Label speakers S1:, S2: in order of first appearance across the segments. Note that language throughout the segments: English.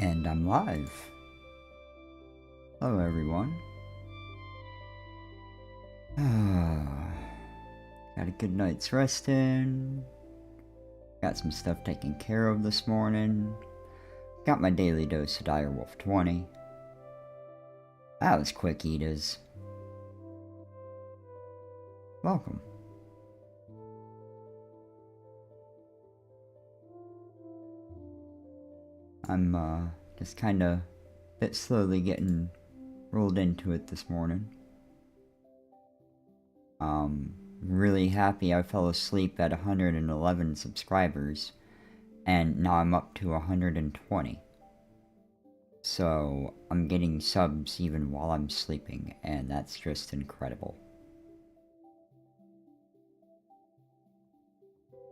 S1: And I'm live. Hello, everyone. Got a good night's rest in. Got some stuff taken care of this morning. Got my daily dose of Direwolf 20. That was quick, Edas. Welcome. I'm just kinda a bit slowly getting rolled into it this morning. Really happy I fell asleep at 111 subscribers, and now I'm up to 120. So I'm getting subs even while I'm sleeping, and that's just incredible.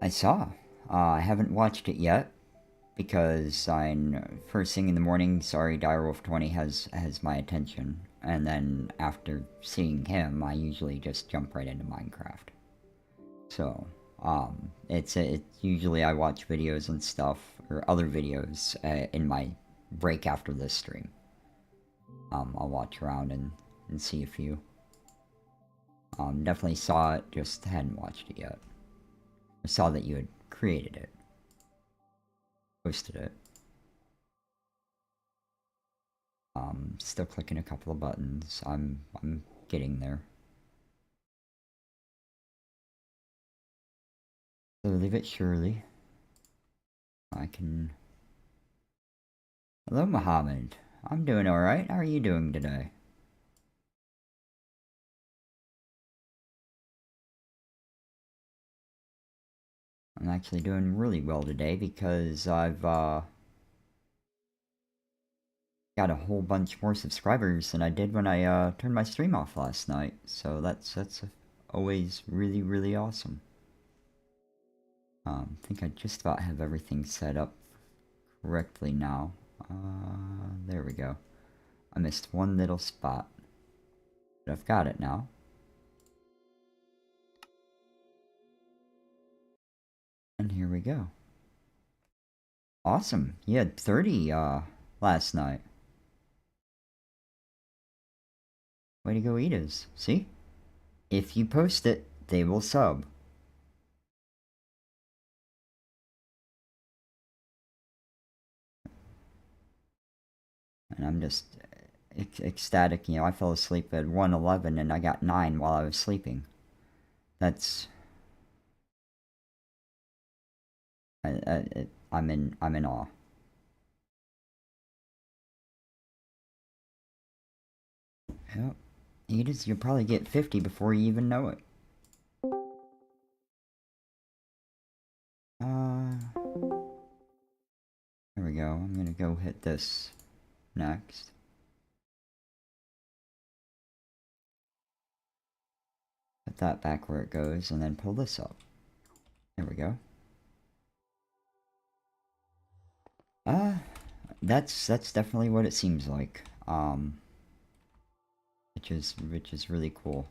S1: I saw. I haven't watched it yet because I'm first thing in the morning. Sorry, Direwolf 20 has my attention, and then after seeing him, I usually just jump right into Minecraft. So it's usually I watch videos and stuff or other videos in my break after this stream. I'll watch around and see a few. Definitely saw it, just hadn't watched it yet. I saw that you had created it, posted it. Still clicking a couple of buttons. I'm getting there. Slowly but surely. I can... Hello, Mohammed. I'm doing alright. How are you doing today? I'm actually doing really well today because I've got a whole bunch more subscribers than I did when I turned my stream off last night. So that's always really awesome. I think I just about have everything set up correctly now. There we go. I missed one little spot, but I've got it now. And here we go. Awesome. You had 30 last night. Way to go, Edas. See? If you post it, they will sub. And I'm just ecstatic. You know, I fell asleep at 1:11 and I got 9 while I was sleeping. That's... I'm in awe. Yep. Edas, you'll probably get 50 before you even know it. There we go. I'm gonna go hit this next. Put that back where it goes, and then pull this up. There we go. That's definitely what it seems like. Which is really cool.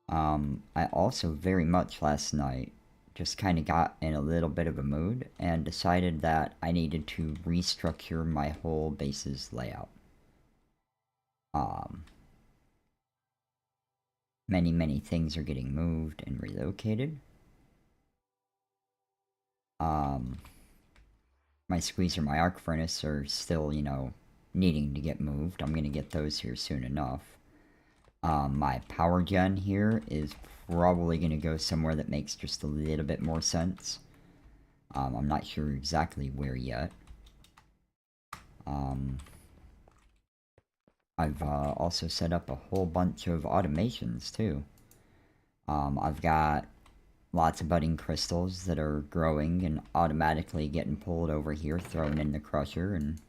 S1: I also very much last night just kind of got in a little bit of a mood and decided that I needed to restructure my whole base's layout. Many things are getting moved and relocated. My squeezer, my arc furnace are still, you know, needing to get moved. I'm gonna get those here soon enough. My power gen here is probably gonna go somewhere that makes just a little bit more sense. I'm not sure exactly where yet. I've also set up a whole bunch of automations too. I've got lots of budding crystals that are growing and automatically getting pulled over here, thrown in the crusher, and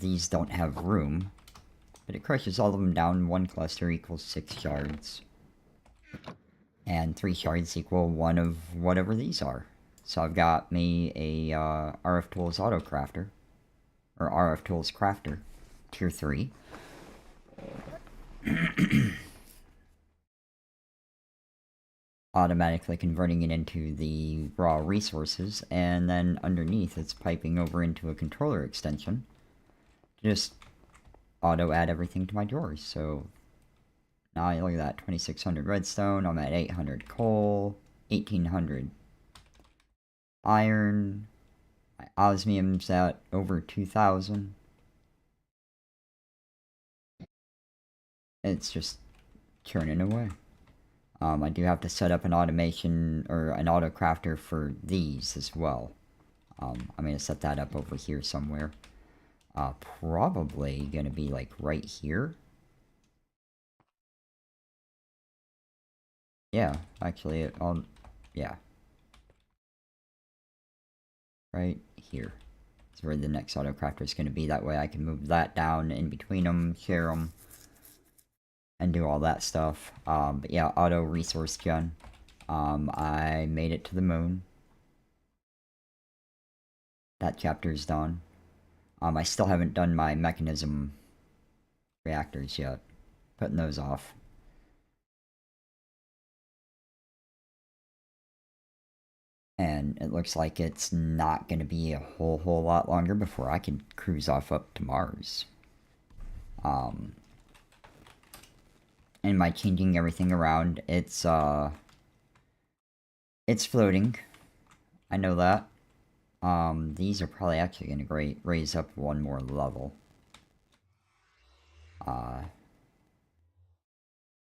S1: these don't have room, but it crushes all of them down. One cluster equals 6 shards, and 3 shards equal 1 of whatever these are. So I've got me a RF Tools Auto Crafter, or RF Tools Crafter, tier 3. automatically converting it into the raw resources, and then underneath it's piping over into a controller extension to just auto add everything to my drawers. So now look at that, 2600 redstone, I'm at 800 coal, 1800 iron, my osmium's at over 2000. It's just churning away. I do have to set up an automation or an auto crafter for these as well. I'm going to set that up over here somewhere. Probably going to be like right here. Yeah, actually, yeah. Right here. That's where the next auto crafter is going to be. That way I can move that down in between them, share them, and do all that stuff. But yeah, auto resource gen. I made it to the moon. That chapter's done. I still haven't done my mechanism reactors yet. Putting those off. And it looks like it's not going to be a whole lot longer before I can cruise off up to Mars. And by changing everything around, it's floating. I know that. These are probably actually going to raise up one more level.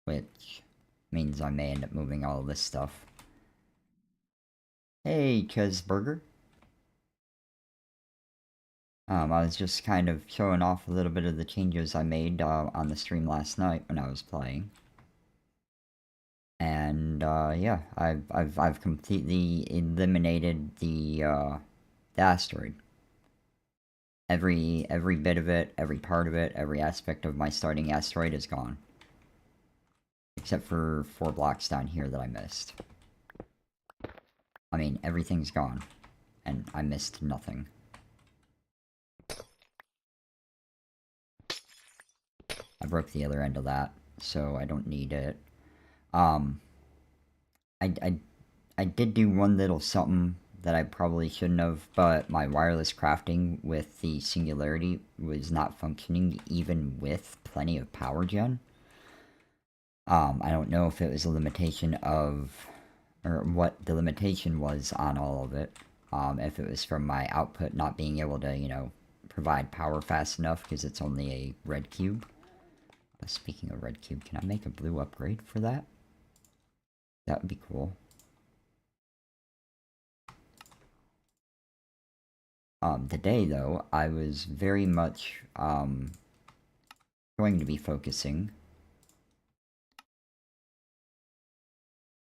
S1: Which means I may end up moving all of this stuff. Hey, Cheeseburger. I was just kind of showing off a little bit of the changes I made on the stream last night when I was playing. And yeah, I've completely eliminated the asteroid. Every bit of it, every part of it, every aspect of my starting asteroid is gone. Except for 4 blocks down here that I missed. I mean, everything's gone. And I missed nothing. I broke the other end of that, so I don't need it. I did do one little something that I probably shouldn't have, but my wireless crafting with the singularity was not functioning even with plenty of power gen. I don't know if it was a limitation of, or what the limitation was on all of it. If it was from my output not being able to, you know, provide power fast enough because it's only a red cube. Speaking of red cube, can I make a blue upgrade for that? That would be cool. Today, though, I was very much going to be focusing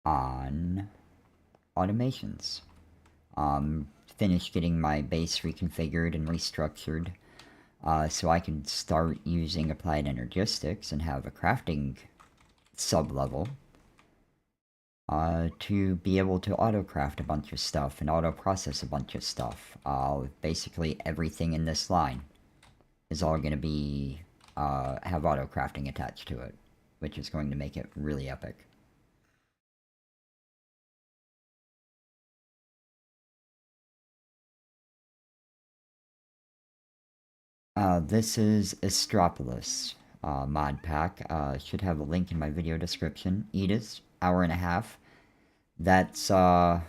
S1: on automations. Finished getting my base reconfigured and restructured so I can start using applied energistics and have a crafting sub-level to be able to auto-craft a bunch of stuff and auto-process a bunch of stuff. Basically everything in this line is all going to be have auto-crafting attached to it, which is going to make it really epic. This is Astropolis mod pack. Should have a link in my video description. Edith, hour and a half. That's again,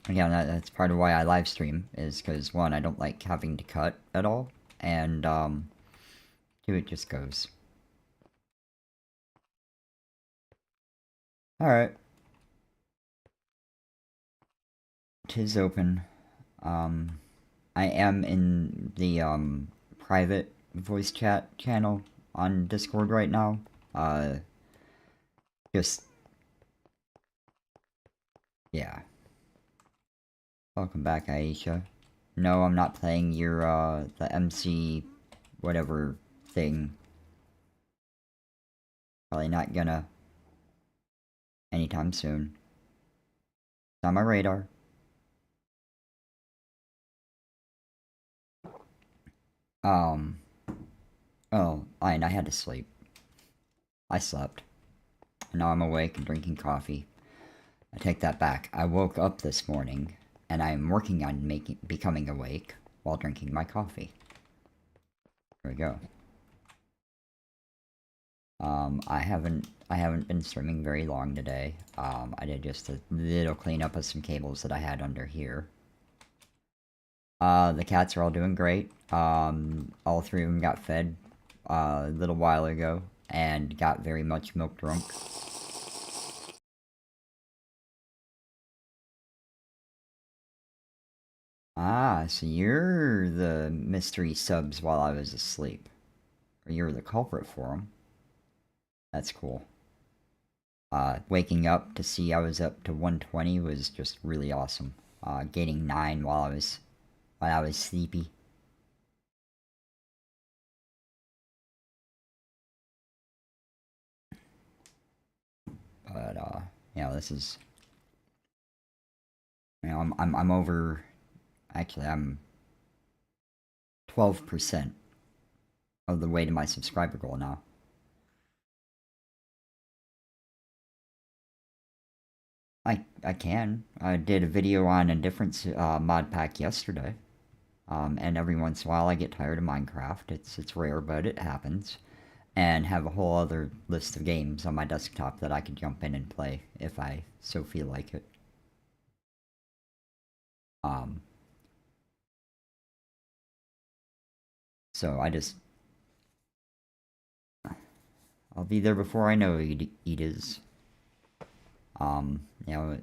S1: that's part of why I live stream, is because one, I don't like having to cut at all, and two, it just goes. Alright. 'Tis open. I am in the private voice chat channel on Discord right now. Just yeah. Welcome back, Aisha. No, I'm not playing your the MC whatever thing. Probably not gonna anytime soon. It's on my radar. Oh, and I had to sleep. I slept. and now I'm awake and drinking coffee. I take that back. I woke up this morning, and I am working on becoming awake while drinking my coffee. There we go. I haven't been streaming very long today. I did just a little cleanup of some cables that I had under here. The cats are all doing great. All three of them got fed a little while ago and got very much milk drunk. Ah, so you're the mystery subs while I was asleep. Or you're the culprit for them. That's cool. Waking up to see I was up to 120 was just really awesome. Gaining 9 while I was sleepy. But this is, I'm over. Actually, I'm 12% of the way to my subscriber goal now. I can. I did a video on a different mod pack yesterday. And every once in a while I get tired of Minecraft. It's rare, but it happens. And have a whole other list of games on my desktop that I could jump in and play if I so feel like it. So I'll be there before I know it is. You know,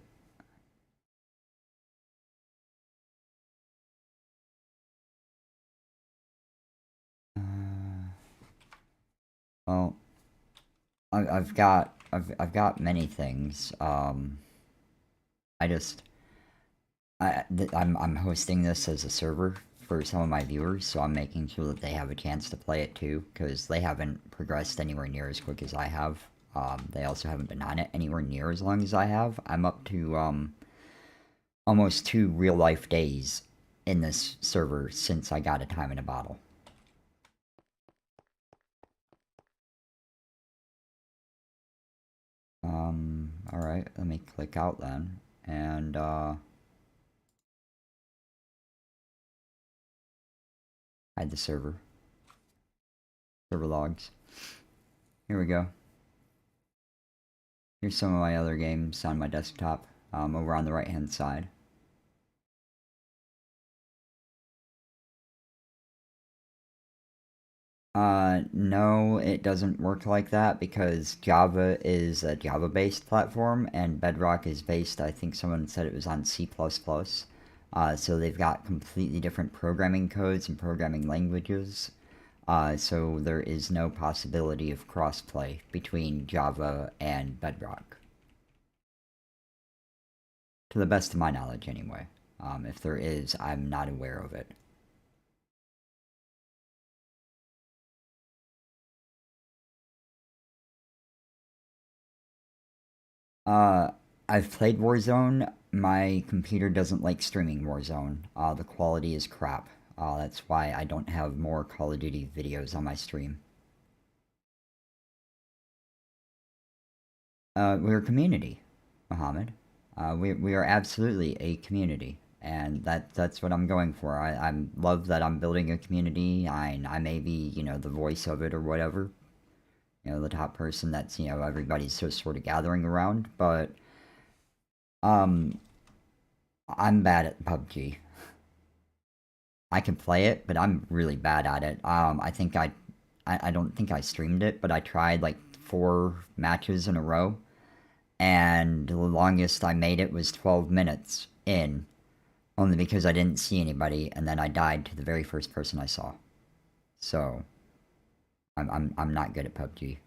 S1: well, I've got many things. I'm hosting this as a server for some of my viewers, so I'm making sure that they have a chance to play it too, because they haven't progressed anywhere near as quick as I have. They also haven't been on it anywhere near as long as I have. I'm up to almost 2 real life days in this server since I got a time in a bottle. Alright, let me click out then, and hide the server. Server logs. Here we go. Here's some of my other games on my desktop, over on the right hand side. No, it doesn't work like that because Java is a Java-based platform and Bedrock is based, I think someone said it was on C++. So they've got completely different programming codes and programming languages. So there is no possibility of crossplay between Java and Bedrock. To the best of my knowledge, anyway. If there is, I'm not aware of it. I've played Warzone. My computer doesn't like streaming Warzone. The quality is crap. That's why I don't have more Call of Duty videos on my stream. We're a community, Mohammed. We are absolutely a community, and that's what I'm going for. I love that I'm building a community. I may be, the voice of it or whatever. The top person that's, everybody's just sort of gathering around, but I'm bad at PUBG. I can play it, but I'm really bad at it. I don't think I streamed it, but I tried like 4 matches in a row, and the longest I made it was 12 minutes in, only because I didn't see anybody, and then I died to the very first person I saw. So, I'm not good at PUBG.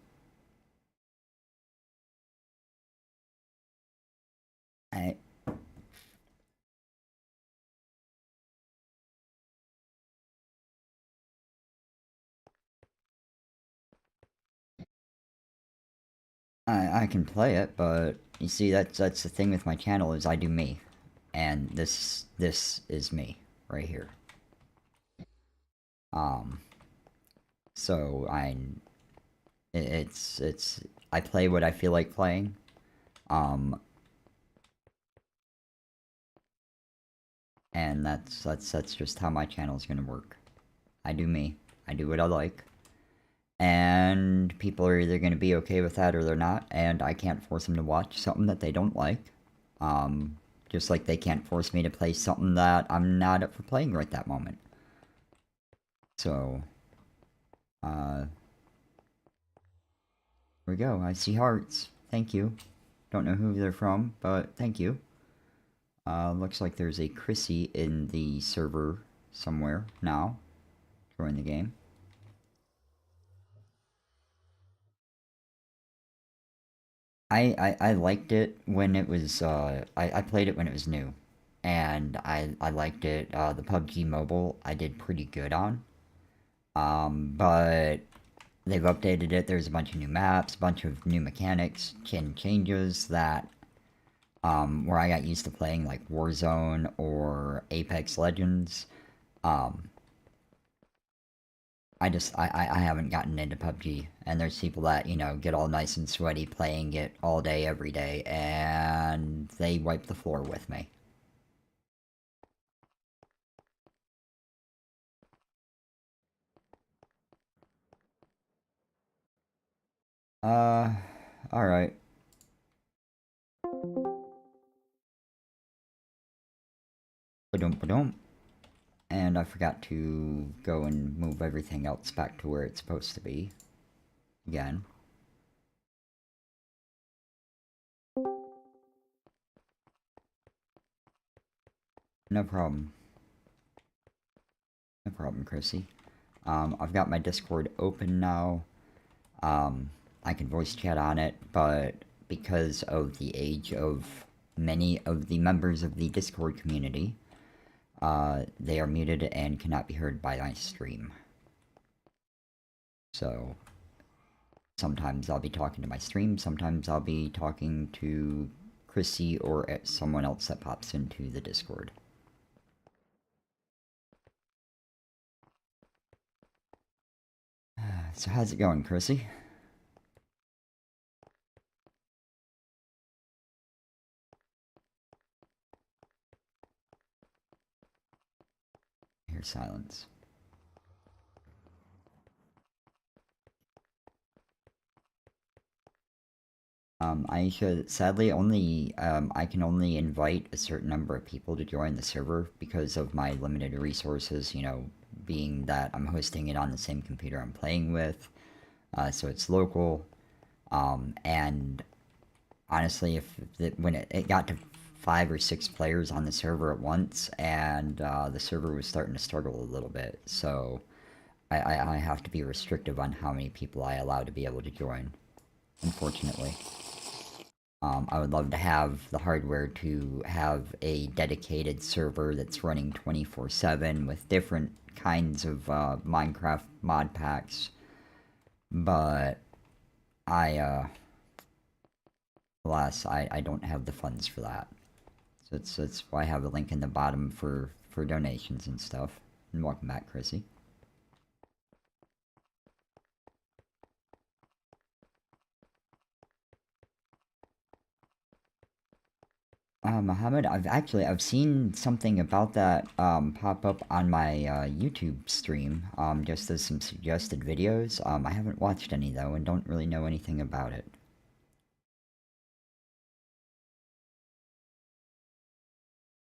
S1: I I can play it, but you see that's the thing with my channel is I do me, and this is me right here. So it's I play what I feel like playing. Um, and that's just how my channel is gonna work. I do me. I do what I like. And people are either gonna be okay with that or they're not, and I can't force them to watch something that they don't like. Um, just like they can't force me to play something that I'm not up for playing right that moment. So, here we go. I see hearts. Thank you. Don't know who they're from, but thank you. Looks like there's a Chrissy in the server somewhere now. Join the game. I liked it when it was, I played it when it was new. And I liked it. The PUBG Mobile I did pretty good on. But they've updated it. There's a bunch of new maps, a bunch of new mechanics, changes that, where I got used to playing like Warzone or Apex Legends. Um, I haven't gotten into PUBG, and there's people that, you know, get all nice and sweaty playing it all day, every day, and they wipe the floor with me. Uh, alright. Ba-dum ba-dum. And I forgot to go and move everything else back to where it's supposed to be. Again. No problem. No problem, Chrissy. I've got my Discord open now. I can voice chat on it, but because of the age of many of the members of the Discord community, they are muted and cannot be heard by my stream. So, sometimes I'll be talking to my stream, sometimes I'll be talking to Chrissy or someone else that pops into the Discord. So how's it going, Chrissy? Here's silence. I should sadly only I can only invite a certain number of people to join the server because of my limited resources. You know, being that I'm hosting it on the same computer I'm playing with, so it's local. And honestly, if when it got to 5 or 6 players on the server at once, and the server was starting to struggle a little bit, so I have to be restrictive on how many people I allow to be able to join. Unfortunately. I would love to have the hardware to have a dedicated server that's running 24/7 with different kinds of Minecraft mod packs, but alas, I don't have the funds for that. So that's why I have a link in the bottom for donations and stuff. And welcome back, Chrissy. Mohammed, I've seen something about that pop up on my YouTube stream, just as some suggested videos. I haven't watched any though, and don't really know anything about it.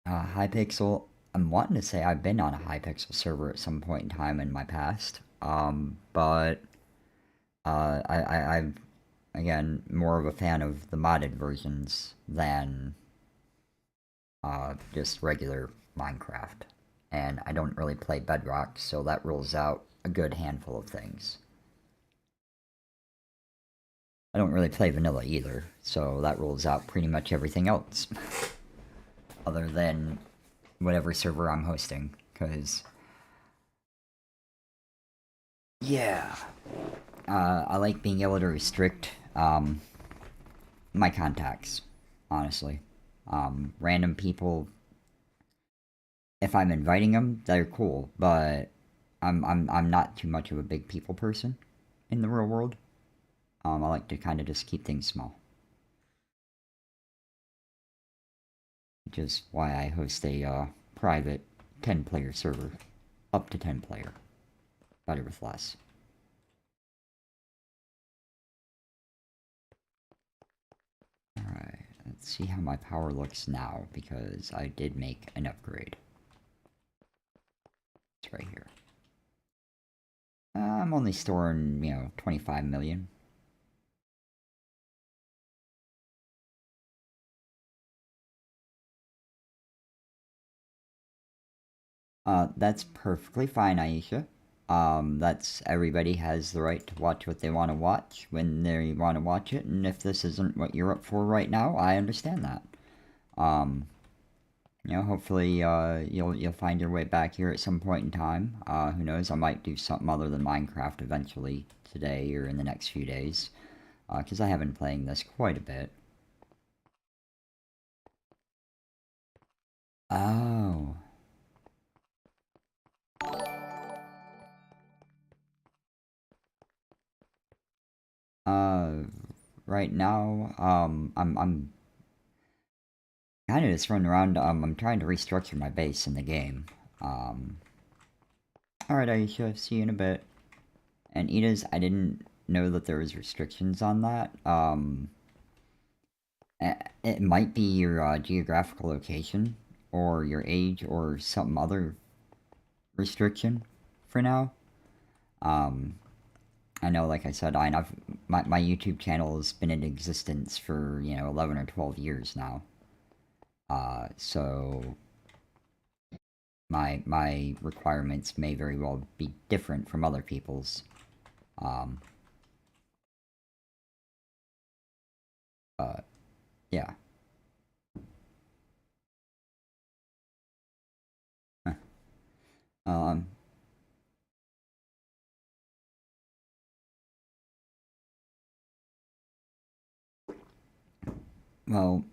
S1: Hypixel, I'm wanting to say I've been on a Hypixel server at some point in time in my past, but I'm again more of a fan of the modded versions than just regular Minecraft. And I don't really play Bedrock, so that rules out a good handful of things. I don't really play vanilla either, so that rules out pretty much everything else. Other than whatever server I'm hosting, because... Yeah. I like being able to restrict, my contacts, honestly. Random people, if I'm inviting them, they're cool, but I'm not too much of a big people person in the real world. I like to kind of just keep things small. Which is why I host a private 10-player server. Up to 10 player. Better with less. Alright, let's see how my power looks now, because I did make an upgrade. It's right here. I'm only storing, 25 million. That's perfectly fine, Aisha. That's everybody has the right to watch what they want to watch when they want to watch it, and if this isn't what you're up for right now, I understand that. Um, hopefully, you'll find your way back here at some point in time. Who knows? I might do something other than Minecraft eventually today or in the next few days, because I have been playing this quite a bit. Oh. Uh, right now, I'm kind of just running around. I'm trying to restructure my base in the game. Um, Alright, Aisha, see you in a bit. And Ida's, I didn't know that there was restrictions on that. It might be your geographical location, or your age, or some other restriction for now. Um, I know, like I said, my YouTube channel has been in existence for 11 or 12 years now. So my requirements may very well be different from other people's. Um, yeah. Um, well,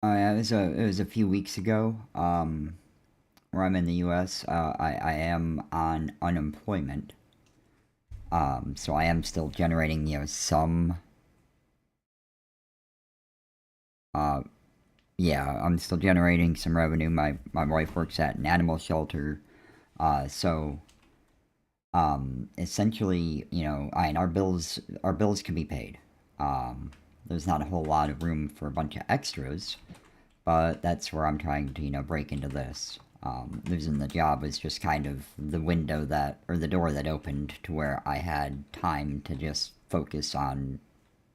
S1: it was a few weeks ago. Where I'm in the U.S., I am on unemployment. So I am still generating some. Uh, yeah, I'm still generating some revenue. My wife works at an animal shelter. So essentially, and our bills can be paid. There's not a whole lot of room for a bunch of extras, but that's where I'm trying to break into this. Losing the job was just kind of the window or the door that opened to where I had time to just focus on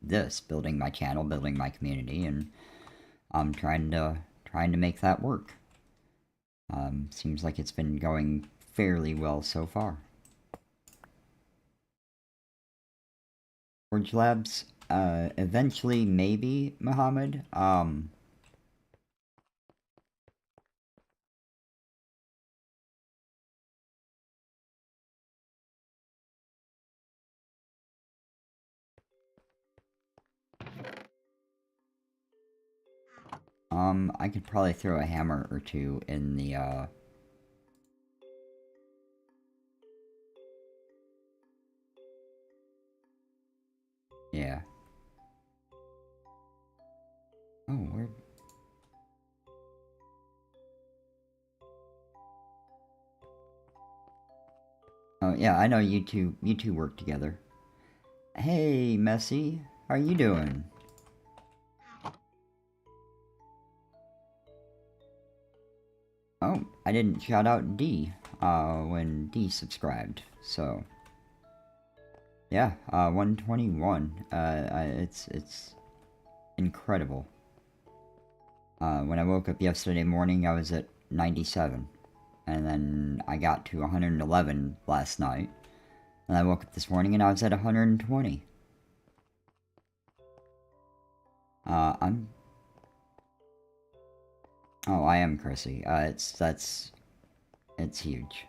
S1: this, building my channel, building my community, and I'm trying to make that work. Seems like it's been going fairly well so far. Forge Labs, eventually maybe, Muhammad. I could probably throw a hammer or two in the, yeah. Oh, where? Oh, yeah, I know you two work together. Hey, Messi, how are you doing? Oh, I didn't shout out D, when D subscribed, so... Yeah, 121, it's incredible. When I woke up yesterday morning, I was at 97. And then I got to 111 last night. And I woke up this morning and I was at 120. I'm... Oh, I am Chrissy. It's huge.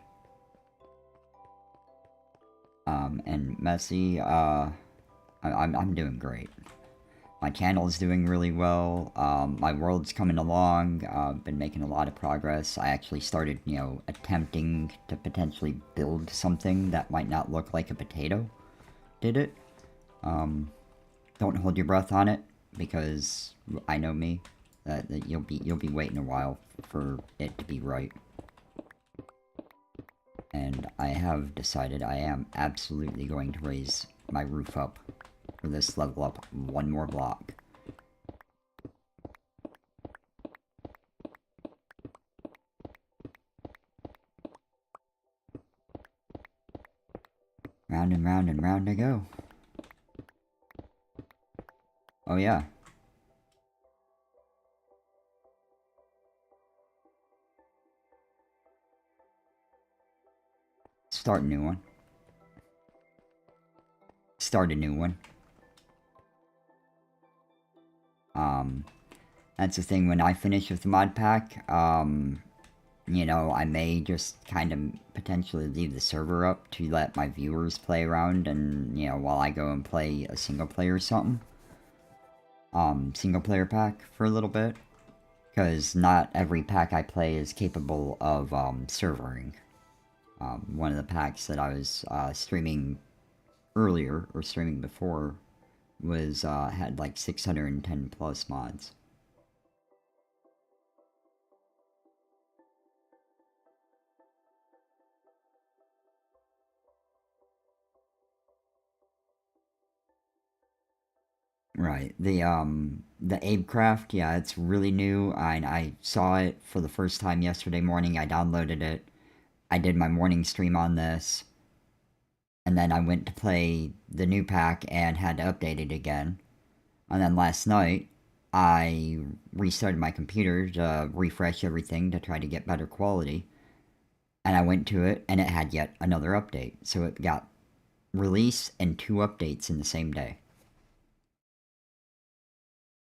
S1: And Messi, I'm doing great. My channel is doing really well. My world's coming along. I've been making a lot of progress. I actually started, you know, attempting to potentially build something that might not look like a potato did it. Don't hold your breath on it, because I know me. That you'll be waiting a while for it to be right. And I have decided I am absolutely going to raise my roof up for this level up one more block. Round and round I go. Oh yeah. Start a new one. Start a new one. That's the thing, when I finish with the mod pack, you know, I may just kind of potentially leave the server up to let my viewers play around, and, you know, while I go and play a single player or something. Single player pack for a little bit. Because not every pack I play is capable of, servering. One of the packs that I was, streaming earlier, or streaming before, was, had like 610 plus mods. Right. The Abecraft, yeah, it's really new. I saw it for the first time yesterday morning. I downloaded it. I did my morning stream on this. And then I went to play the new pack and had to update it again. And then last night, I restarted my computer to refresh everything to try to get better quality. And I went to it, and it had yet another update. So it got release and 2 updates in the same day.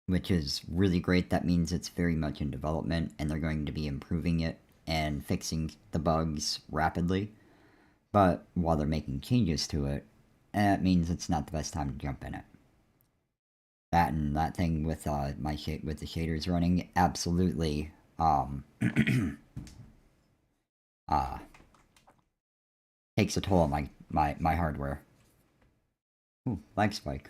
S1: Which is really great. That means it's very much in development, and they're going to be improving it and fixing the bugs rapidly. But while they're making changes to it, that means it's not the best time to jump in it. That and that thing with with the shaders running absolutely uh takes a toll on my hardware. Ooh, lag spike.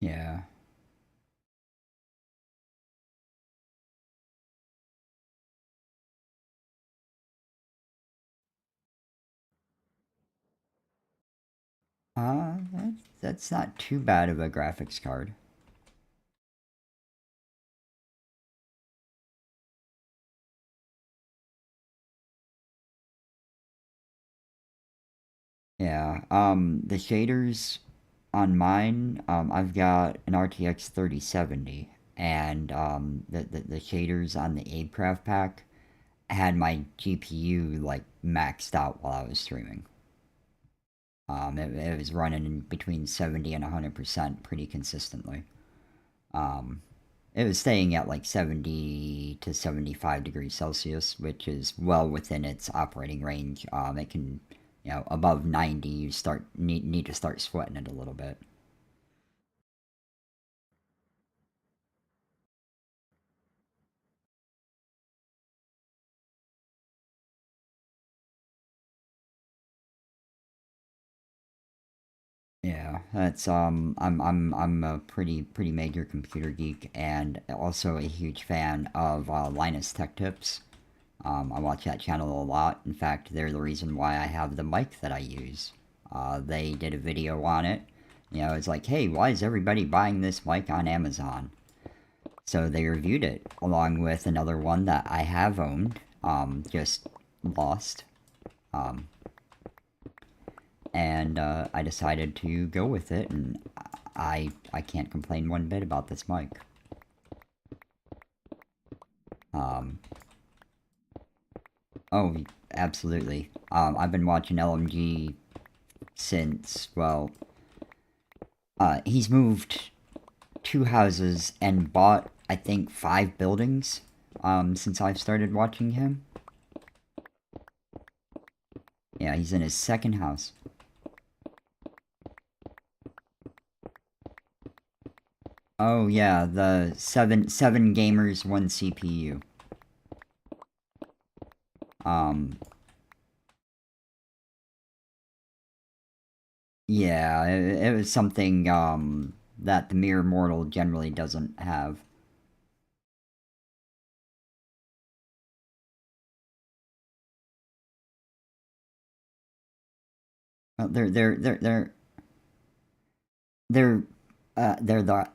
S1: Yeah. That's not too bad of a graphics card. Yeah, the shaders on mine, I've got an RTX 3070, and the shaders on the Abecraft pack had my GPU like maxed out while I was streaming. It was running in between 70 and 100% pretty consistently. Um, it was staying at like 70 to 75 degrees Celsius, which is well within its operating range. It can, you know, above 90, you need to start sweating it a little bit. Yeah, that's I'm a pretty major computer geek, and also a huge fan of Linus Tech Tips. I watch that channel a lot. In fact, they're the reason why I have the mic that I use. They did a video on it. You know, it's like, hey, why is everybody buying this mic on Amazon? So they reviewed it along with another one that I have owned, just lost. Um, and I decided to go with it, and I can't complain one bit about this mic. Um, oh, absolutely. I've been watching LMG since, well, he's moved 2 houses and bought, I think, 5 buildings, since I've started watching him. Yeah, he's in his second house. Oh yeah, the seven gamers, 1 CPU. Um, yeah, it was something that the mere mortal generally doesn't have. They're they're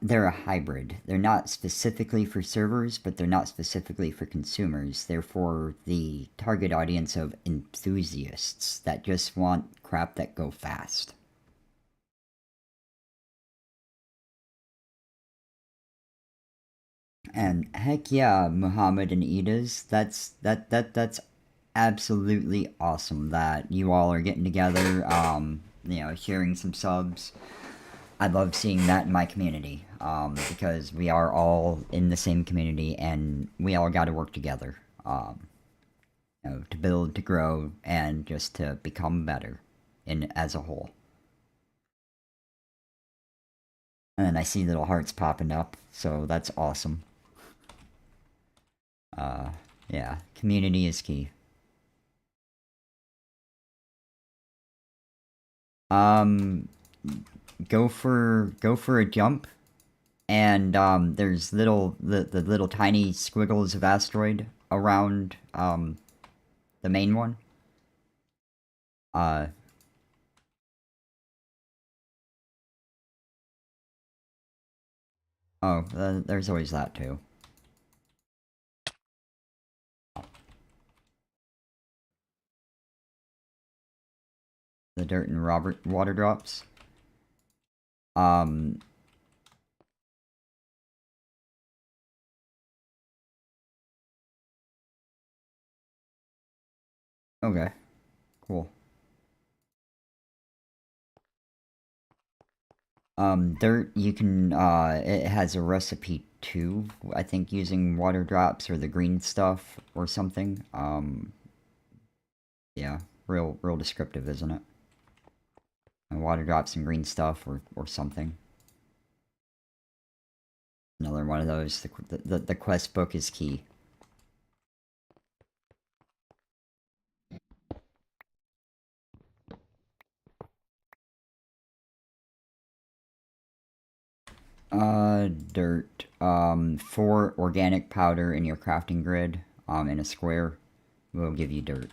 S1: they're a hybrid. They're not specifically for servers, but they're not specifically for consumers. They're for the target audience of enthusiasts that just want crap that go fast. And heck yeah, Muhammad and Ida's. That's absolutely awesome that you all are getting together. Sharing some subs. I love seeing that in my community, because we are all in the same community and we all got to work together, to build, to grow, and just to become better in as a whole. And then I see little hearts popping up, so that's awesome. Uh, yeah, community is key. Um, go for a jump, and there's the little tiny squiggles of asteroid around the main one. Uh, oh, there's always that too. The dirt and Robert water drops. Um, okay, cool. Dirt, you can, it has a recipe too, I think using water drops or the green stuff or something. Yeah, real descriptive, isn't it? And water drops and green stuff or something. Another one of those. The quest book is key. Dirt. 4 organic powder in your crafting grid, in a square, will give you dirt.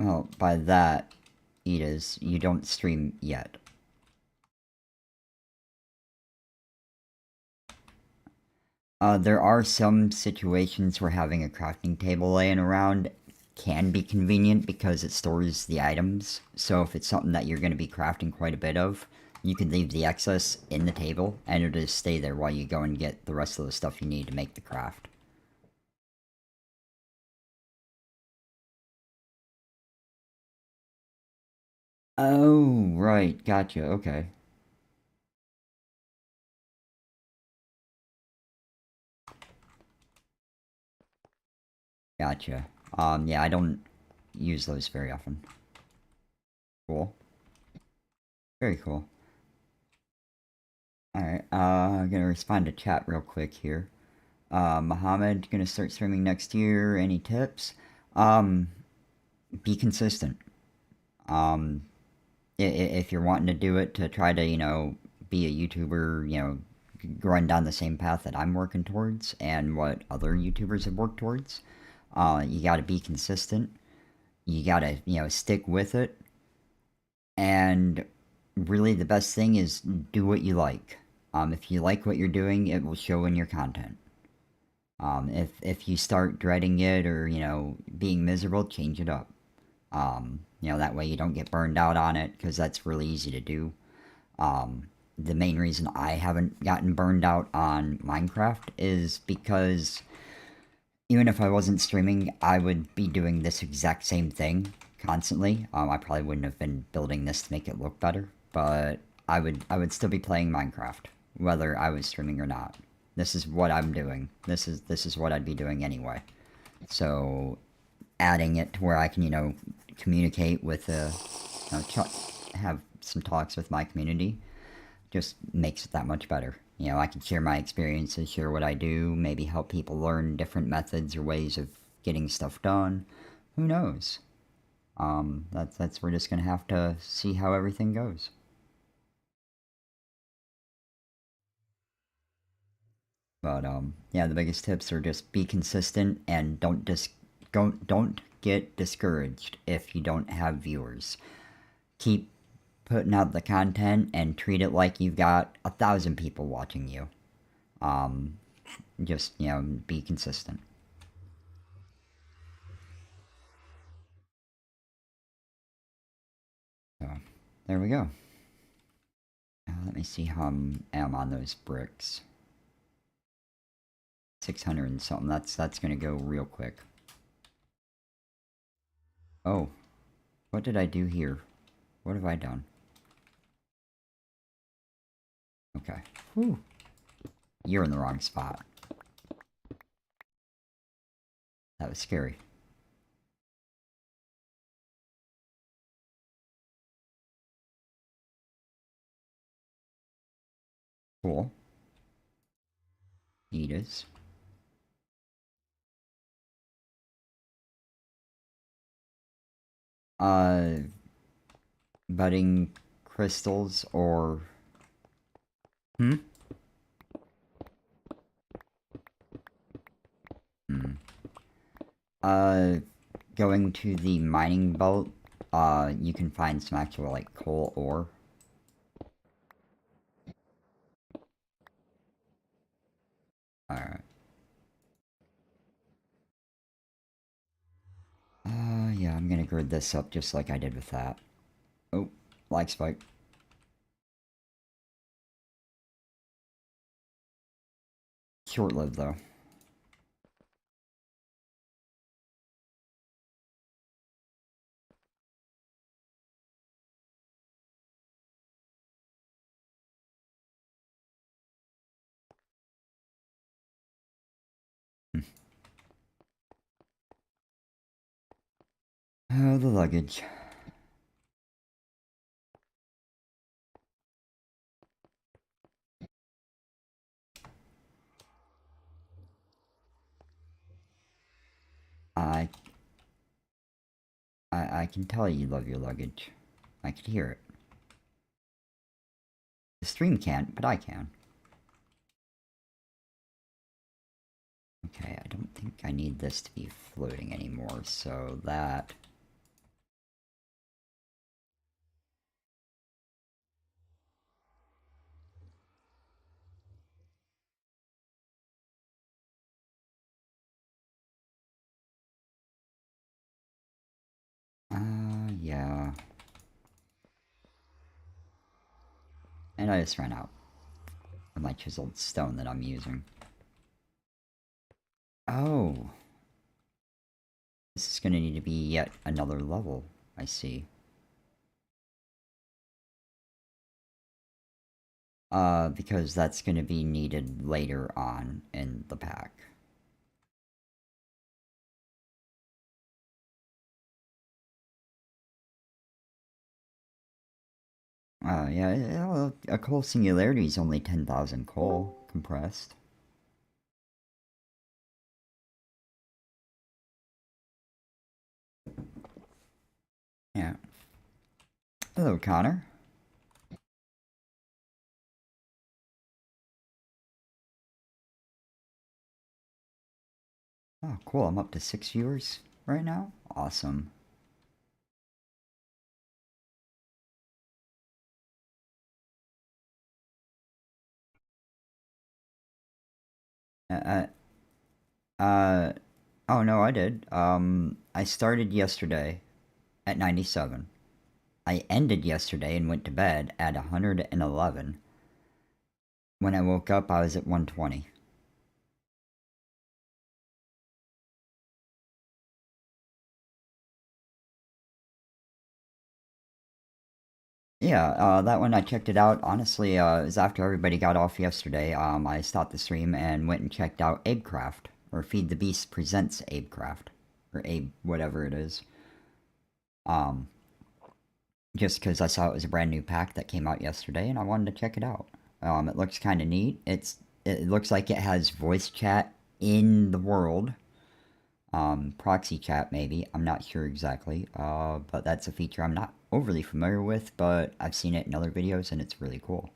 S1: Well, by that, Edis, you don't stream yet. There are some situations where having a crafting table laying around can be convenient because it stores the items. So if it's something that you're going to be crafting quite a bit of, you can leave the excess in the table and it'll just stay there while you go and get the rest of the stuff you need to make the craft. Oh, right. Gotcha. Okay. Gotcha. Yeah, I don't use those very often. Cool. Very cool. Alright, I'm gonna respond to chat real quick here. Mohammed, gonna start streaming next year. Any tips? Um, be consistent. Um, if you're wanting to do it to try to, be a YouTuber, run down the same path that I'm working towards and what other YouTubers have worked towards, you gotta be consistent. You gotta, stick with it. And really the best thing is do what you like. If you like what you're doing, it will show in your content. If you start dreading it or being miserable, change it up. That way you don't get burned out on it because that's really easy to do. The main reason I haven't gotten burned out on Minecraft is because even if I wasn't streaming, I would be doing this exact same thing constantly. I probably wouldn't have been building this to make it look better, but I would still be playing Minecraft whether I was streaming or not. This is what I'm doing. This is what I'd be doing anyway. So adding it to where I can communicate with have some talks with my community just makes it that much better. I can share my experiences, share what I do, maybe help people learn different methods or ways of getting stuff done. Who knows? That's we're just gonna have to see how everything goes. But yeah, the biggest tips are just be consistent and don't get discouraged if you don't have viewers. Keep putting out the content and treat it like you've got 1,000 people watching you. Um, just be consistent. So there we go. Let me see how I'm on those bricks. 600 and something. That's gonna go real quick. Oh, what did I do here? What have I done? Okay. Whew. You're in the wrong spot. That was scary. Cool. Edis. Uh, budding crystals or hmm? Hmm. Uh, going to the mining belt. You can find some actual like coal ore. All right. Yeah, I'm gonna grid this up just like I did with that. Oh, lag spike. Short-lived though. Oh, the luggage. I, I can tell you love your luggage. I can hear it. The stream can't, but I can. Okay, I don't think I need this to be floating anymore, so that... yeah. And I just ran out of my chiseled stone that I'm using. Oh, this is gonna need to be yet another level, I see. Because that's gonna be needed later on in the pack. Yeah, a coal singularity is only 10,000 coal compressed. Yeah. Hello, Connor. Oh, cool. I'm up to 6 viewers right now. Awesome. Uh, uh, oh no, I did. I started yesterday at 97. I ended yesterday and went to bed at 111. When I woke up, I was at 120. Yeah, that one I checked it out. Honestly, it was after everybody got off yesterday. I stopped the stream and went and checked out Abecraft, or Feed the Beast presents Abecraft, or Abe, whatever it is. Um, just because I saw it was a brand new pack that came out yesterday, and I wanted to check it out. It looks kind of neat. It looks like it has voice chat in the world. Proxy chat maybe. I'm not sure exactly. But that's a feature I'm not overly familiar with, but I've seen it in other videos, and it's really cool.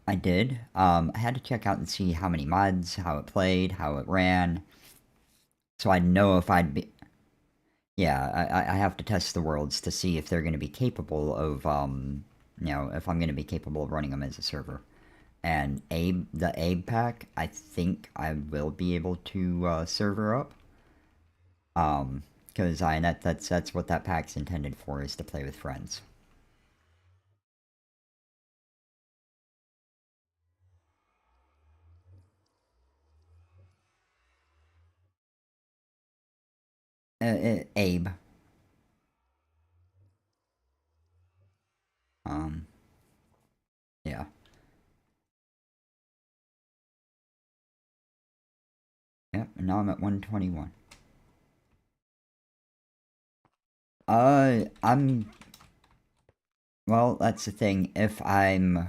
S1: I did. I had to check out and see how many mods, how it played, how it ran, so I'd know if I'd be. Yeah, I have to test the worlds to see if they're going to be capable of, if I'm going to be capable of running them as a server. And the Abe pack, I think I will be able to server up. Because that's what that pack's intended for, is to play with friends. Abe. Um, yeah. Yep, and now I'm at 121. I'm Well, that's the thing. If I'm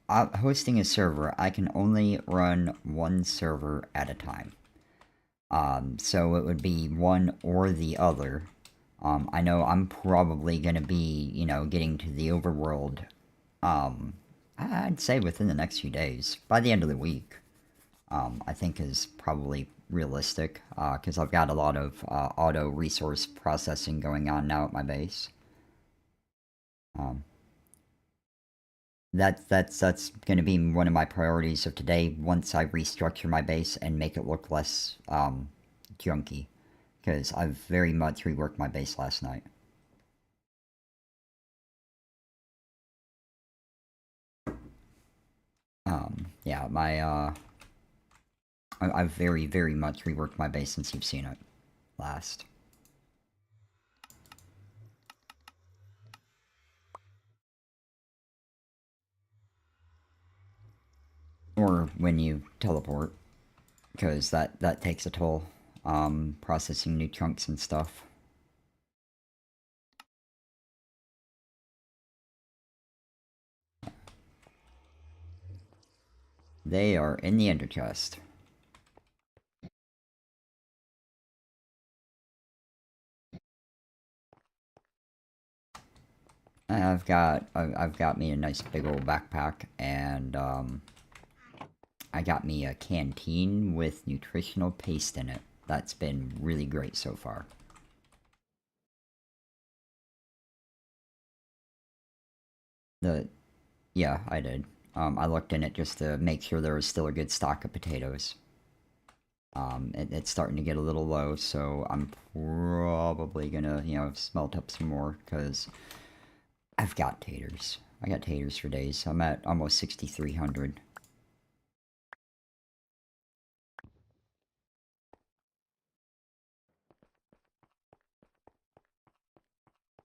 S1: hosting a server, I can only run one server at a time. So it would be one or the other. I know I'm probably going to be, getting to the overworld, I'd say within the next few days. By the end of the week, I think is probably realistic, because I've got a lot of auto resource processing going on now at my base. Um, that's going to be one of my priorities of today once I restructure my base and make it look less junky, because I've very much reworked my base last night. Yeah, I've very much reworked my base since you've seen it last. Or when you teleport, because that takes a toll. Processing new chunks and stuff. They are in the ender chest. I've got me a nice big old backpack, and I got me a canteen with nutritional paste in it. That's been really great so far. The Yeah, I did. I looked in it just to make sure there was still a good stock of potatoes. It's starting to get a little low, so I'm probably gonna, smelt up some more, because I've got taters. I got taters for days. I'm at almost 6,300.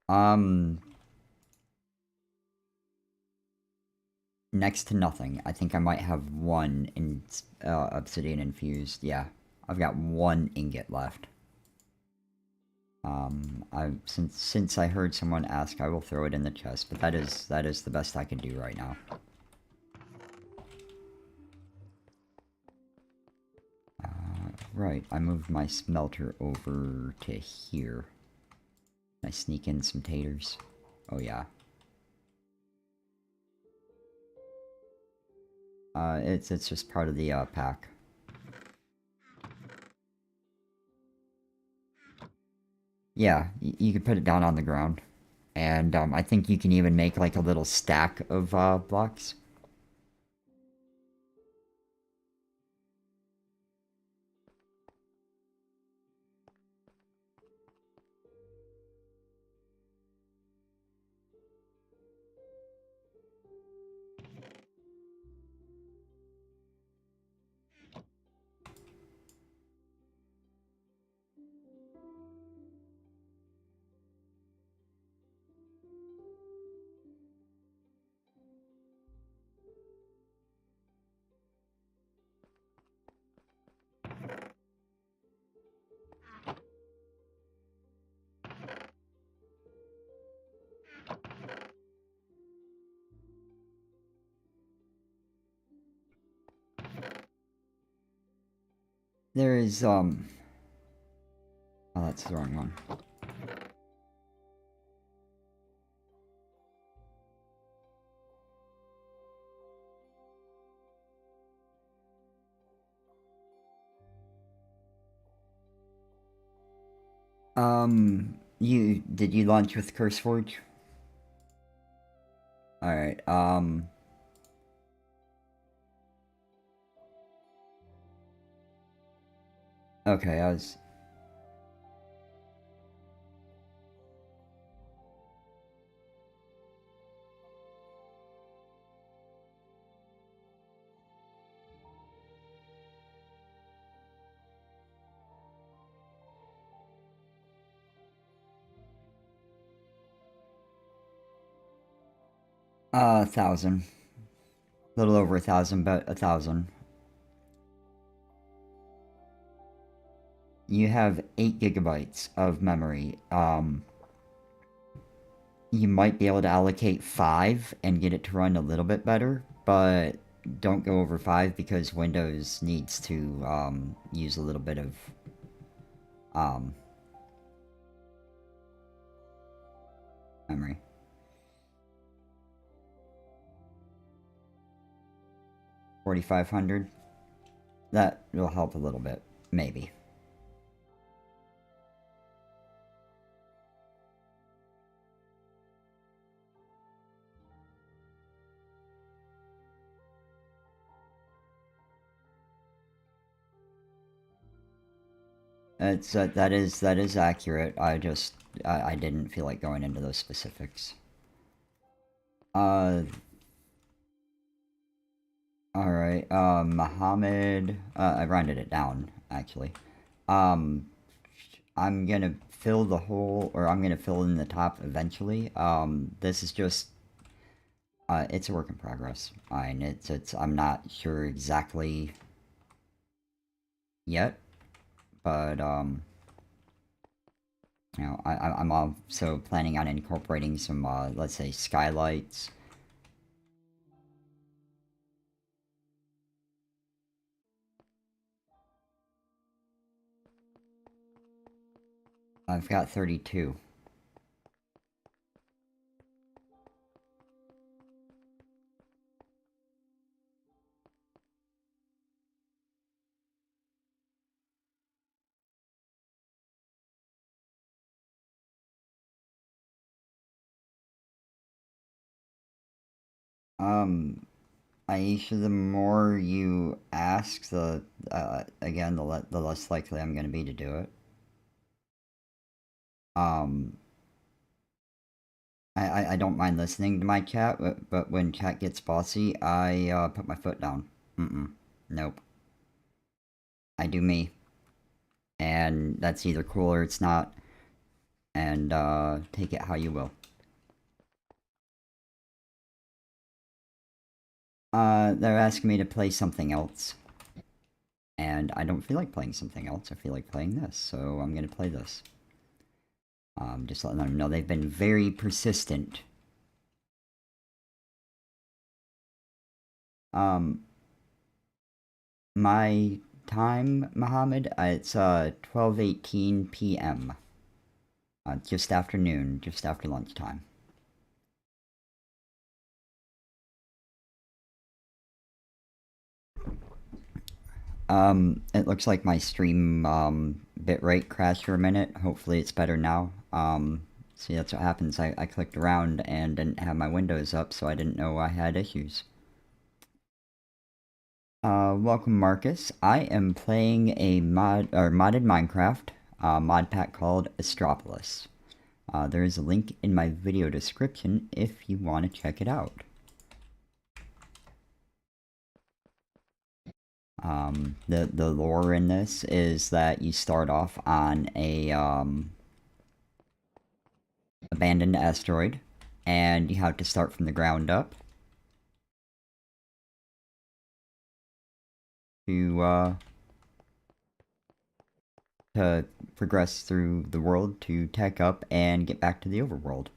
S1: Um, Next to nothing. I think I might have one in obsidian infused. Yeah, I've got one ingot left. I since I heard someone ask, I will throw it in the chest. But that is the best I can do right now. Right, I moved my smelter over to here. I sneak in some taters. Oh yeah. It's just part of the pack. Yeah, you could put it down on the ground, And I think you can even make like a little stack of blocks. There is oh, that's the wrong one. Did you launch with CurseForge? Alright, okay, I was... 1,000. A little over 1,000, but 1,000. You have 8 gigabytes of memory. You might be able to allocate 5 and get it to run a little bit better, but don't go over 5 because Windows needs to use a little bit of um, memory. 4,500. That will help a little bit, maybe. It's that is accurate. I didn't feel like going into those specifics. Uh, all right. Muhammad. I rounded it down actually. Um, I'm gonna fill the hole, or I'm gonna fill in the top eventually. This is just it's a work in progress. I'm not sure exactly yet, but you know, I'm also planning on incorporating some, let's say, skylights. I've got 32. Um, Aisha, the more you ask, again, the less likely I'm going to be to do it. Um, I don't mind listening to my chat, but when chat gets bossy, I put my foot down. Mm-mm. Nope. I do me. And that's either cool or it's not. And take it how you will. They're asking me to play something else. And I don't feel like playing something else. I feel like playing this, so I'm gonna play this. Just letting them know they've been very persistent. Um, my time, Mohammed, it's 12:18 p.m. Just afternoon, just after lunchtime. It looks like my stream bitrate crashed for a minute. Hopefully it's better now. See, that's what happens. I clicked around and didn't have my windows up, so I didn't know I had issues. Welcome Marcus. I am playing a modded Minecraft mod pack called Astropolis. There is a link in my video description if you want to check it out. The lore in this is that you start off on a abandoned asteroid, and you have to start from the ground up to progress through the world to tech up and get back to the overworld.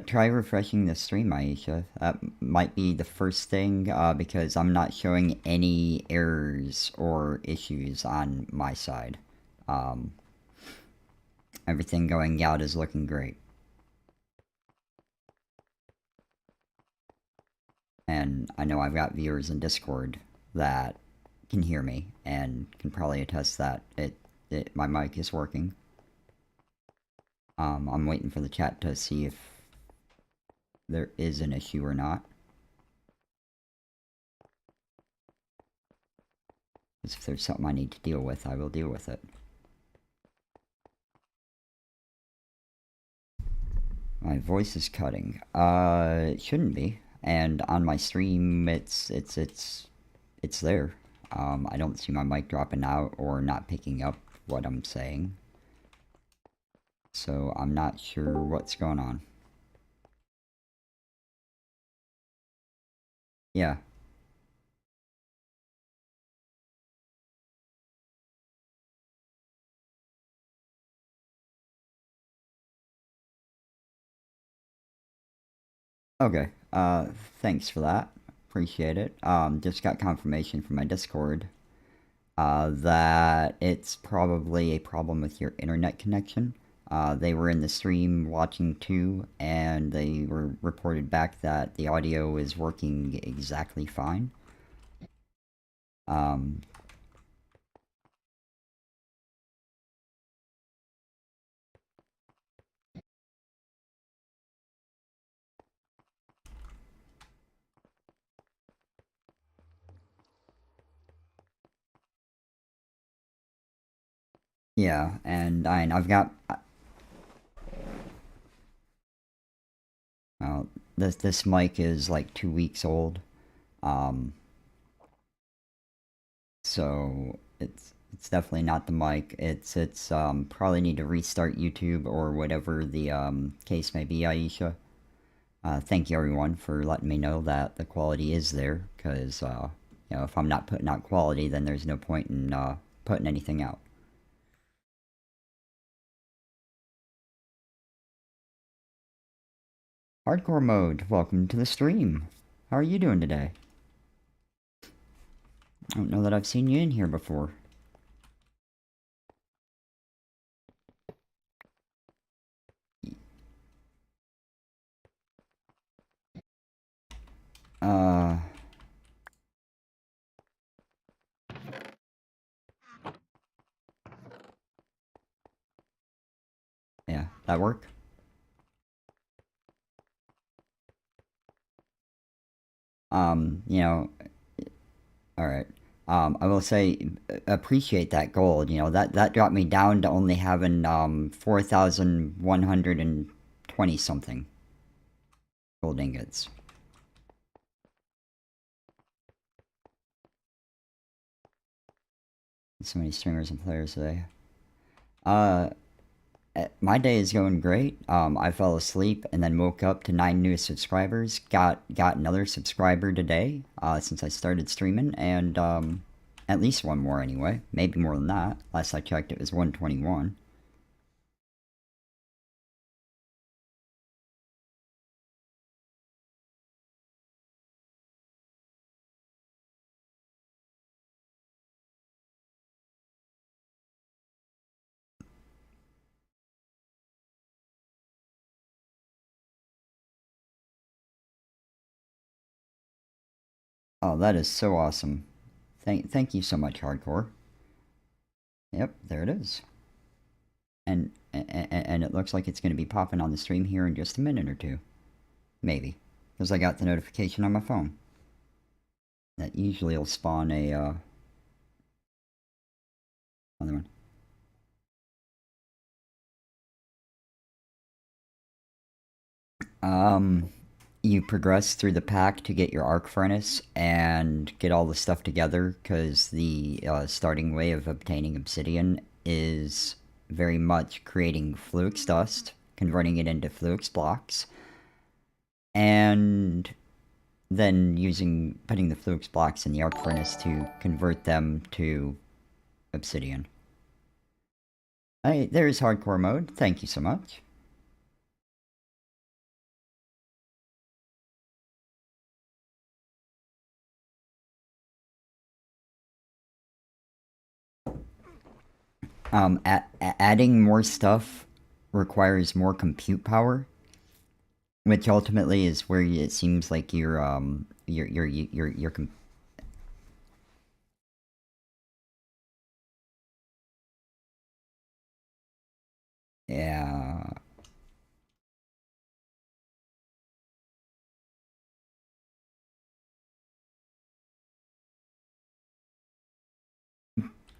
S1: Try refreshing the stream, Aisha. That might be the first thing, because I'm not showing any errors or issues on my side. Everything going out is looking great. And I know I've got viewers in Discord that can hear me and can probably attest that my mic is working. I'm waiting for the chat to see if there is an issue or not. Because if there's something I need to deal with, I will deal with it. My voice is cutting. It shouldn't be. And on my stream, it's there. I don't see my mic dropping out or not picking up what I'm saying. So I'm not sure what's going on. Yeah. Okay. Thanks for that. Appreciate it. Just got confirmation from my Discord that it's probably a problem with your internet connection. They were in the stream watching too, and they were reported back that the audio is working exactly fine. Yeah, and I've got this mic is like 2 weeks old, so it's definitely not the mic. It's probably need to restart YouTube or whatever the case may be, Aisha. Thank you everyone for letting me know that the quality is there, because you know, if I'm not putting out quality, then there's no point in putting anything out. Hardcore mode, welcome to the stream. How are you doing today? I don't know that I've seen you in here before. Yeah, that work? You know, alright. I will say, appreciate that gold. You know, that dropped me down to only having, 4,120 something gold ingots. So many streamers and players today. My day is going great. I fell asleep and then woke up to 9 new subscribers. Got another subscriber today, since I started streaming, and at least one more anyway. Maybe more than that. Last I checked, it was 121. Oh, that is so awesome. Thank you so much, Hardcore. Yep, there it is. And And it looks like it's going to be popping on the stream here in just a minute or two. Maybe. Because I got the notification on my phone. That usually will spawn a, another one. You progress through the pack to get your arc furnace and get all the stuff together, because the starting way of obtaining obsidian is very much creating flux dust, converting it into flux blocks, and then putting the flux blocks in the arc furnace to convert them to obsidian. There's hardcore mode. Thank you so much. Adding more stuff requires more compute power, which ultimately is where it seems like yeah.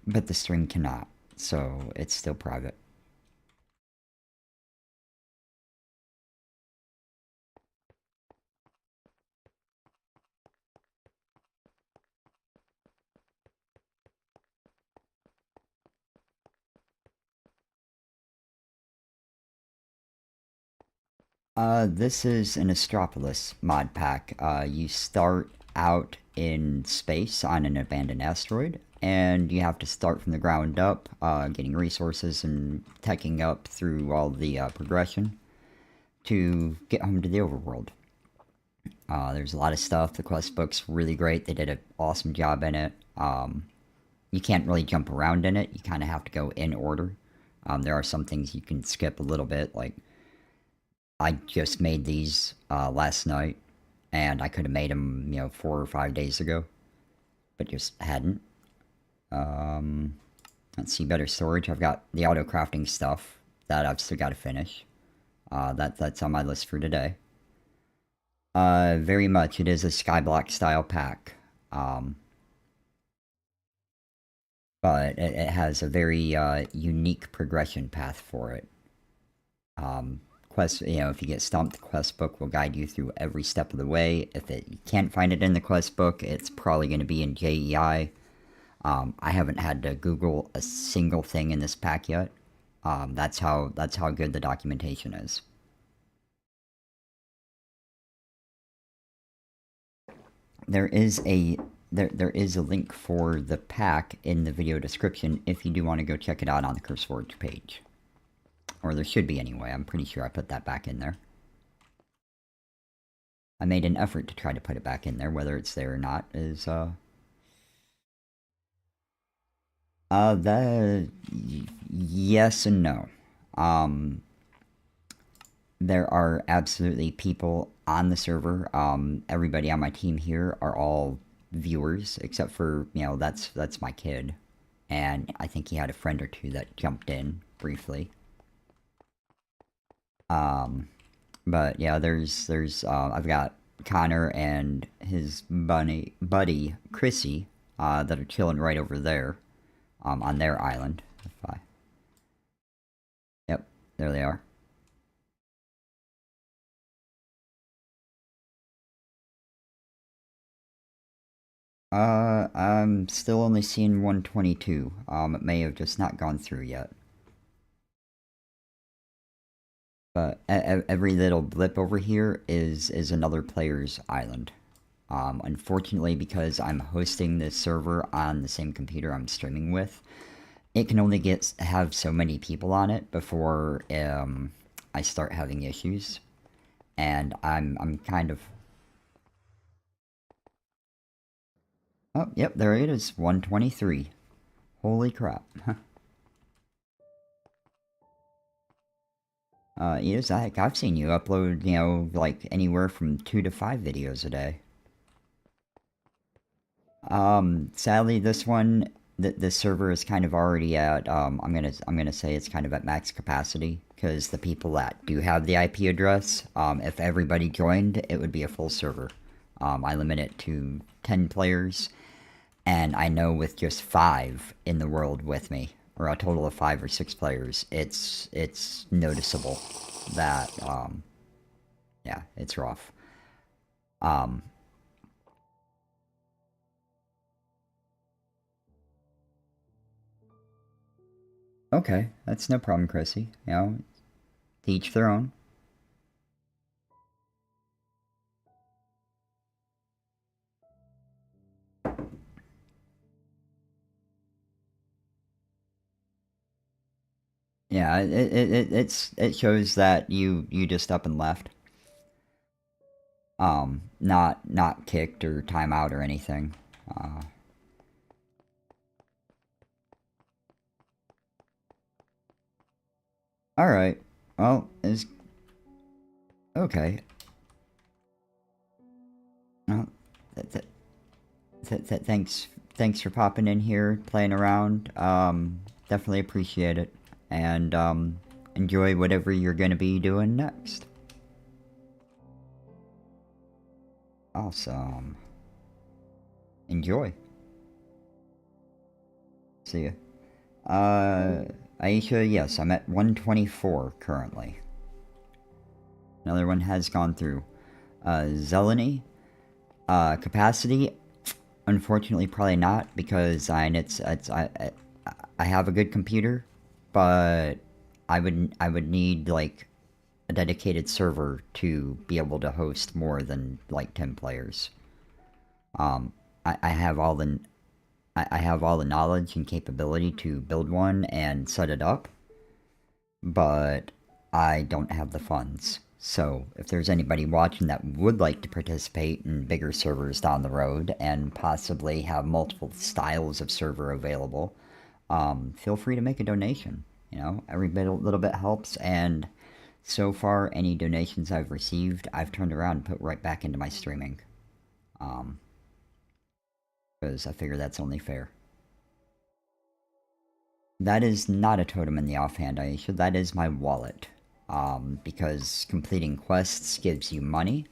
S1: But the stream cannot, so it's still private. This is an Astropolis mod pack. You start out in space on an abandoned asteroid, and you have to start from the ground up, getting resources and teching up through all the progression to get home to the overworld. There's a lot of stuff. The quest book's really great. They did an awesome job in it. You can't really jump around in it. You kind of have to go in order. There are some things you can skip a little bit, like I just made these last night, and I could have made them, 4 or 5 days ago, but just hadn't. Let's see, better storage. I've got the auto crafting stuff that I've still got to finish. That's on my list for today. Very much, it is a Skyblock style pack. But it has a very unique progression path for it. Quest, if you get stumped, the quest book will guide you through every step of the way. If you can't find it in the quest book, it's probably going to be in JEI. I haven't had to Google a single thing in this pack yet. That's how good the documentation is. There is a link for the pack in the video description if you do want to go check it out on the CurseForge page. Or there should be anyway. I'm pretty sure I put that back in there. I made an effort to try to put it back in there. Whether it's there or not is, yes and no. There are absolutely people on the server. Everybody on my team here are all viewers, except for, that's my kid. And I think he had a friend or two that jumped in briefly. But yeah, I've got Connor and his buddy Chrissy, that are chilling right over there, on their island. Yep, there they are. I'm still only seeing 122. It may have just not gone through yet. But every little blip over here is another player's island. Unfortunately, because I'm hosting this server on the same computer I'm streaming with, it can only have so many people on it before I start having issues. And I'm kind of... Oh, yep, there it is, 123. Holy crap. Yes, I've seen you upload, like anywhere from 2 to 5 videos a day. Sadly, this one the server is kind of already at I'm gonna say it's kind of at max capacity because the people that do have the IP address, if everybody joined, it would be a full server. I limit it to 10 players, and I know with just 5 in the world with me, or a total of 5 or 6 players, it's noticeable that yeah, it's rough. Um, okay, that's no problem, Chrissy. You know, to each their own. Yeah, it shows that you just up and left. Not kicked or timeout or anything. Uh, all right. Well, is okay. Well, th- th- thanks for popping in here, playing around. Definitely appreciate it, and enjoy whatever you're gonna be doing next. Awesome. Enjoy. See ya. Aisha, yes, I'm at 124 currently. Another one has gone through. Zeleny, capacity, unfortunately, probably not because I have a good computer, but I would need like a dedicated server to be able to host more than like 10 players. I have all the I have all the knowledge and capability to build one and set it up, but I don't have the funds. So, if there's anybody watching that would like to participate in bigger servers down the road and possibly have multiple styles of server available, feel free to make a donation. You know, every bit, little bit helps, and so far, any donations I've received, I've turned around and put right back into my streaming. Um, because I figure that's only fair. That is not a totem in the offhand, Aisha. That is my wallet. Because completing quests gives you money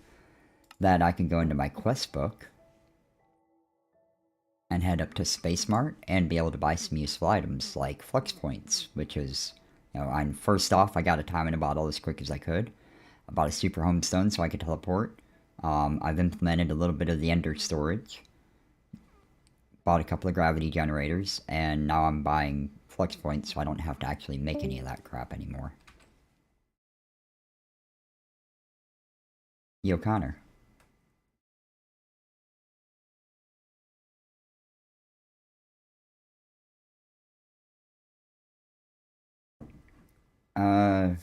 S1: that I can go into my quest book and head up to Space Mart and be able to buy some useful items like Flux Points, which is, you know, I'm first off, I got a time in a bottle as quick as I could. I bought a Super Homestone so I could teleport. I've implemented a little bit of the Ender storage, bought a couple of gravity generators, and now I'm buying Flux Points so I don't have to actually make any of that crap anymore. Yo, Connor. Uh,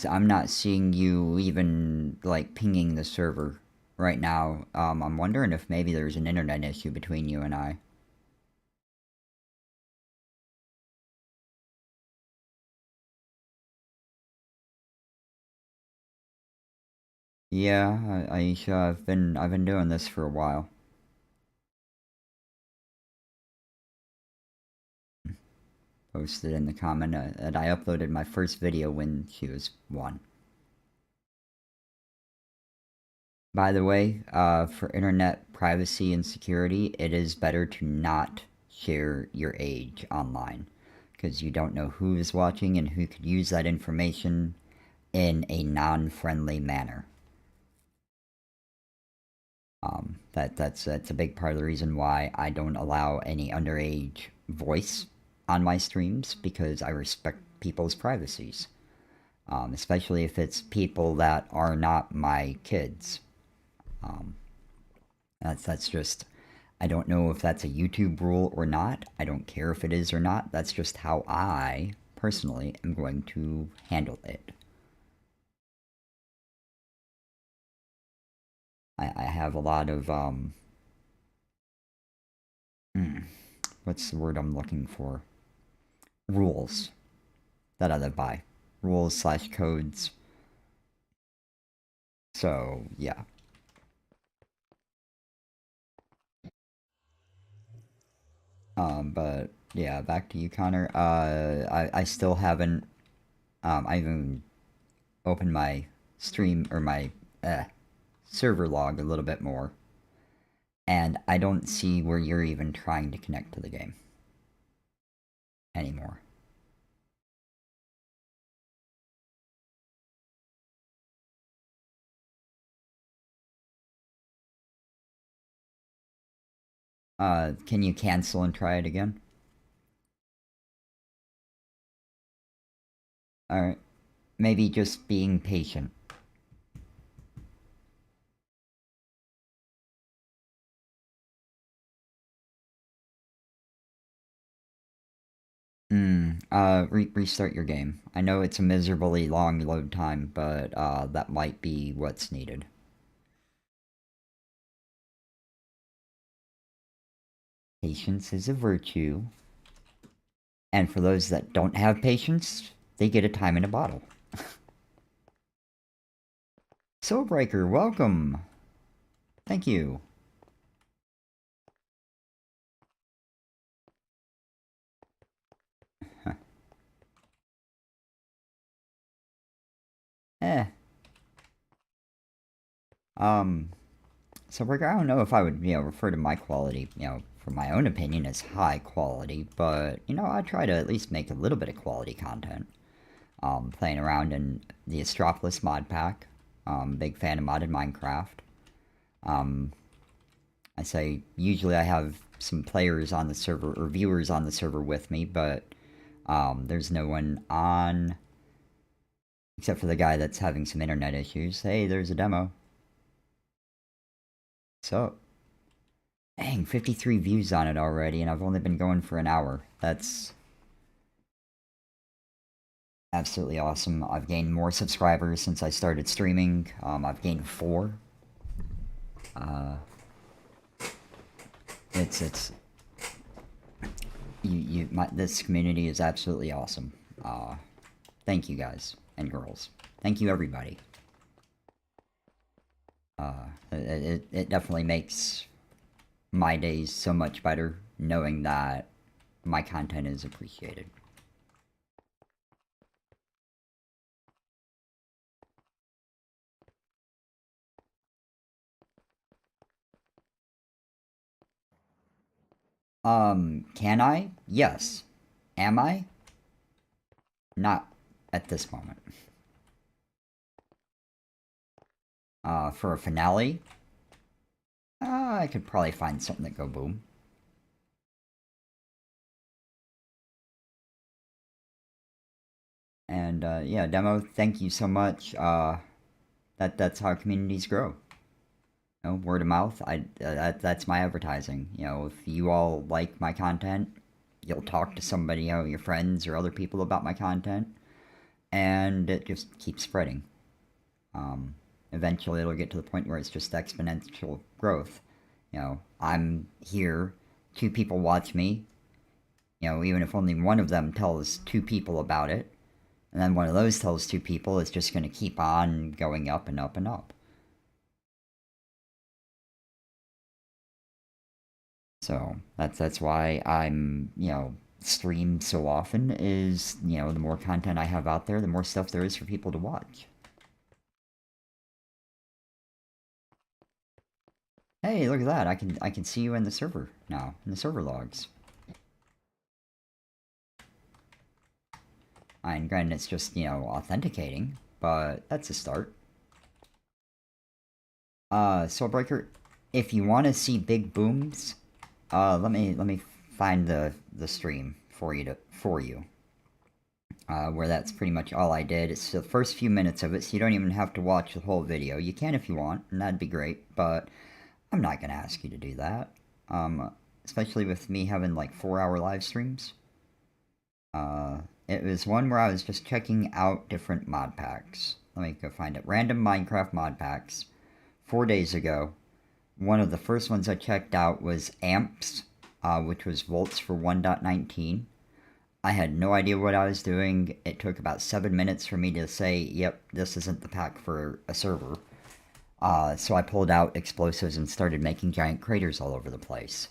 S1: I'm not seeing you even like pinging the server right now. I'm wondering if maybe there's an internet issue between you and I. Yeah, I've been doing this for a while. Posted in the comment that I uploaded my first video when she was 1. By the way, for internet privacy and security, it is better to not share your age online because you don't know who is watching and who could use that information in a non-friendly manner. That's a big part of the reason why I don't allow any underage voice on my streams because I respect people's privacies, especially if it's people that are not my kids. Um, that's just I don't know if that's a YouTube rule or not. I don't care if it is or not. That's just how I personally am going to handle it. I have a lot of hmm, what's the word I'm looking for? Rules that I live by. Rules slash codes. So, yeah. But yeah, back to you, Connor. I still haven't, I even opened my stream, or my, server log a little bit more, and I don't see where you're even trying to connect to the game anymore. Can you cancel and try it again? Alright. Maybe just being patient. Restart your game. I know it's a miserably long load time, but, that might be what's needed. Patience is a virtue. And for those that don't have patience, they get a time in a bottle. Soulbreaker, welcome! Thank you. eh. Um, Soulbreaker, I don't know if I would, refer to my quality, for my own opinion as high quality, but, I try to at least make a little bit of quality content. Playing around in the Astropolis mod pack. Big fan of modded Minecraft. Um, I say usually I have some players on the server or viewers on the server with me, but there's no one on except for the guy that's having some internet issues. Hey, there's a demo. So, dang, 53 views on it already, and I've only been going for an hour. That's absolutely awesome. I've gained more subscribers since I started streaming. I've gained 4. Uh, it's this community is absolutely awesome. Thank you guys and girls. Thank you everybody. It definitely makes my days so much better knowing that my content is appreciated. Can I? Yes. Am I? Not at this moment. For a finale, I could probably find something that go boom. And yeah, demo. Thank you so much. That's how communities grow. Word of mouth. That's my advertising. If you all like my content, you'll talk to somebody, your friends or other people about my content, and it just keeps spreading. Eventually, it'll get to the point where it's just exponential growth. I'm here, 2 people watch me. Even if only one of them tells 2 people about it, and then one of those tells 2 people, it's just going to keep on going up and up and up. So that's why I'm stream so often. Is the more content I have out there, the more stuff there is for people to watch. Hey, look at that! I can see you in the server now, in the server logs. And granted, it's just authenticating, but that's a start. Soulbreaker, if you want to see big booms, let me find the stream for you. Where that's pretty much all I did. It's the first few minutes of it, so you don't even have to watch the whole video. You can if you want, and that'd be great, but I'm not gonna ask you to do that. Especially with me having like 4-hour live streams. It was one where I was just checking out different mod packs. Let me go find it. Random Minecraft mod packs. 4 days ago. One of the first ones I checked out was Amps, which was volts for 1.19. I had no idea what I was doing. It took about 7 minutes for me to say, yep, this isn't the pack for a server. So I pulled out explosives and started making giant craters all over the place.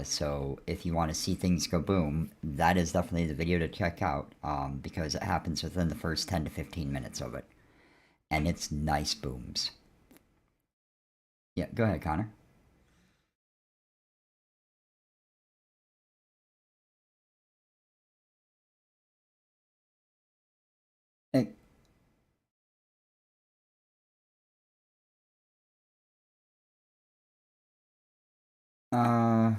S1: So if you want to see things go boom, that is definitely the video to check out, because it happens within the first 10 to 15 minutes of it. And it's nice booms. Yeah, go ahead, Connor. Hey, uh,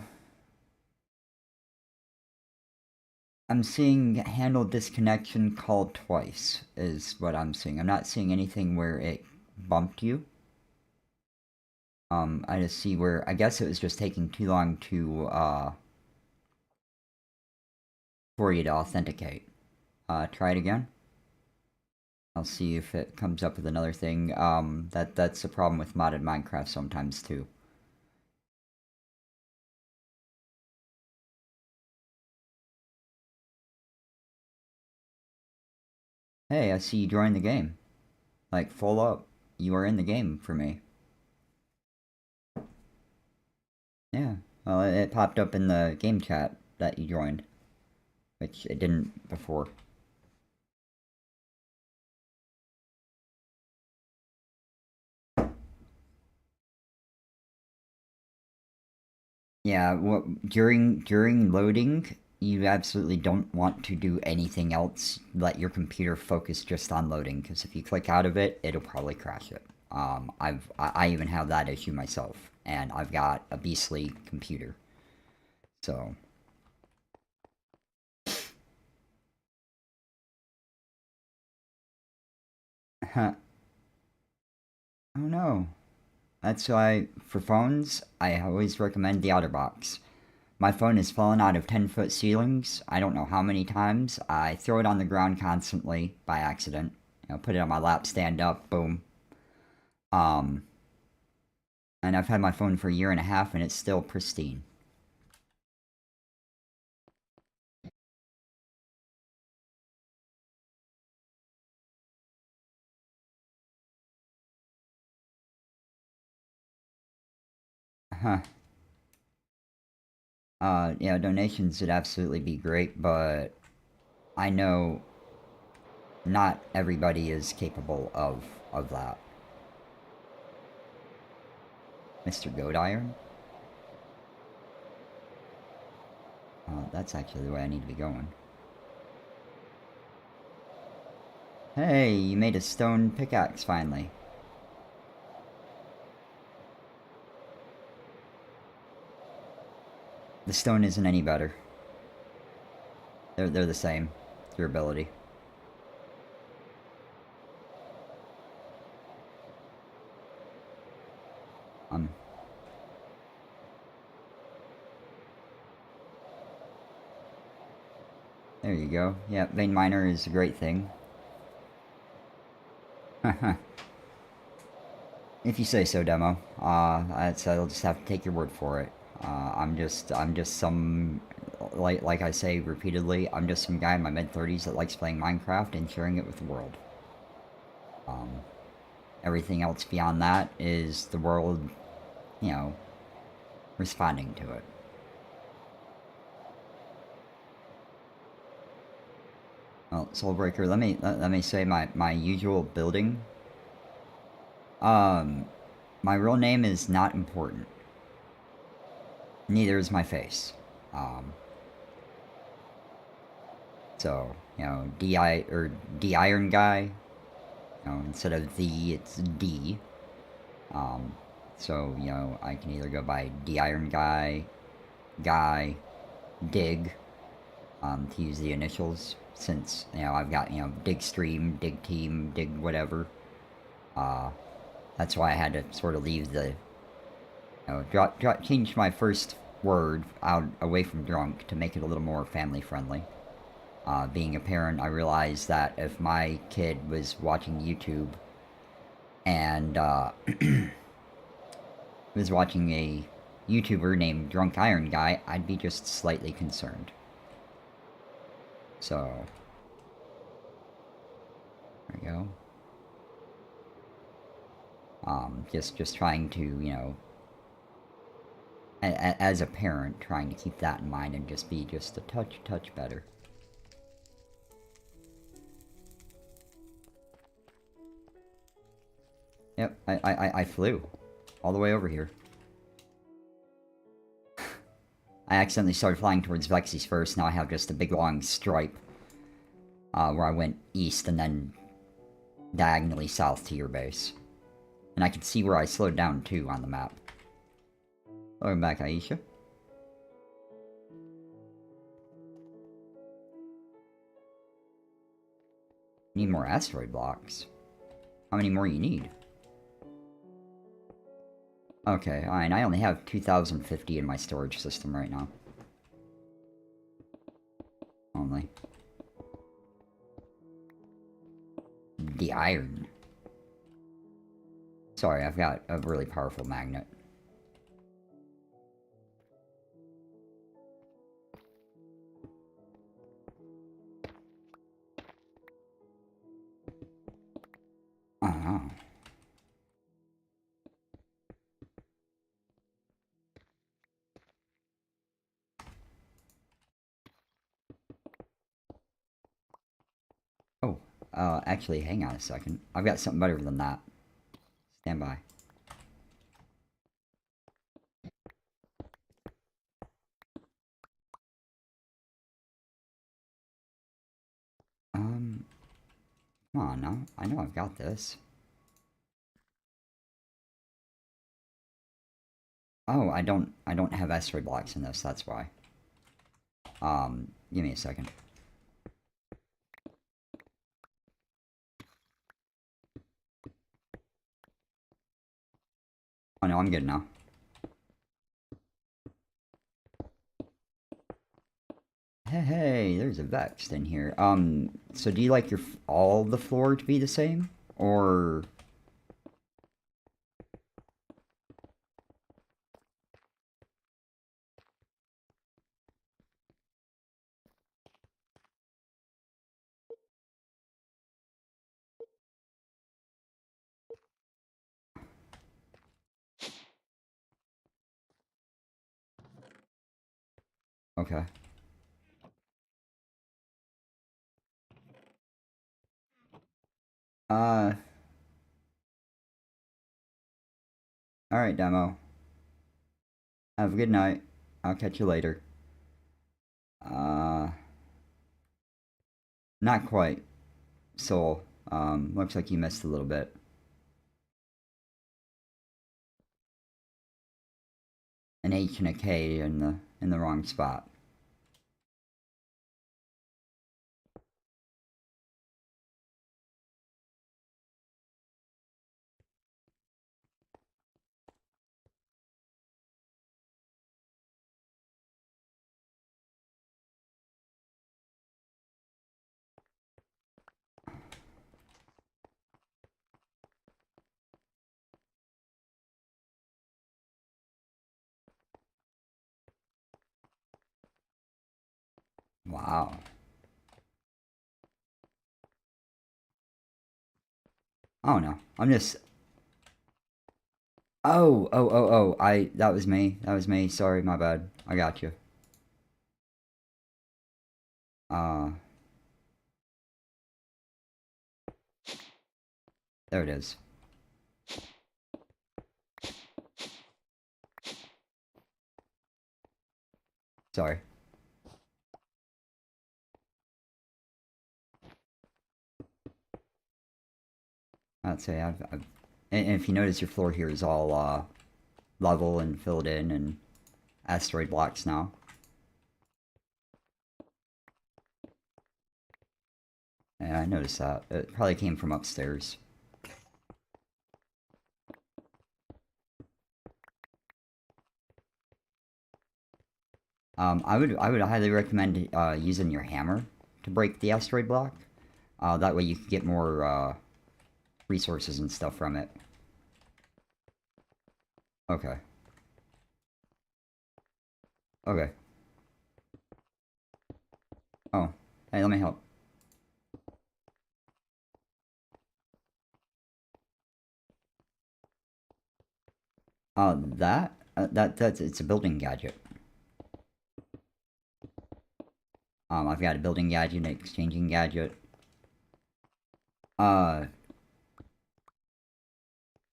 S1: I'm seeing handle disconnection called twice, is what I'm seeing. I'm not seeing anything where it bumped you. I just see where, I guess it was just taking too long for you to authenticate. Try it again. I'll see if it comes up with another thing. That's the problem with modded Minecraft sometimes too. Hey, I see you joined the game. Like, full up. You are in the game for me. Yeah. Well, it popped up in the game chat that you joined, which it didn't before. Yeah, during loading, you absolutely don't want to do anything else. Let your computer focus just on loading, because if you click out of it, it'll probably crash it. I even have that issue myself, and I've got a beastly computer. So, oh no. That's why, for phones, I always recommend the OtterBox. My phone has fallen out of 10-foot ceilings, I don't know how many times. I throw it on the ground constantly by accident. Put it on my lap, stand up, boom. Um, and I've had my phone for a year and a half and it's still pristine. Huh. Yeah, donations would absolutely be great, but I know not everybody is capable of that. Mr. Goat Iron? That's actually the way I need to be going. Hey, you made a stone pickaxe finally. The stone isn't any better. They're the same. Durability. Um, there you go. Yeah, vein miner is a great thing. If you say so, demo. I'll just have to take your word for it. I'm just some, like I say repeatedly, I'm just some guy in my mid-30s that likes playing Minecraft and sharing it with the world. Um, Everything else beyond that is the world, you know, responding to it. Well, Soulbreaker, let me say my usual building. Um, my real name is not important. Neither is my face. Um, so D Iron Guy. Instead of the, it's D. Um, so I can either go by D Iron Guy, Dig, to use the initials, since I've got Dig Stream, Dig Team, Dig whatever. Uh, that's why I had to sort of leave the change my first word out away from drunk to make it a little more family friendly. Being a parent, I realized that if my kid was watching YouTube and was watching a YouTuber named Drunk Iron Guy, I'd be just slightly concerned. So, there we go. Just trying to, you know, as a parent, trying to keep that in mind and just be just a touch better. Yep, I flew all the way over here. I accidentally started flying towards Vexy's first. Now I have just a big long stripe where I went east and then diagonally south to your base. And I can see where I slowed down too on the map. Welcome back, Aisha. Need more asteroid blocks. How many more you need? Okay, alright, I only have 2,050 in my storage system right now. Only. The iron. Sorry, I've got a really powerful magnet. Oh. Oh, actually, hang on a second. I've got something better than that. Stand by. Come on now. I know I've got this. Oh, I don't have asteroid blocks in this, that's why. Give me a second. Oh no, I'm good now. Hey, there's a Vex in here. So do you like your all the floor to be the same? Or... Okay. Uh... Alright, Demo. Have a good night. I'll catch you later. Uh... Not quite. Soul. Looks like you missed a little bit. An H and a K in the wrong spot. Wow. Oh no. I'm just... Oh. That was me. That was me. Sorry, my bad. I got you. Uh... There it is. Sorry. I'd say and if you notice, your floor here is all level and filled in and asteroid blocks now. Yeah, I noticed that. It probably came from upstairs. I would highly recommend using your hammer to break the asteroid block. That way you can get more resources and stuff from it. Okay. Okay. Oh, hey, let me help. That's it's a building gadget. I've got a building gadget, an exchanging gadget. Uh,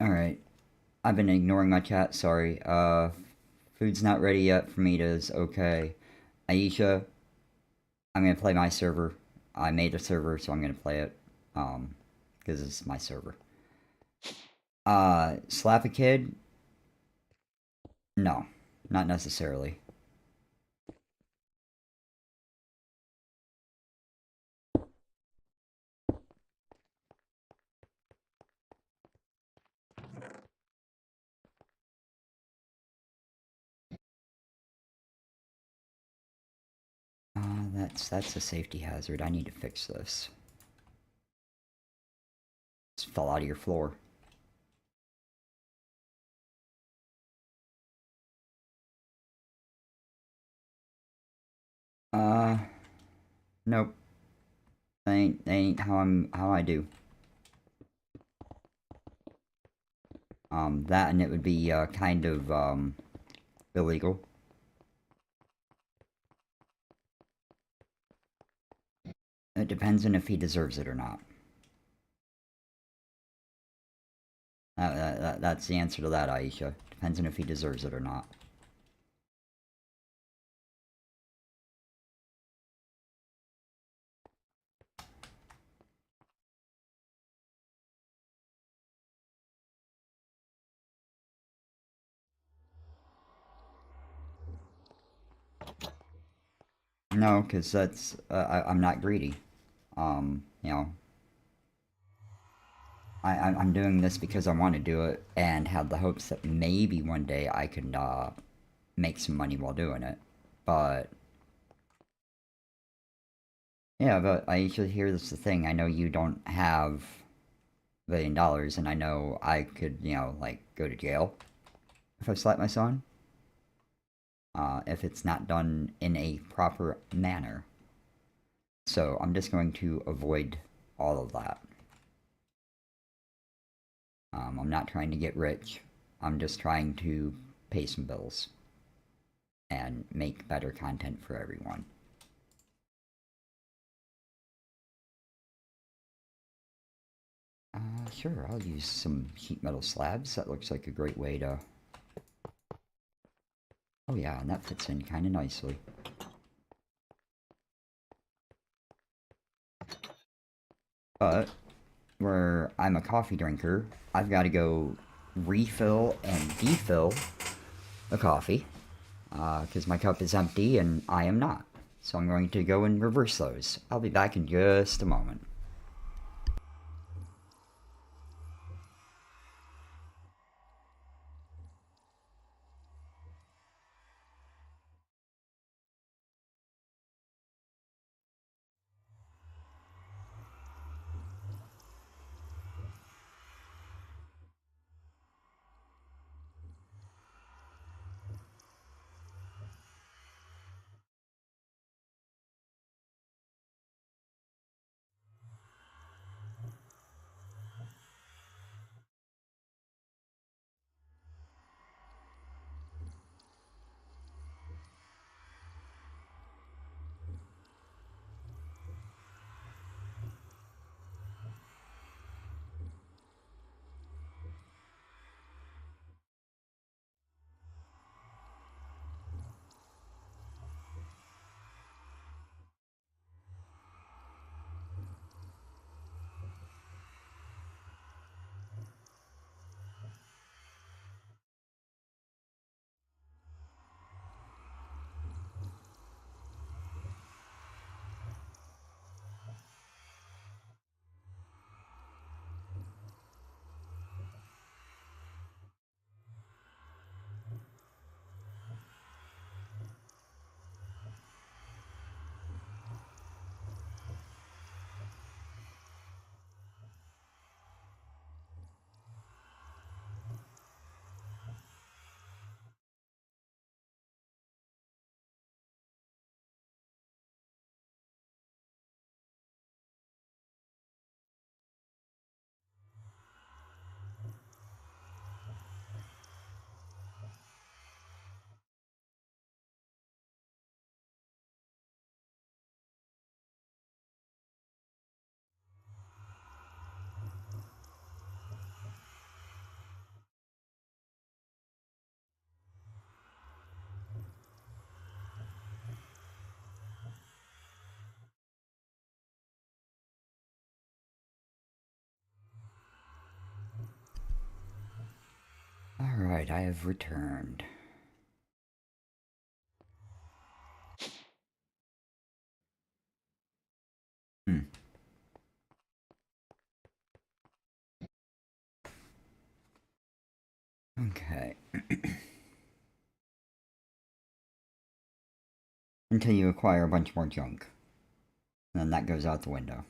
S1: alright. I've been ignoring my chat, sorry. Food's not ready yet for me is okay. Aisha, I'm gonna play my server. I made a server, so I'm gonna play it. Because it's my server. Slap a kid? No, not necessarily. That's a safety hazard. I need to fix this. Just fell out of your floor. Uh, nope. That ain't how I do. That and it would be, kind of, illegal. It depends on if he deserves it or not. That's the answer to that, Aisha. Depends on if he deserves it or not. No, because that's, I'm not greedy. You know, I'm doing this because I want to do it and have the hopes that maybe one day I can, make some money while doing it. But, yeah, but Aisha, here's the thing. I know you don't have $1 billion, and I know I could, like, go to jail if I slap my son. If it's not done in a proper manner. So I'm just going to avoid all of that. I'm not trying to get rich. I'm just trying to pay some bills and make better content for everyone. Sure, I'll use some sheet metal slabs. That looks like a great way to... Oh yeah, and that fits in kind of nicely. But, where I'm a coffee drinker, I've got to go refill and defill the coffee. Because my cup is empty and I am not. So I'm going to go and reverse those. I'll be back in just a moment. Alright, I have returned. Hmm. Okay. Until you acquire a bunch more junk. And then that goes out the window.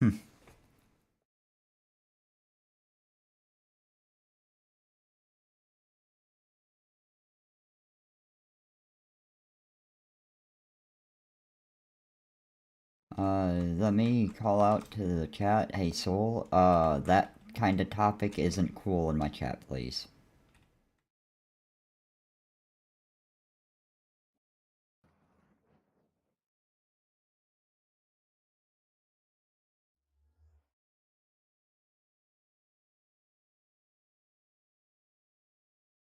S1: Hmm. Let me call out to the chat. Hey, Soul, that kind of topic isn't cool in my chat, please.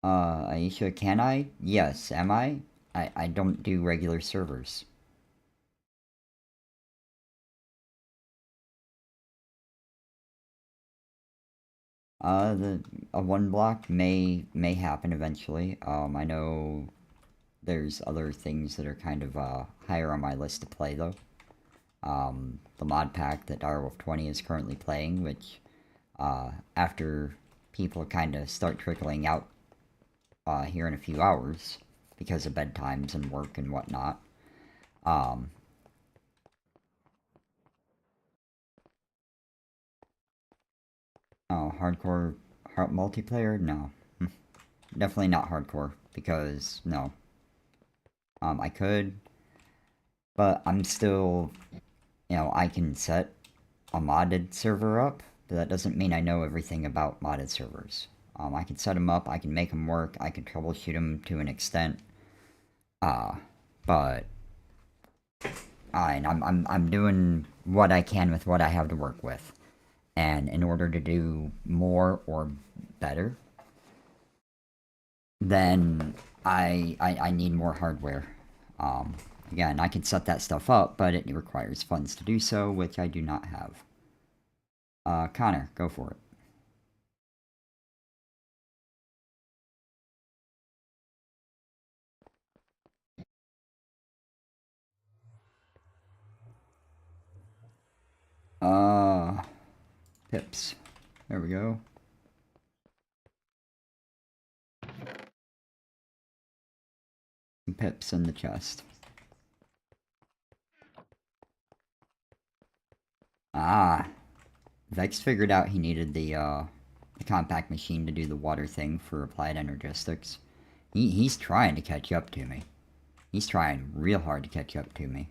S1: Aisha, can I? Yes, am I? I don't do regular servers. A one block may happen eventually. I know there's other things that are kind of, higher on my list to play, though. The mod pack that Direwolf20 is currently playing, which, after people kind of start trickling out, here in a few hours, because of bedtimes and work and whatnot, um, oh, hardcore multiplayer? No. Definitely not hardcore, because, no. I could, but I'm still, I can set a modded server up, but that doesn't mean I know everything about modded servers. I can set them up, I can make them work, I can troubleshoot them to an extent, uh, but I'm doing what I can with what I have to work with. And in order to do more or better, then I need more hardware. Um, Again, I can set that stuff up, but it requires funds to do so, which I do not have. Connor, go for it. Uh, Pips. There we go. Some pips in the chest. Ah, Vex figured out he needed the compact machine to do the water thing for applied energistics. He's trying to catch up to me. He's trying real hard to catch up to me.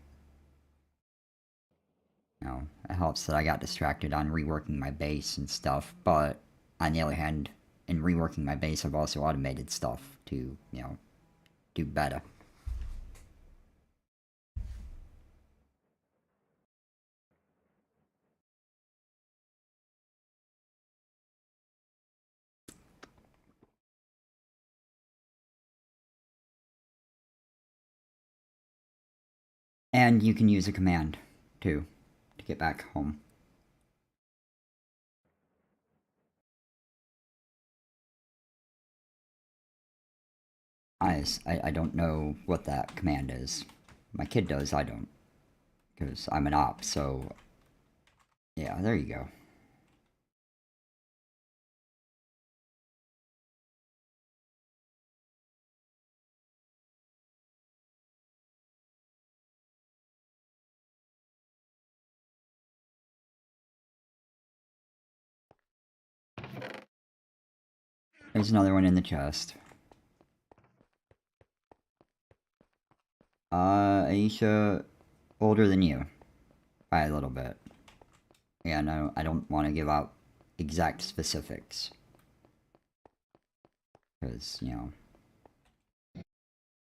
S1: It helps that I got distracted on reworking my base and stuff, but on the other hand, in reworking my base, I've also automated stuff to, do better. And you can use a command, too, to get back home. I don't know what that command is. My kid does, I don't. Because I'm an op, so... Yeah, there you go. There's another one in the chest. Aisha, older than you. By a little bit. Yeah, no, I don't want to give out exact specifics. Because,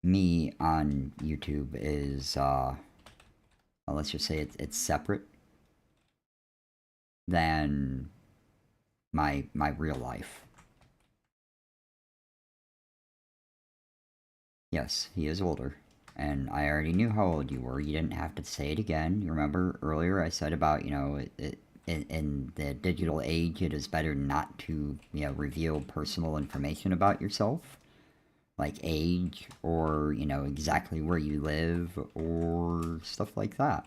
S1: me on YouTube is, well, let's just say it's separate. than my real life. Yes, he is older. And I already knew how old you were. You didn't have to say it again. You remember earlier I said about, in the digital age, it is better not to, reveal personal information about yourself, like age or, exactly where you live or stuff like that.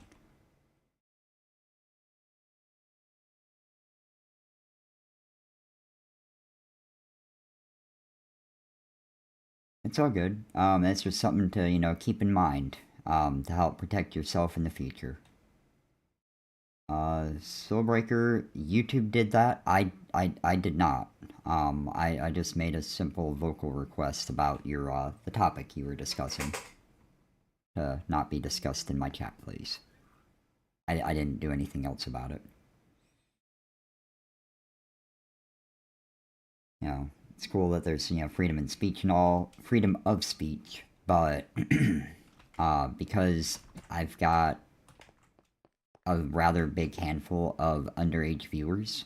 S1: It's all good. It's just something to, keep in mind, to help protect yourself in the future. Soulbreaker, YouTube did that. I did not. I just made a simple vocal request about the topic you were discussing to not be discussed in my chat, please. I didn't do anything else about it. It's cool that there's, freedom in speech and all, freedom of speech, but, because I've got a rather big handful of underage viewers,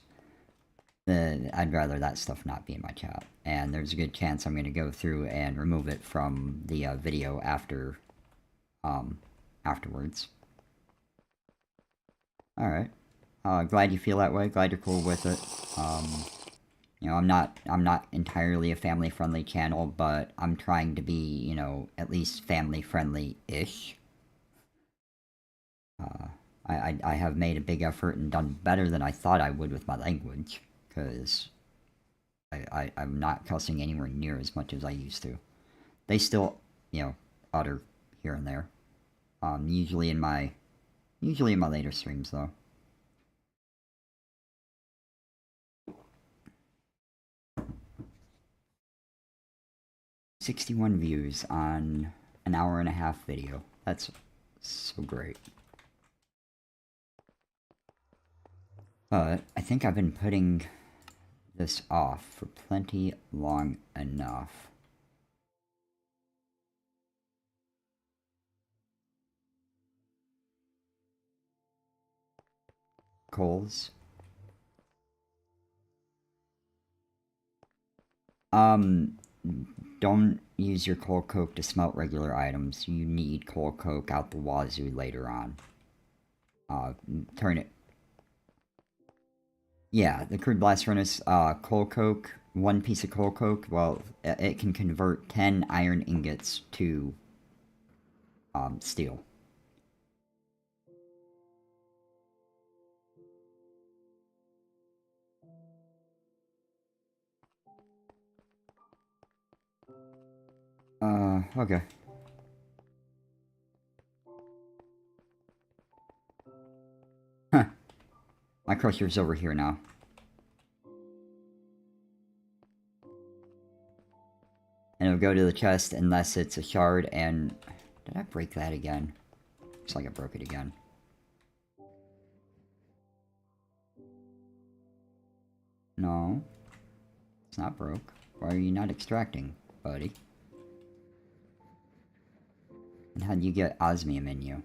S1: I'd rather that stuff not be in my chat. And there's a good chance I'm going to go through and remove it from the video afterwards. Alright. Glad you feel that way. Glad you're cool with it. I'm not entirely a family-friendly channel, but I'm trying to be, at least family-friendly-ish. I have made a big effort and done better than I thought I would with my language, because I'm not cussing anywhere near as much as I used to. They still, utter here and there. Usually in my later streams though. 61 views on an hour and a half video. That's so great. But I think I've been putting this off for plenty long enough. Coals. Don't use your coal coke to smelt regular items. You need coal coke out the wazoo later on. Turn it. Yeah, the crude blast furnace, coal coke, one piece of coal coke, well, it can convert 10 iron ingots to, steel. Okay. Huh. My crusher's over here now. And it'll go to the chest unless it's a shard, and... Did I break that again? Looks like I broke it again. No. It's not broke. Why are you not extracting, buddy? And how'd you get osmium in you?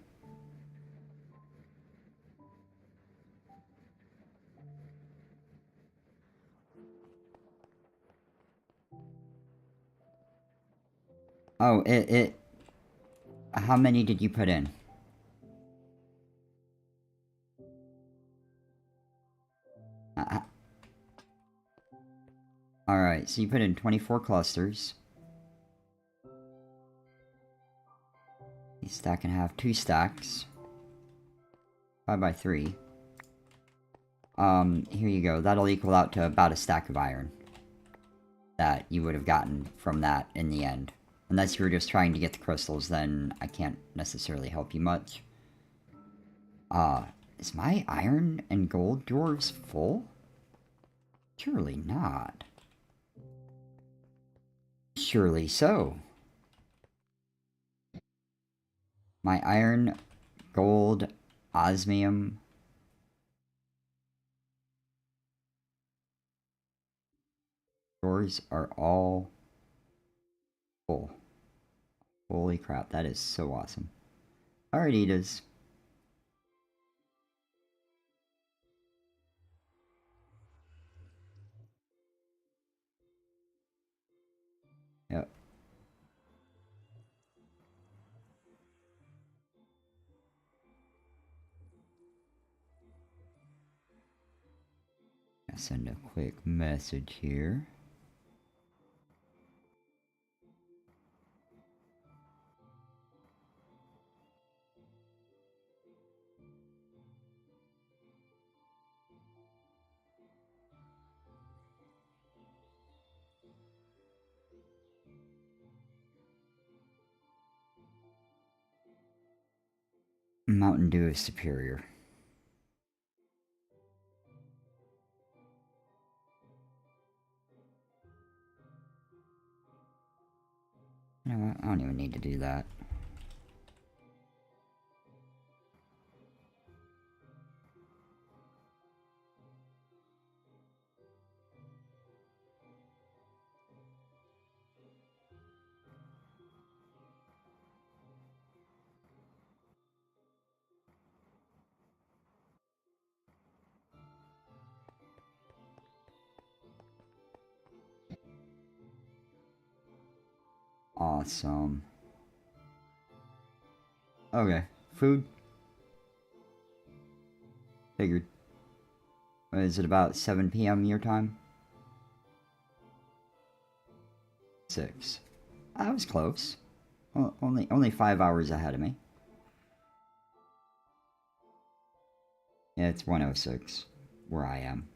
S1: Oh, How many did you put in? Alright, so you put in 24 clusters. You stack and have 2 stacks. 5 by 3. Here you go. That'll equal out to about a stack of iron that you would have gotten from that in the end. Unless you were just trying to get the crystals, then I can't necessarily help you much. Is my iron and gold drawers full? Surely not. Surely so. My iron, gold, osmium... drawers are all full. Holy crap, that is so awesome. Alright, Edas. Send a quick message here. Mountain Dew is superior. You know what? I don't even need to do that. Awesome. Okay, food. Figured. Is it about 7 p.m. your time? 6. I was close. Only 5 hours ahead of me. Yeah, it's 1:06 where I am.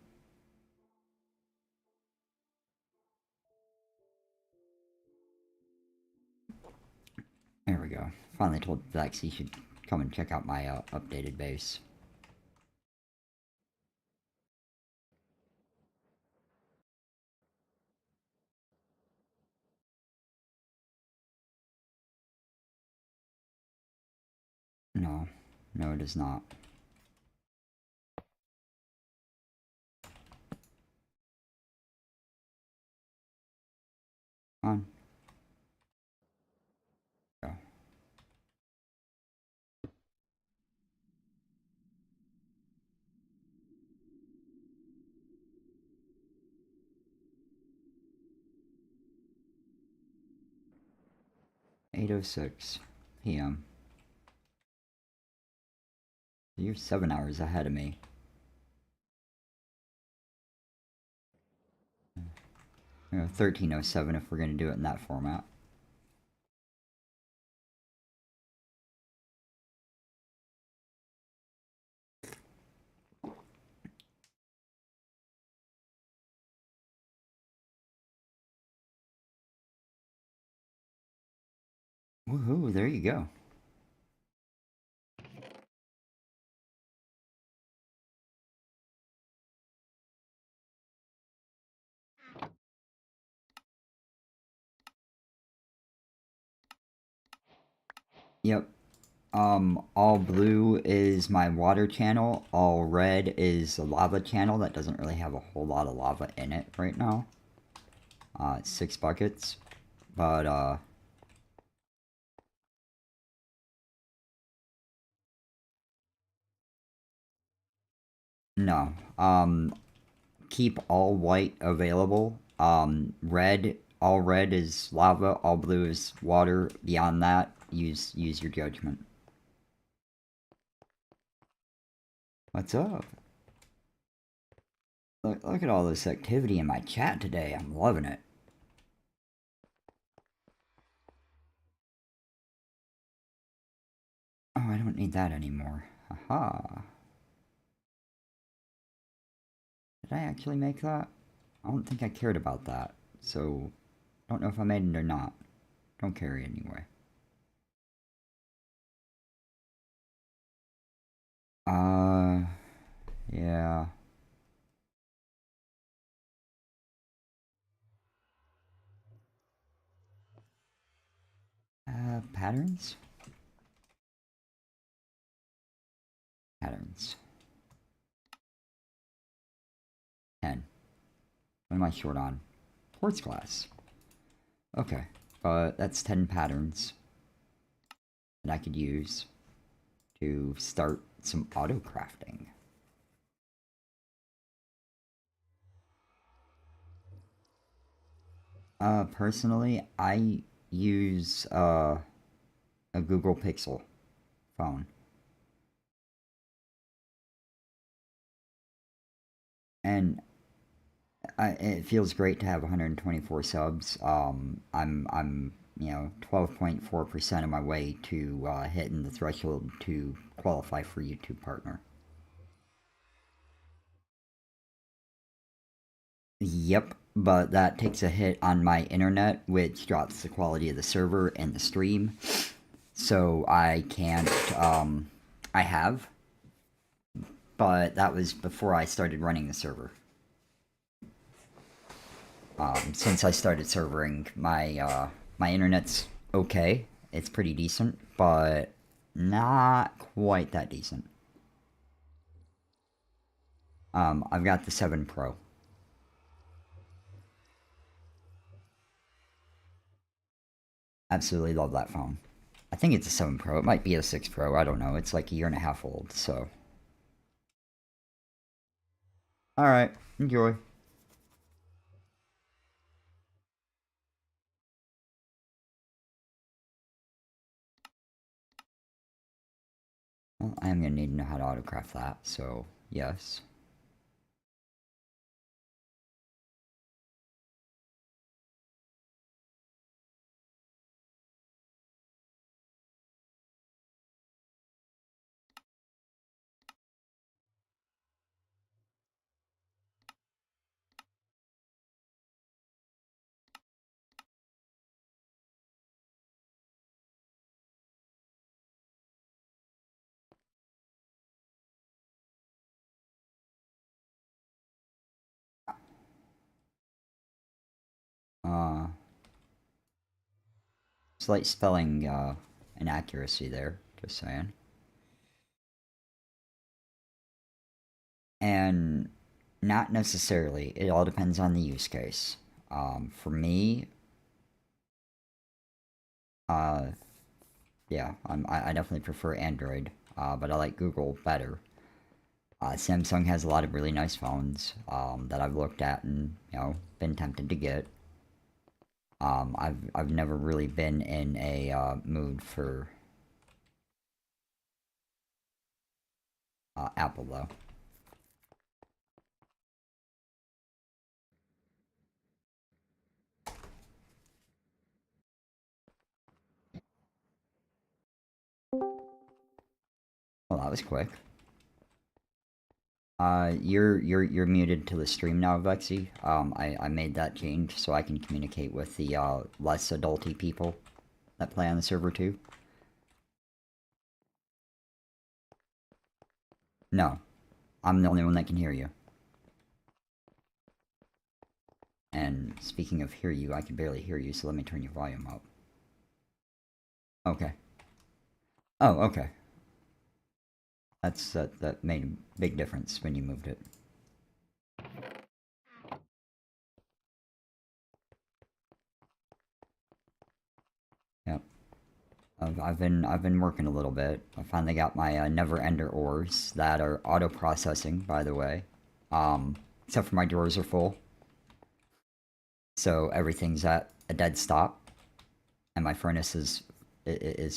S1: There we go. Finally told Vex he should come and check out my updated base. No. No, it is not. Come on. Go. "8:06 p.m. You're 7 hours ahead of me. 13:07 if we're gonna do it in that format. Woohoo! There you go. Yep. All blue is my water channel. All red is a lava channel that doesn't really have a whole lot of lava in it right now. It's 6 buckets. But, no. Keep all white available. All red is lava, all blue is water. Beyond that, use your judgment. What's up? Look at all this activity in my chat today. I'm loving it. Oh, I don't need that anymore. Haha. Did I actually make that? I don't think I cared about that. So, don't know if I made it or not. Don't carry anyway. Yeah. Patterns? Patterns. 10. What am I short on? Quartz glass. Okay. That's 10 patterns that I could use to start some auto crafting. Personally, I use, a Google Pixel phone. And it feels great to have 124 subs. I'm 12.4% of my way to hitting the threshold to qualify for YouTube partner. Yep, but that takes a hit on my internet, which drops the quality of the server and the stream. So I can't. I have, but that was before I started running the server. Since I started servering, my internet's okay. It's pretty decent, but not quite that decent. I've got the 7 Pro. Absolutely love that phone. I think it's a 7 Pro. It might be a 6 Pro. I don't know. It's like a year and a half old, so. Alright, enjoy. Well, I am going to need to know how to autocraft that, so yes. Uh, Slight spelling inaccuracy there, just saying. And not necessarily. It all depends on the use case. For me, uh, yeah, I definitely prefer Android, but I like Google better. Samsung has a lot of really nice phones that I've looked at and been tempted to get. I've never really been in a mood for Apple though. Well, that was quick. You're muted to the stream now, Vexy. I made that change so I can communicate with the less adulty people that play on the server too. No, I'm the only one that can hear you. And speaking of hear you, I can barely hear you, so let me turn your volume up. Okay. Oh, okay. That made a big difference when you moved it. Yep. I've been working a little bit. I finally got my never ender ores that are auto processing, by the way. Except for my drawers are full, so everything's at a dead stop, and my furnace is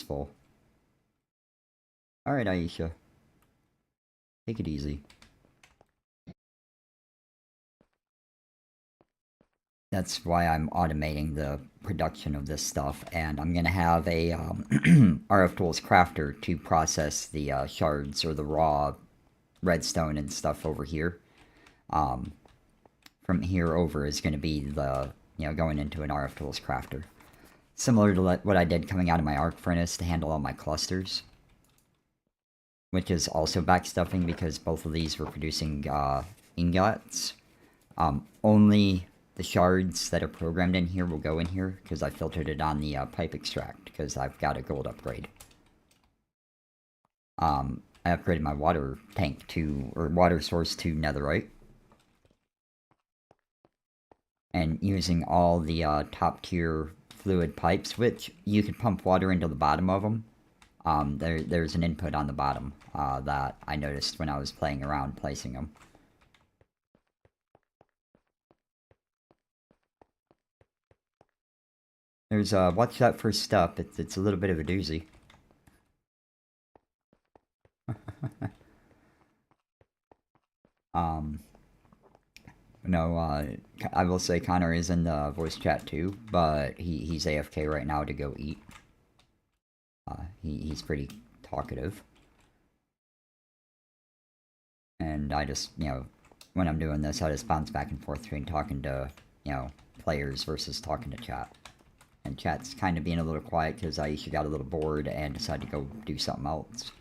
S1: full. All right, Aisha, take it easy. That's why I'm automating the production of this stuff, and I'm gonna have a RF Tools crafter to process the shards or the raw redstone and stuff over here. From here over is gonna be the going into an RF Tools crafter, similar to what I did coming out of my arc furnace to handle all my clusters, which is also backstuffing because both of these were producing ingots. Only the shards that are programmed in here will go in here because I filtered it on the pipe extract because I've got a gold upgrade. I upgraded my water tank or water source to netherite. And using all the top tier fluid pipes, which you can pump water into the bottom of them. There's an input on the bottom that I noticed when I was playing around placing them. There's watch that first step. It's a little bit of a doozy. um, No, I will say Connor is in the voice chat too, but he's AFK right now to go eat. He's pretty talkative. And I just, when I'm doing this, I just bounce back and forth between talking to, players versus talking to chat. And chat's kind of being a little quiet because I usually got a little bored and decided to go do something else.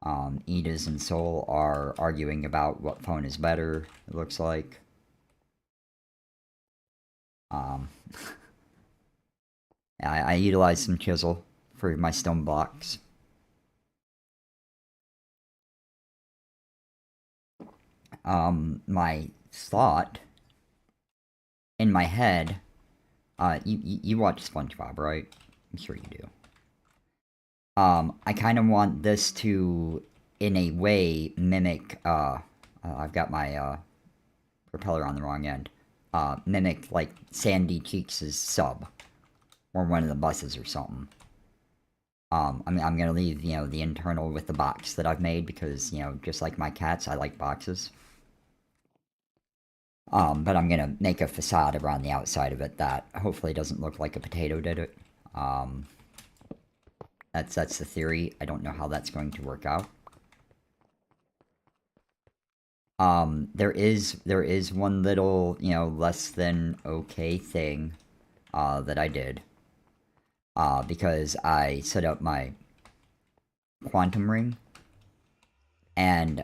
S1: Edis and Soul are arguing about what phone is better, it looks like. Um, I utilized some chisel for my stone blocks. My thought in my head, you watch SpongeBob, right? I'm sure you do. I kind of want this to, in a way, mimic, I've got my, propeller on the wrong end, mimic, like, Sandy Cheeks' sub, or one of the buses or something. I mean, I'm gonna leave, the internal with the box that I've made, because, just like my cats, I like boxes. But I'm gonna make a facade around the outside of it that hopefully doesn't look like a potato did it. That's the theory. I don't know how that's going to work out. There is one little, less than okay thing, that I did. Because I set up my quantum ring, and,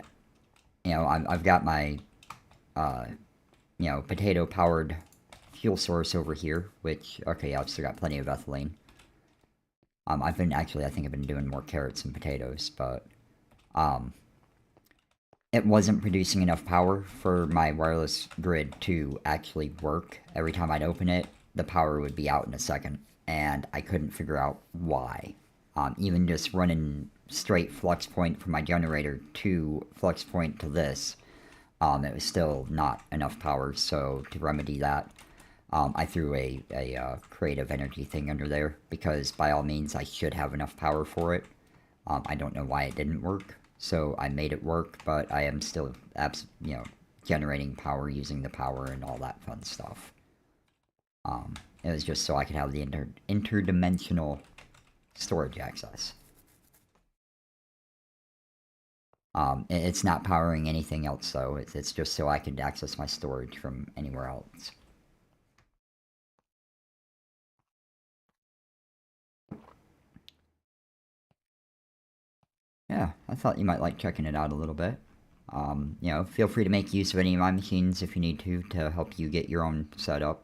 S1: I've got my, potato-powered fuel source over here, which, okay, I've still got plenty of ethylene. I think I've been doing more carrots than potatoes, but, it wasn't producing enough power for my wireless grid to actually work. Every time I'd open it, the power would be out in a second, and I couldn't figure out why. Even just running straight flux point from my generator to flux point to this, it was still not enough power. So to remedy that, I threw a creative energy thing under there, because by all means I should have enough power for it. I don't know why it didn't work, so I made it work, but I am still, generating power using the power and all that fun stuff. It was just so I could have the interdimensional storage access. It's not powering anything else, though. It's just so I could access my storage from anywhere else. Yeah, I thought you might like checking it out a little bit. Feel free to make use of any of my machines if you need to help you get your own setup.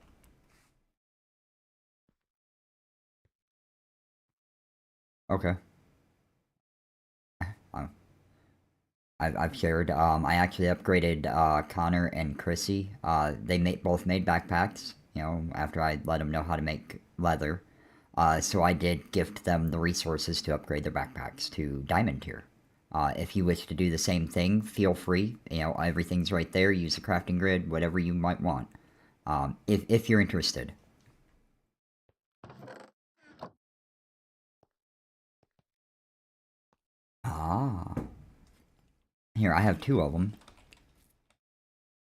S1: Okay. I've shared. I actually upgraded Connor and Chrissy. They both made backpacks. After I let them know how to make leather. So I did gift them the resources to upgrade their backpacks to diamond tier. If you wish to do the same thing, feel free. Everything's right there. Use the crafting grid, whatever you might want. If you're interested. Ah. Here, I have two of them.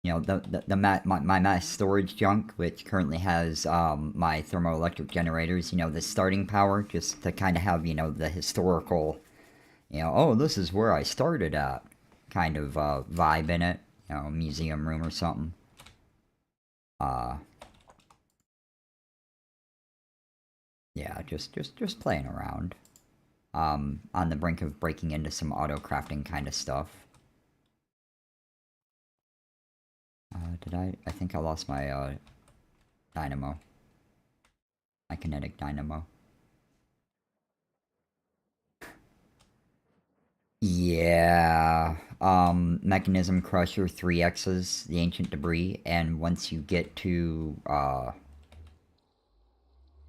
S1: My mass storage junk, which currently has my thermoelectric generators, the starting power, just to kind of have, the historical, oh, this is where I started at kind of vibe in it, museum room or something. Yeah, just playing around. On the brink of breaking into some auto crafting kind of stuff. Did I think I lost my dynamo. My kinetic dynamo. Yeah. Mechanism Crusher 3X's the Ancient Debris, and once you get to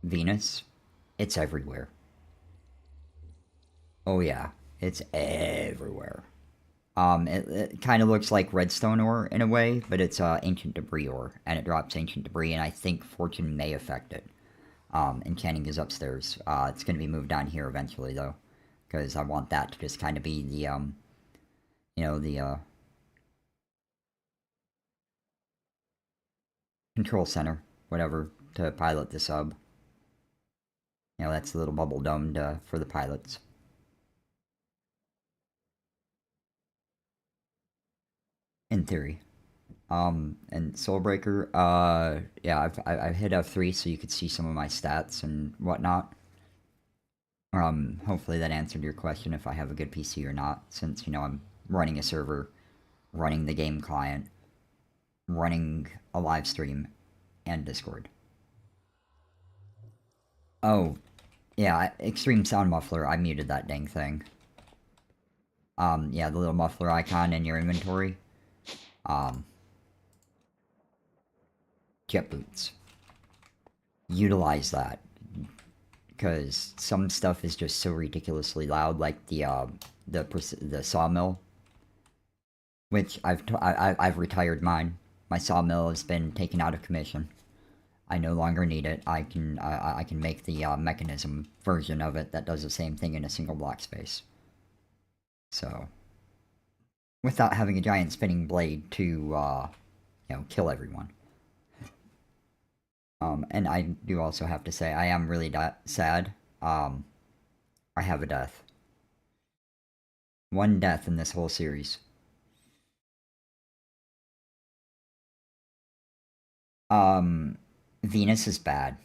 S1: Venus, it's everywhere. Oh yeah, it's everywhere. It kind of looks like redstone ore in a way, but it's ancient debris ore, and it drops ancient debris, and I think fortune may affect it. Enchanting is upstairs. It's going to be moved down here eventually, though, because I want that to just kind of be the, the control center, whatever, to pilot the sub. You know, that's the little bubble dome for the pilots. In theory. And Soulbreaker, yeah, I've hit F3 so you could see some of my stats and whatnot. Hopefully that answered your question if I have a good PC or not, since, you know, I'm running a server, running the game client, running a live stream, and Discord. Oh, yeah, Extreme Sound Muffler, I muted that dang thing. Yeah, the little muffler icon in your inventory. Um, Jet boots. Utilize that. Because some stuff is just so ridiculously loud, like the sawmill, which I've retired mine. My sawmill has been taken out of commission. I no longer need it. I can make the mechanism version of it that does the same thing in a single block space. So, without having a giant spinning blade to you know, kill everyone. And I do also have to say I am really sad. I have a death. One death in this whole series. Um, Venus is bad,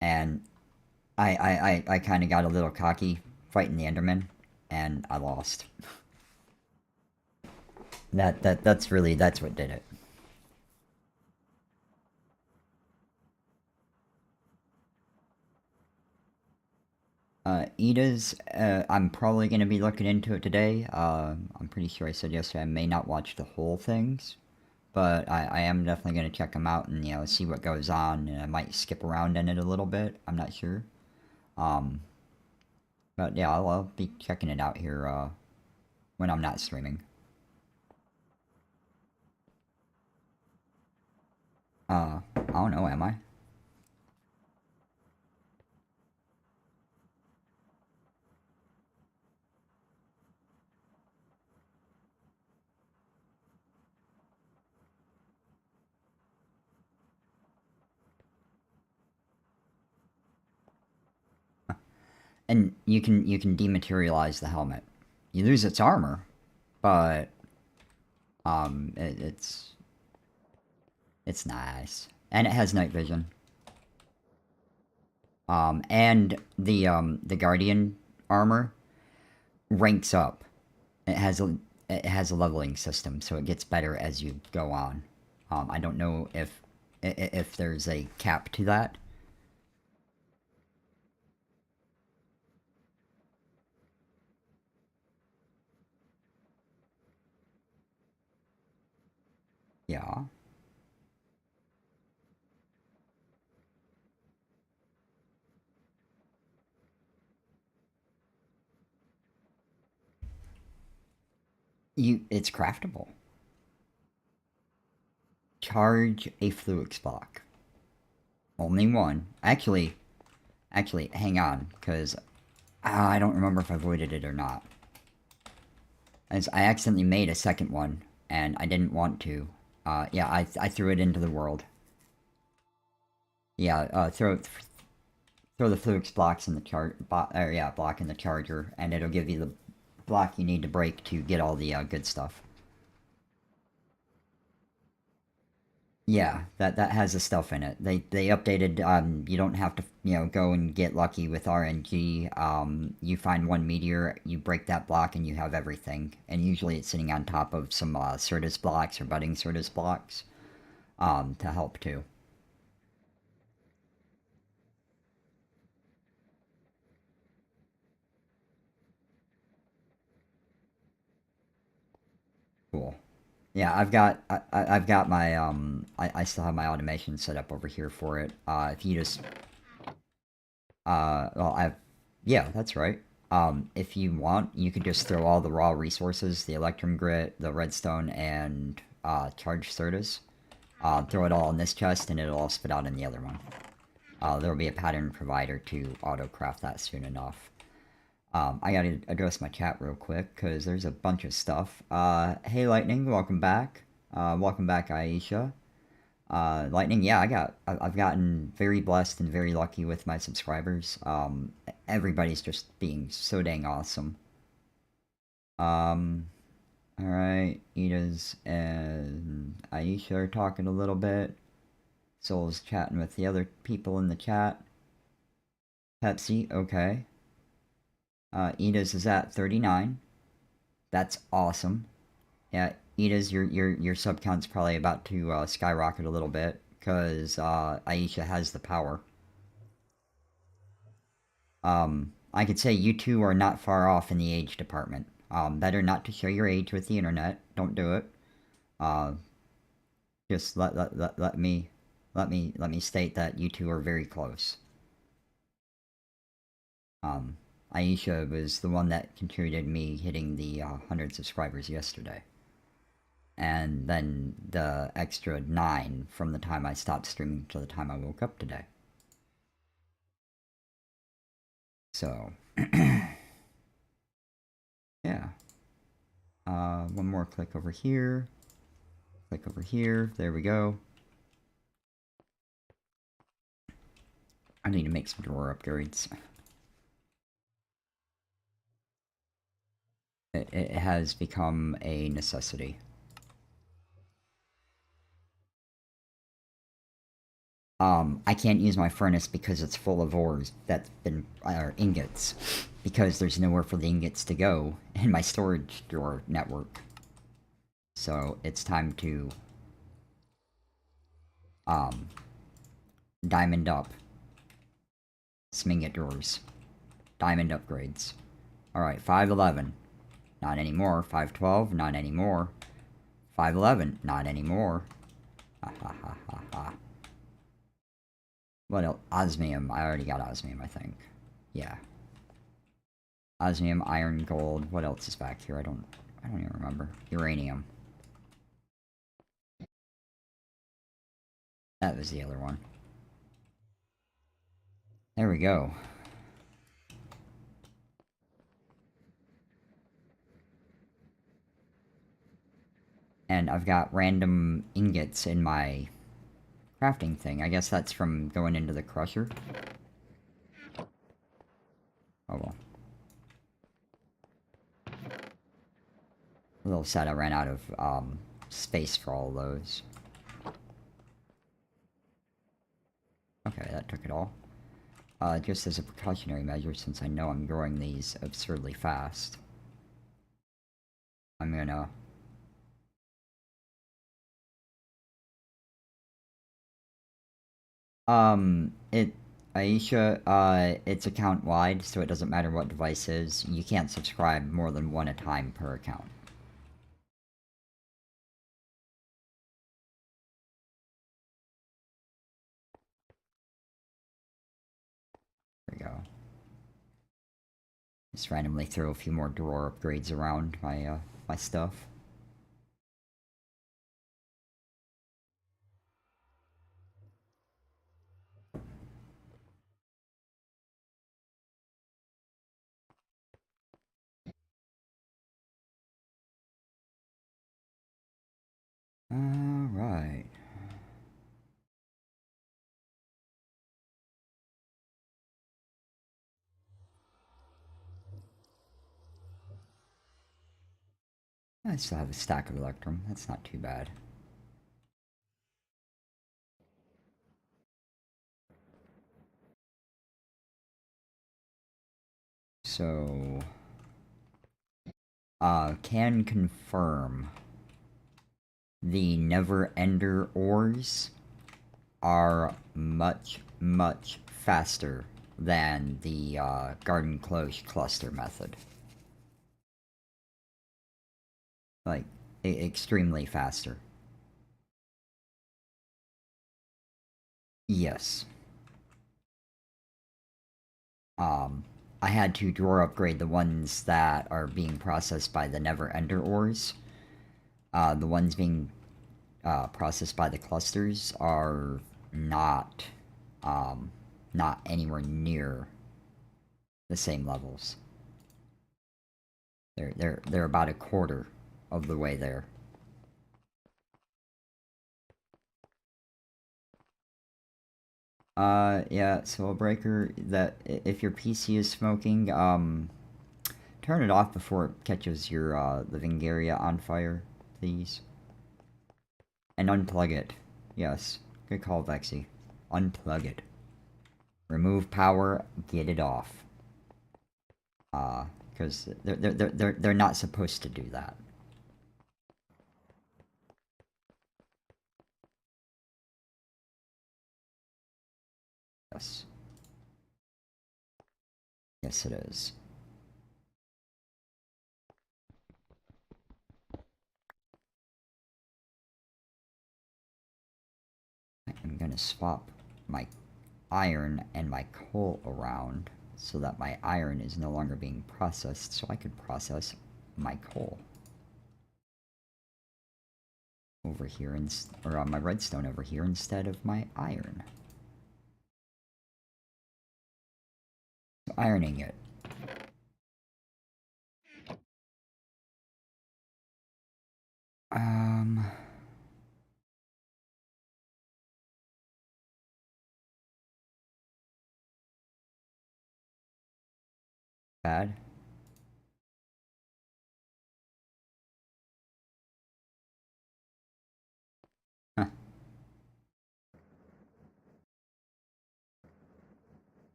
S1: and I kind of got a little cocky fighting the Enderman, and I lost. That's what did it. Ida's, I'm probably gonna be looking into it today. I'm pretty sure I said yesterday I may not watch the whole things, but I am definitely gonna check them out and, you know, see what goes on, and I might skip around in it a little bit. I'm not sure. Um, but yeah, I'll be checking it out here, when I'm not streaming. I don't know, am I? And you can dematerialize the helmet. You lose its armor, but it's nice, and it has night vision. And the Guardian armor ranks up. It has a leveling system, so it gets better as you go on. I don't know if there's a cap to that. Yeah. It's craftable. Charge a Fluix block. Only one. Actually, hang on, because I don't remember if I voided it or not. As I accidentally made a second one, and I didn't want to. Yeah, I threw it into the world. Yeah, throw the Fluix blocks in the block in the charger, and it'll give you the block you need to break to get all the good stuff. Yeah, that has the stuff in it. They updated. You don't have to, you know, go and get lucky with RNG. You find one meteor, you break that block, and you have everything. And usually it's sitting on top of some Certus blocks or budding Certus blocks. To help too. Cool. Yeah, I've got my I still have my automation set up over here for it. If you just well, I've yeah, that's right. If you want, you could just throw all the raw resources, the Electrum Grit, the Redstone, and Charged Certus. Throw it all in this chest, and it'll all spit out in the other one. There'll be a pattern provider to auto-craft that soon enough. I gotta address my chat real quick, because there's a bunch of stuff. Hey Lightning, welcome back. Welcome back, Aisha. Lightning, yeah, I've gotten very blessed and very lucky with my subscribers. Everybody's just being so dang awesome. Um, alright, Ida's and Aisha are talking a little bit. Soul's chatting with the other people in the chat. Pepsi, okay. Ida's is at 39. That's awesome. Yeah, Ida's, your sub count's probably about to skyrocket a little bit, because Aisha has the power. I could say you two are not far off in the age department. Better not to show your age with the internet. Don't do it. Uh, just let me state that you two are very close. Aisha was the one that contributed me hitting the 100 subscribers yesterday. And then the extra 9 from the time I stopped streaming to the time I woke up today. So, yeah. One more click over here. Click over here. There we go. I need to make some drawer upgrades. It has become a necessity. I can't use my furnace because it's full of ores that's been, or ingots, because there's nowhere for the ingots to go in my storage drawer network. So it's time to, diamond up. Smingit drawers. Diamond upgrades. Alright, 511. Not anymore. 512. Not anymore. 511. Not anymore. Ha ha ha ha ha. What else? Osmium. I already got osmium, I think. Yeah. Osmium, iron, gold. What else is back here? I don't even remember. Uranium. That was the other one. There we go. And I've got random ingots in my crafting thing. I guess that's from going into the crusher. Oh well. A little sad I ran out of space for all those. Okay, that took it all. Just as a precautionary measure, since I know I'm growing these absurdly fast, I'm gonna... Aisha, it's account-wide, so it doesn't matter what device is. You can't subscribe more than one at a time per account. There we go. Just randomly throw a few more drawer upgrades around my stuff. Alright. I still have a stack of Electrum. That's not too bad. So... can confirm the Never-Ender ores are much, much faster than the Garden Close cluster method. Like, extremely faster. Yes. I had to drawer upgrade the ones that are being processed by the Never-Ender ores. The ones being processed by the clusters are not anywhere near the same levels. They're about a quarter of the way there. Yeah, Soul Breaker, that if your PC is smoking, turn it off before it catches your, living area on fire, please. And unplug it. Yes. Good call, Vexy. Unplug it. Remove power, get it off. Because they're not supposed to do that. Yes. Yes, it is. I'm gonna swap my iron and my coal around so that my iron is no longer being processed, so I could process my coal over here, or on my redstone over here instead of my iron. So ironing it. Um, Bad. Huh.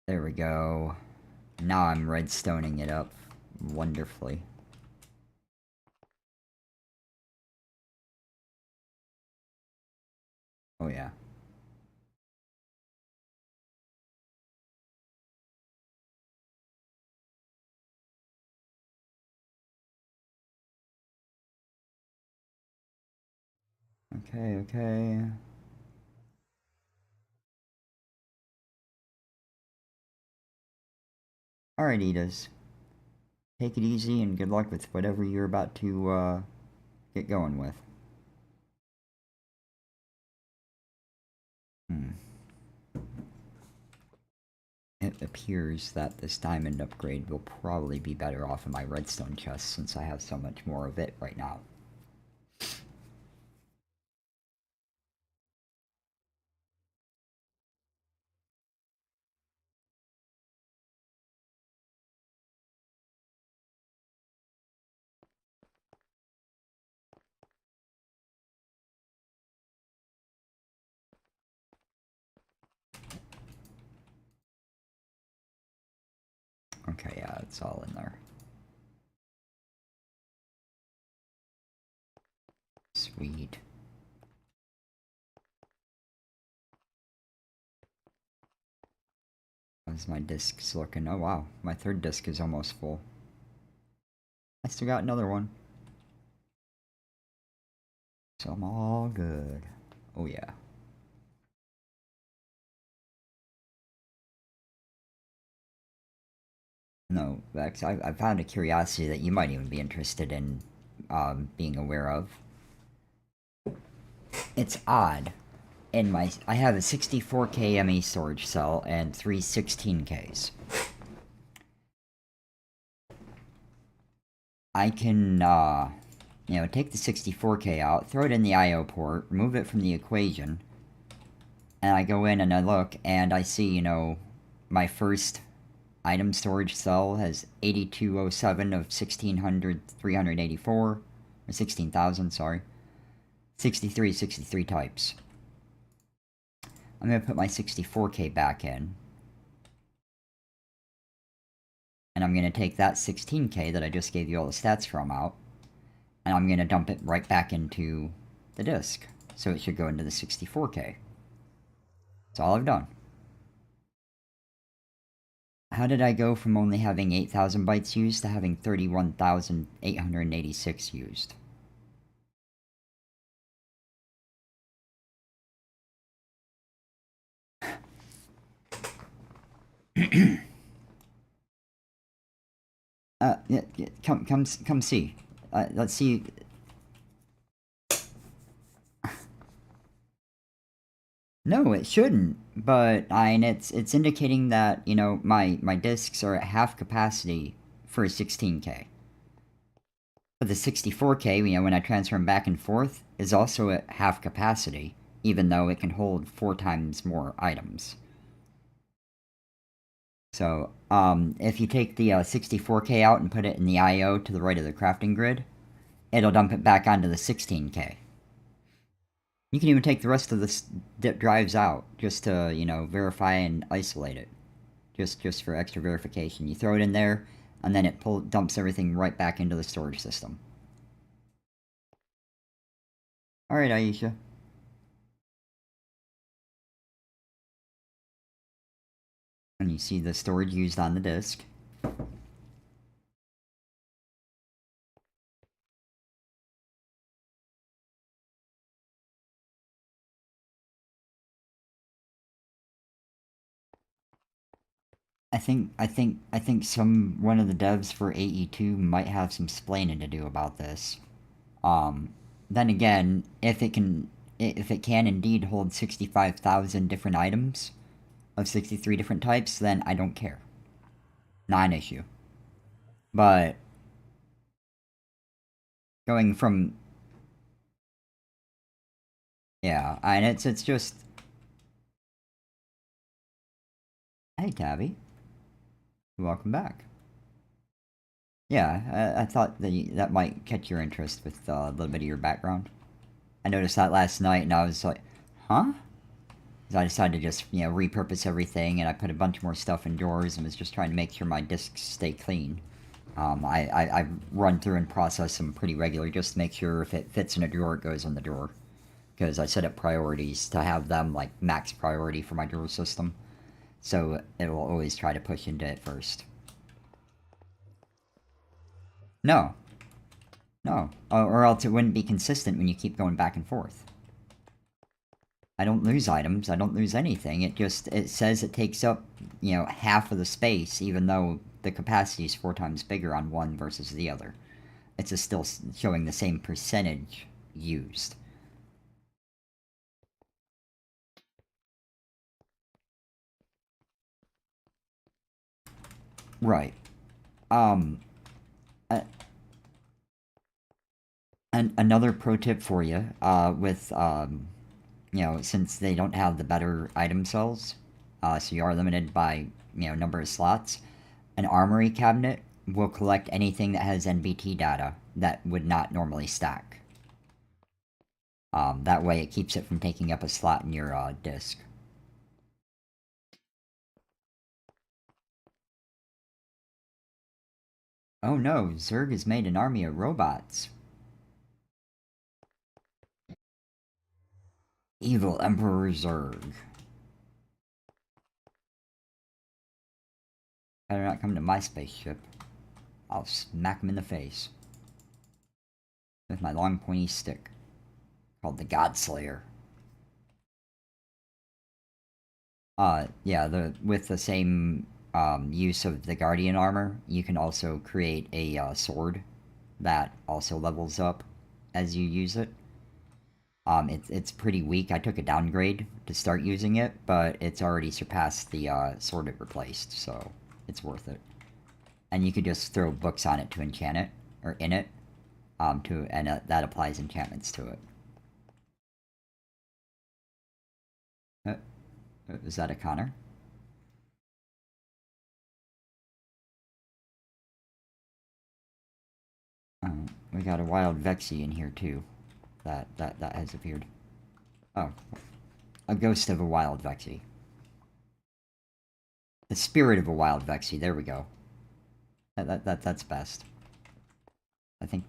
S1: There we go. Now I'm redstoning it up wonderfully. Oh yeah. Okay, okay. Alright, Edis. Take it easy and good luck with whatever you're about to, get going with. Hmm. It appears that this diamond upgrade will probably be better off in my redstone chest since I have so much more of it right now. Okay, yeah, it's all in there. Sweet. How's my discs looking? Oh wow, my third disc is almost full. I still got another one. So I'm all good. Oh yeah. No, Vex, I found a curiosity that you might even be interested in being aware of. It's odd. I have a 64K ME storage cell and three 16Ks. I can, take the 64K out, throw it in the IO port, remove it from the equation, and I go in and I look, and I see, my first item storage cell has 8207 of 1600, 384, or 16,000, sorry. 63 types. I'm gonna put my 64K back in. And I'm gonna take that 16K that I just gave you all the stats from out, and I'm gonna dump it right back into the disk. So it should go into the 64K. That's all I've done. How did I go from only having 8,000 bytes used to having 31,886 used? Yeah, come see. Let's see. No, it shouldn't. But it's indicating that my discs are at half capacity for a 16K. But the 64K, when I transfer them back and forth, is also at half capacity, even though it can hold 4 times more items. So, if you take the 64K out and put it in the I/O to the right of the crafting grid, it'll dump it back onto the 16K. You can even take the rest of the drives out just to, verify and isolate it. Just for extra verification. You throw it in there, and then it dumps everything right back into the storage system. Alright, Aisha. And you see the storage used on the disk. I think one of the devs for AE2 might have some splaining to do about this. Then again, if it can indeed hold 65,000 different items of 63 different types, then I don't care. Not an issue. But going from, yeah, and it's just, hey Tabby, welcome back. Yeah, I thought that might catch your interest with a little bit of your background. I noticed that last night, and I was like, huh? So I decided to just, repurpose everything, and I put a bunch more stuff in drawers and was just trying to make sure my disks stay clean. I run through and process them pretty regularly just to make sure if it fits in a drawer, it goes in the drawer. Because I set up priorities to have them, like, max priority for my drawer system. So it will always try to push into it first. No. No. Or else it wouldn't be consistent when you keep going back and forth. I don't lose items. I don't lose anything. It says it takes up, half of the space, even though the capacity is 4 times bigger on one versus the other. It's just still showing the same percentage used. Right. Um, uh, and another pro tip for you, with, since they don't have the better item cells, so you are limited by, number of slots, an armory cabinet will collect anything that has NBT data that would not normally stack. That way it keeps it from taking up a slot in your disk. Oh no, Zerg has made an army of robots. Evil Emperor Zerg. Better not come to my spaceship. I'll smack him in the face. With my long pointy stick. Called the Godslayer. Yeah, with the same use of the Guardian armor, you can also create a sword that also levels up as you use it. It's pretty weak. I took a downgrade to start using it, but it's already surpassed the sword it replaced, so it's worth it. And you could just throw books on it to enchant it, or in it, and that applies enchantments to it. Uh, is that a Connor? We got a wild Vexy in here too. That has appeared. Oh, a ghost of a wild Vexy. The spirit of a wild Vexy. There we go. That's best. I think.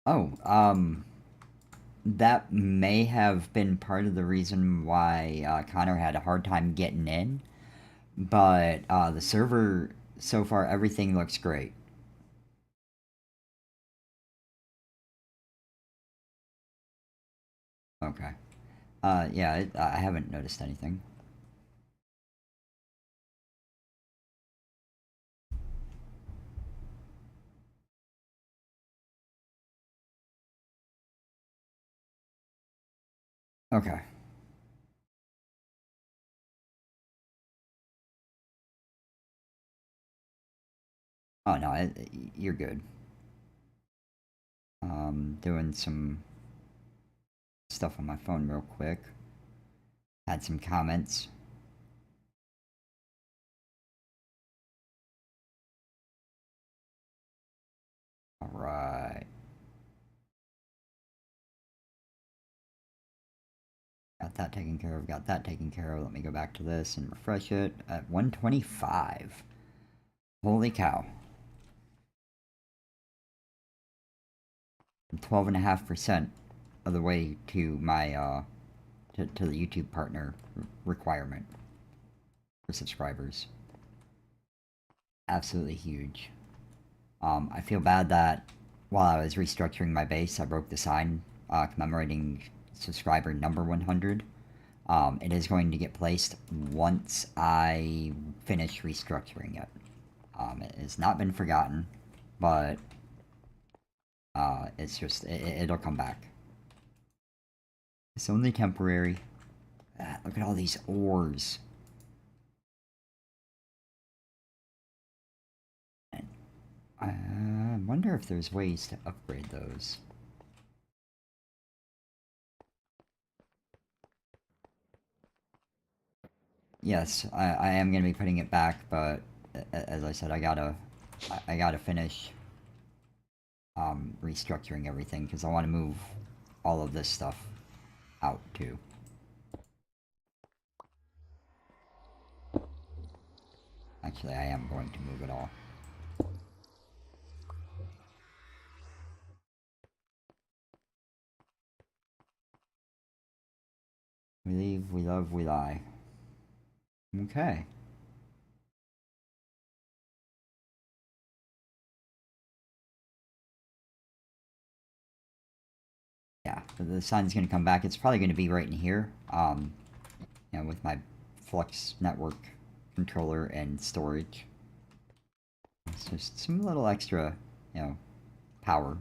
S1: Oh, that may have been part of the reason why Connor had a hard time getting in. But the server so far, everything looks great. Okay. Yeah, I haven't noticed anything. Okay. Oh no, you're good. Doing some stuff on my phone real quick. Had some comments. All right. Got that taken care of. Got that taken care of. Let me go back to this and refresh it at 125. Holy cow. 12.5% of the way to my to the YouTube partner requirement for subscribers. Absolutely huge. I feel bad that while I was restructuring my base, I broke the sign commemorating subscriber number 100. It is going to get placed once I finish restructuring it. It has not been forgotten, but it's just, it'll come back. It's only temporary. Look at all these ores. And I wonder if there's ways to upgrade those. Yes, I am going to be putting it back, but as I said, I gotta finish restructuring everything because I want to move all of this stuff out too. Actually, I am going to move it all. We leave, we love, we lie. Okay. Yeah, the sun's gonna come back. It's probably gonna be right in here. With my Flux network controller and storage. It's just some little extra, power.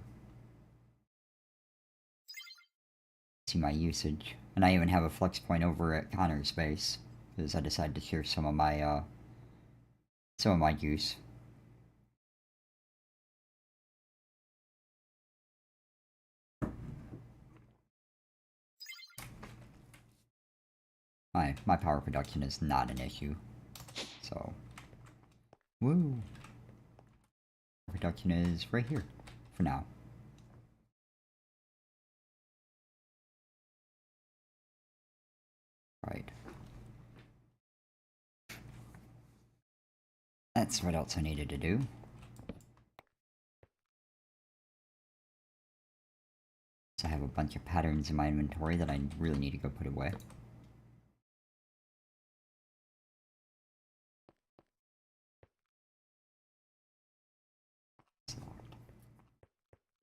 S1: See my usage. And I even have a flex point over at Connor's base because I decided to share some of my use. My power production is not an issue. So woo. Production is right here for now. Right. That's what else I needed to do. So I have a bunch of patterns in my inventory that I really need to go put away.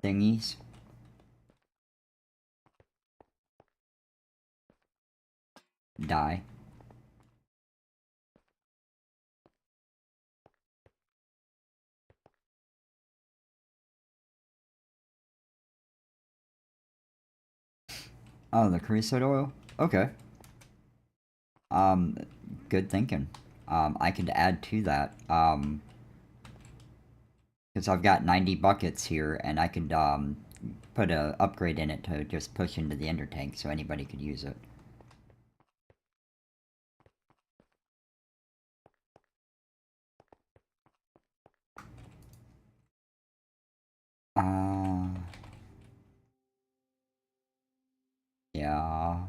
S1: Thingies. Die. Oh, the creosote oil? Okay. Um, good thinking. I could add to that. Because I've got 90 buckets here, and I could, put a upgrade in it to just push into the ender tank so anybody could use it. Uh, yeah.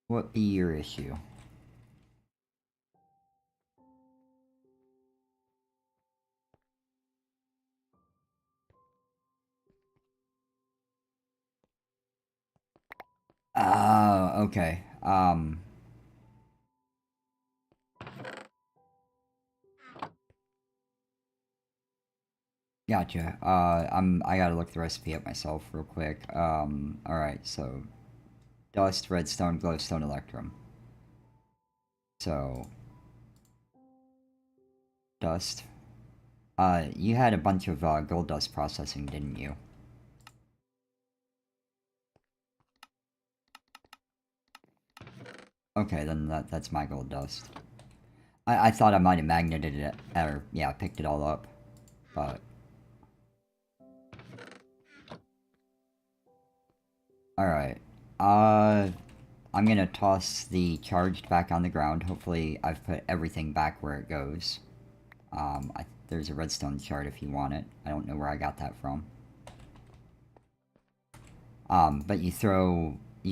S1: What be your issue? Oh, okay. Gotcha. I gotta look the recipe up myself real quick. Alright, so dust, redstone, glowstone, electrum. So, dust. You had a bunch of gold dust processing, didn't you? Okay, then that's my gold dust. I thought I might have magneted it, or yeah, picked it all up, but all right. I'm gonna toss the charged back on the ground. Hopefully, I've put everything back where it goes. There's a redstone shard if you want it. I don't know where I got that from. But you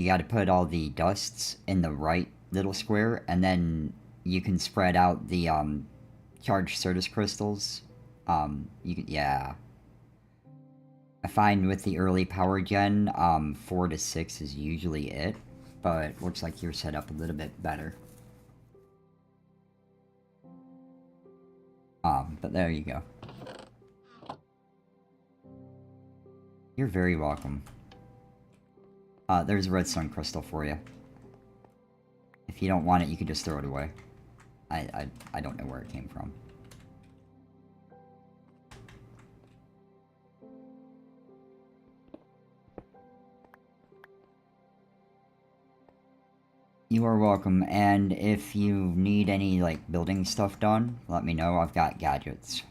S1: got to put all the dusts in the right little square, and then you can spread out the charged Certus crystals. Yeah. I find with the early power gen, 4 to 6 is usually it, but looks like you're set up a little bit better. But there you go. You're very welcome. There's a redstone crystal for you. If you don't want it, you can just throw it away. I don't know where it came from. You are welcome, and if you need any, like, building stuff done, let me know. I've got gadgets.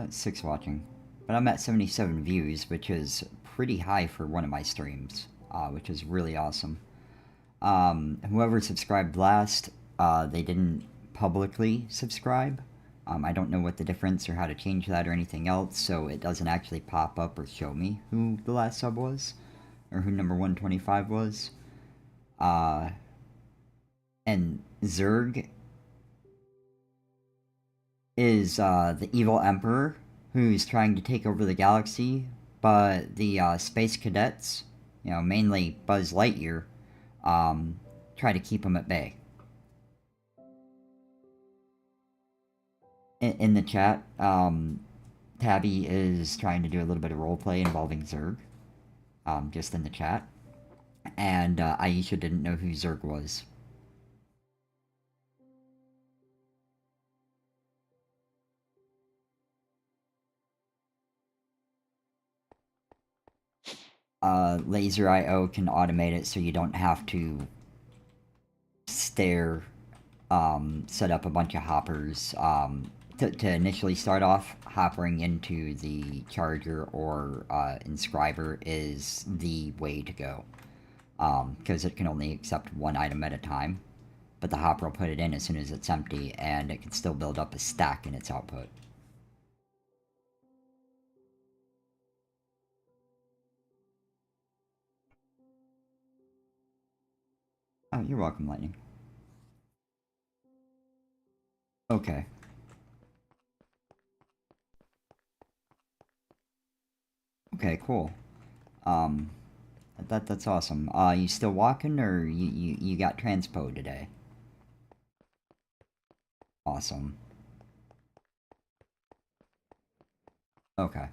S1: Six watching. But I'm at 77 views, which is pretty high for one of my streams, which is really awesome. Whoever subscribed last, they didn't publicly subscribe. I don't know what the difference or how to change that or anything else, so it doesn't actually pop up or show me who the last sub was, or who number 125 was. And Zerg is the evil emperor who's trying to take over the galaxy, but the space cadets, mainly Buzz Lightyear, try to keep him at bay. In the chat, Tabby is trying to do a little bit of roleplay involving Zerg, just in the chat. And Aisha didn't know who Zerg was. Laser IO can automate it so you don't have to set up a bunch of hoppers. To initially start off, hoppering into the charger or inscriber is the way to go. Because it can only accept one item at a time. But the hopper will put it in as soon as it's empty, and it can still build up a stack in its output. Oh, you're welcome, Lightning. Okay. Okay, cool. That's awesome. You still walking, or you got transpo today? Awesome. Okay.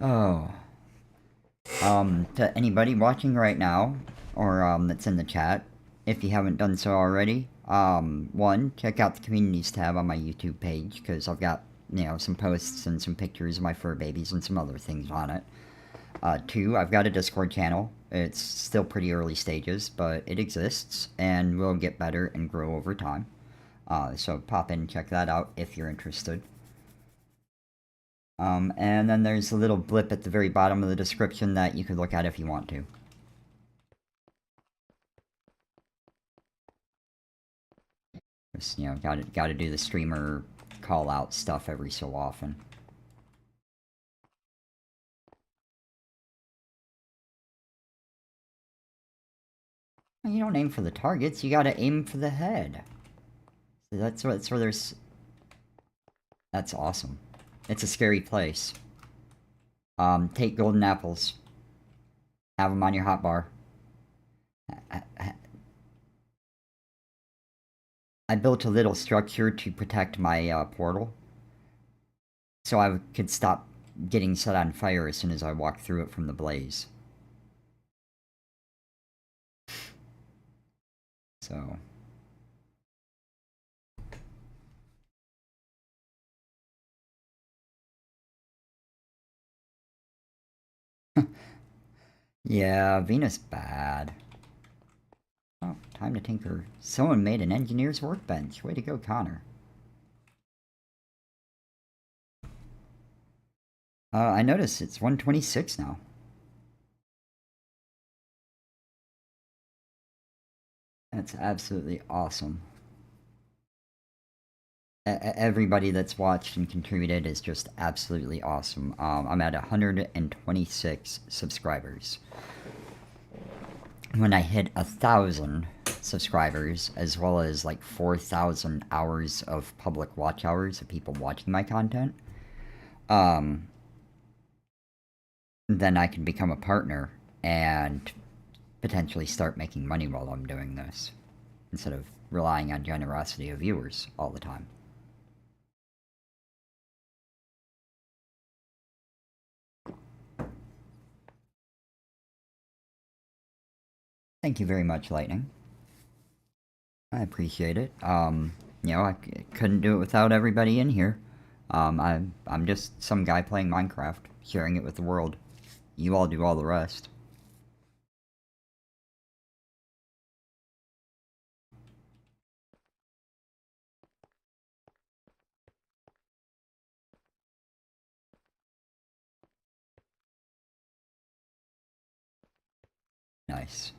S1: Oh. To anybody watching right now, or that's in the chat, if you haven't done so already, one, check out the communities tab on my YouTube page, because I've got, some posts and some pictures of my fur babies and some other things on it. Two, I've got a Discord channel. It's still pretty early stages, but it exists, and will get better and grow over time. So pop in and check that out if you're interested. And then there's a little blip at the very bottom of the description that you could look at if you want to. Just, gotta do the streamer call-out stuff every so often. You don't aim for the targets, you gotta aim for the head. So that's where there's... That's awesome. It's a scary place. Take golden apples. Have them on your hotbar. I built a little structure to protect my portal, so I could stop getting set on fire as soon as I walked through it from the blaze. So, yeah, Venus bad. Oh, time to tinker. Someone made an engineer's workbench. Way to go, Connor. I noticed it's 126 now. That's absolutely awesome. Everybody that's watched and contributed is just absolutely awesome. I'm at 126 subscribers. When I hit 1,000 subscribers, as well as like 4,000 hours of public watch hours of people watching my content, um, then I can become a partner and potentially start making money while I'm doing this, instead of relying on generosity of viewers all the time. Thank you very much, Lightning. I appreciate it. I couldn't do it without everybody in here. I'm just some guy playing Minecraft, sharing it with the world. You all do all the rest. Nice.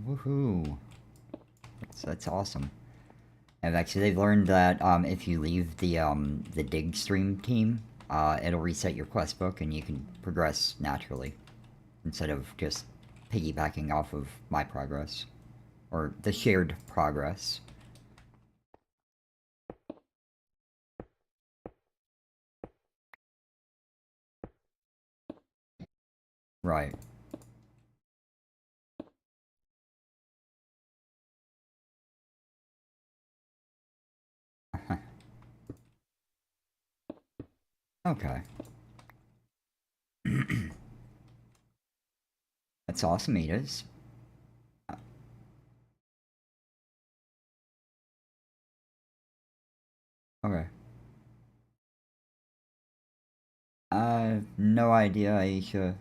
S1: Woohoo! That's awesome. And actually, they've learned that if you leave the dig stream team, it'll reset your quest book and you can progress naturally, instead of just piggybacking off of my progress or the shared progress. Right. Okay. That's awesome, Edis. Okay. I have no idea, Aisha.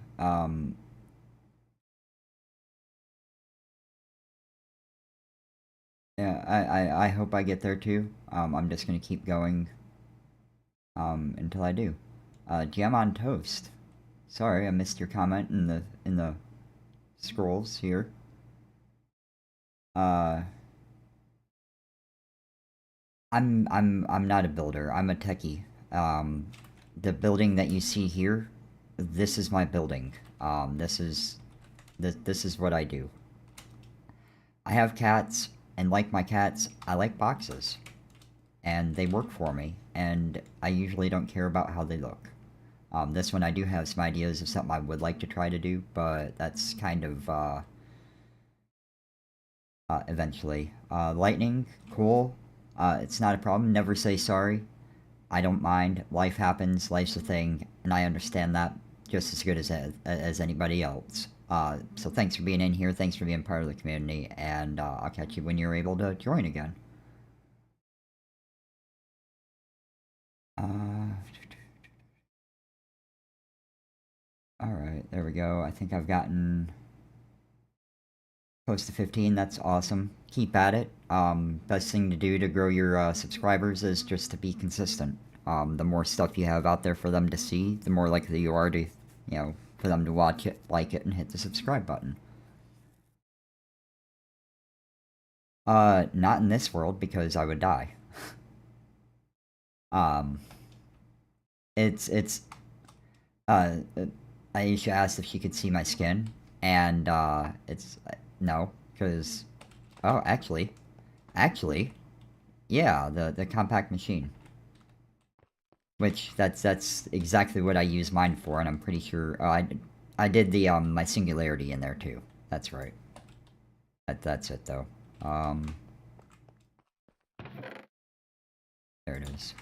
S1: Yeah, I hope I get there too. I'm just gonna keep going until I do. Jam on toast. Sorry, I missed your comment in the scrolls here. Uh, I'm not a builder. I'm a techie. The building that you see here, this is my building. This is what I do. I have cats, and like my cats, I like boxes, and they work for me, and I usually don't care about how they look. This one I do have some ideas of something I would like to try to do, but that's kind of eventually. Lightning, cool. It's not a problem. Never say sorry. I don't mind. Life happens. Life's a thing, and I understand that just as good as anybody else. So thanks for being in here. Thanks for being part of the community, and I'll catch you when you're able to join again. All right, there we go. I think I've gotten close to 15. That's awesome. Keep at it. Best thing to do to grow your subscribers is just to be consistent. The more stuff you have out there for them to see, the more likely you are to, for them to watch it, like it, and hit the subscribe button. Not in this world because I would die. um, it's uh, Aisha asked if she could see my skin, and No, because... Oh, actually, yeah, the compact machine. Which, that's exactly what I use mine for, and I'm pretty sure... Oh, I did the, my singularity in there, too. That's right. That's it, though. There it is.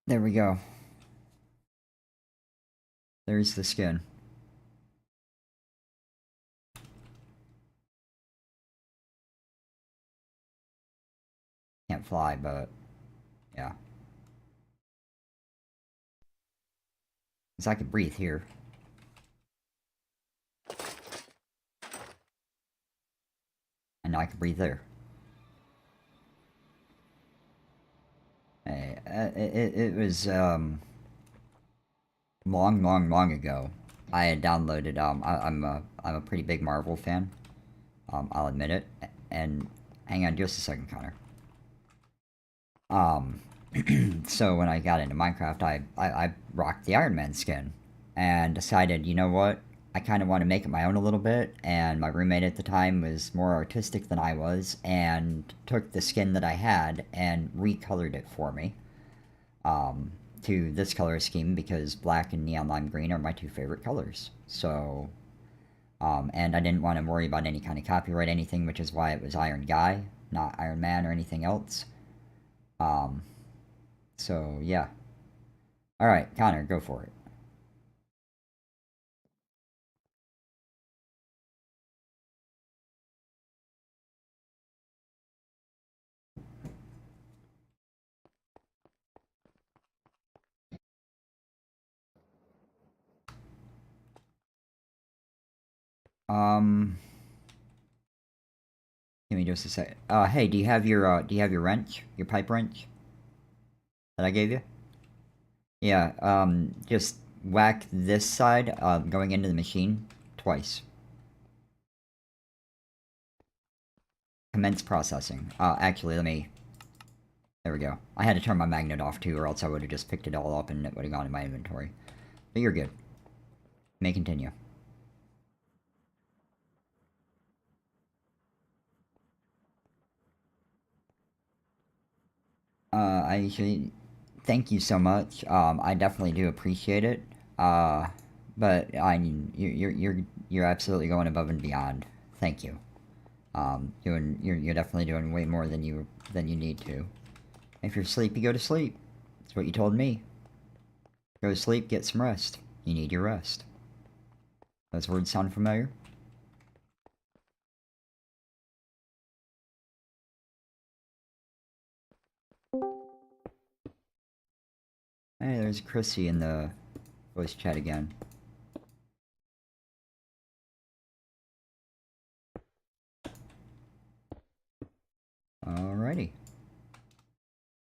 S1: There we go. There's the skin. Can't fly, but... Yeah. Because I could breathe here. And I could breathe there. It was, long ago. I had downloaded, I'm a pretty big Marvel fan. I'll admit it. And hang on just a second, Connor. Um, so when I got into Minecraft, I rocked the Iron Man skin and decided, you know what? I kind of want to make it my own a little bit. And my roommate at the time was more artistic than I was and took the skin that I had and recolored it for me um, to this color scheme because black and neon lime green are my two favorite colors. So, and I didn't want to worry about any kind of copyright, anything, which is why it was Iron Guy, not Iron Man or anything else. Um, so yeah. All right, Connor, go for it. Um, Give me just a sec. Hey, do you have your wrench, your pipe wrench that I gave you? Yeah. Just whack this side, going into the machine twice. Commence processing. Actually, let me. There we go. I had to turn my magnet off too, or else I would have just picked it all up and it would have gone in my inventory. But you're good. May continue. I usually thank you so much. I definitely do appreciate it. Uh, but I mean, you're absolutely going above and beyond. Thank you. You're definitely doing way more than you need to. If you're sleepy, go to sleep. That's what you told me. Go to sleep, get some rest. You need your rest. Those words sound familiar? Hey, there's Chrissy in the voice chat again. Alrighty.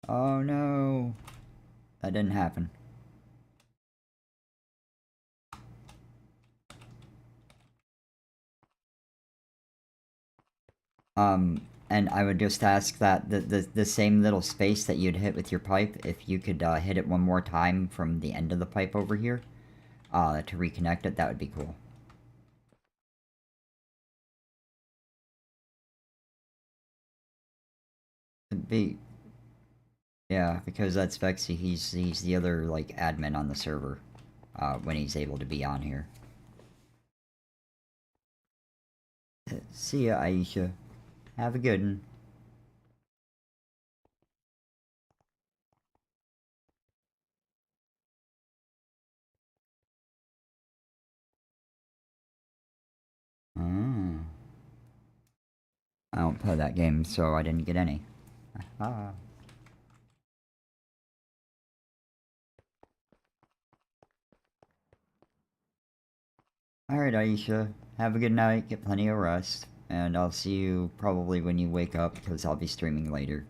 S1: Oh no, that didn't happen. And I would just ask that the same little space that you'd hit with your pipe, if you could hit it one more time from the end of the pipe over here, to reconnect it, that would be cool. Be Yeah, because that's Vexy. He's the other like admin on the server, when he's able to be on here. See ya, Aisha. Have a good one. Oh. I don't play that game, so I didn't get any. Ah. Alright, Aisha. Have a good night, get plenty of rest, and I'll see you probably when you wake up, because I'll be streaming later.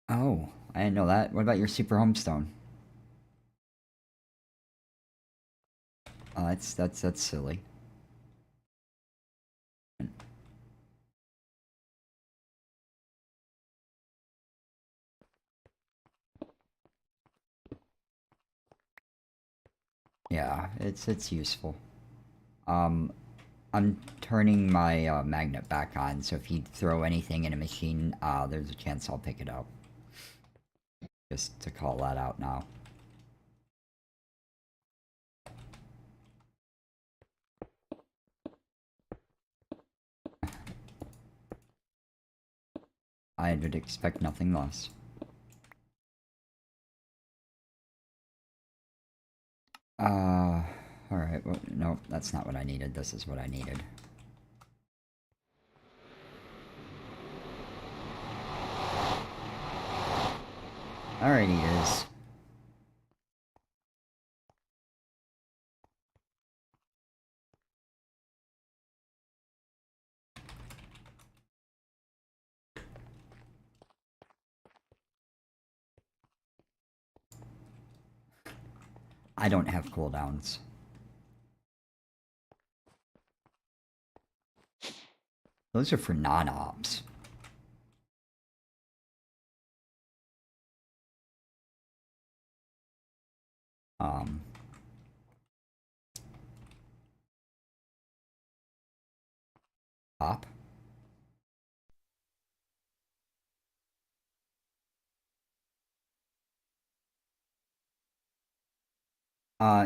S1: Oh, I didn't know that. What about your super homestone? That's silly. Yeah, it's useful. Um, I'm turning my magnet back on, so if you throw anything in a machine, there's a chance I'll pick it up. Just to call that out now. I would expect nothing less. Alright, well, no, that's not what I needed. This is what I needed. Alright, eaters. I don't have cooldowns. Those are for non-ops. Op?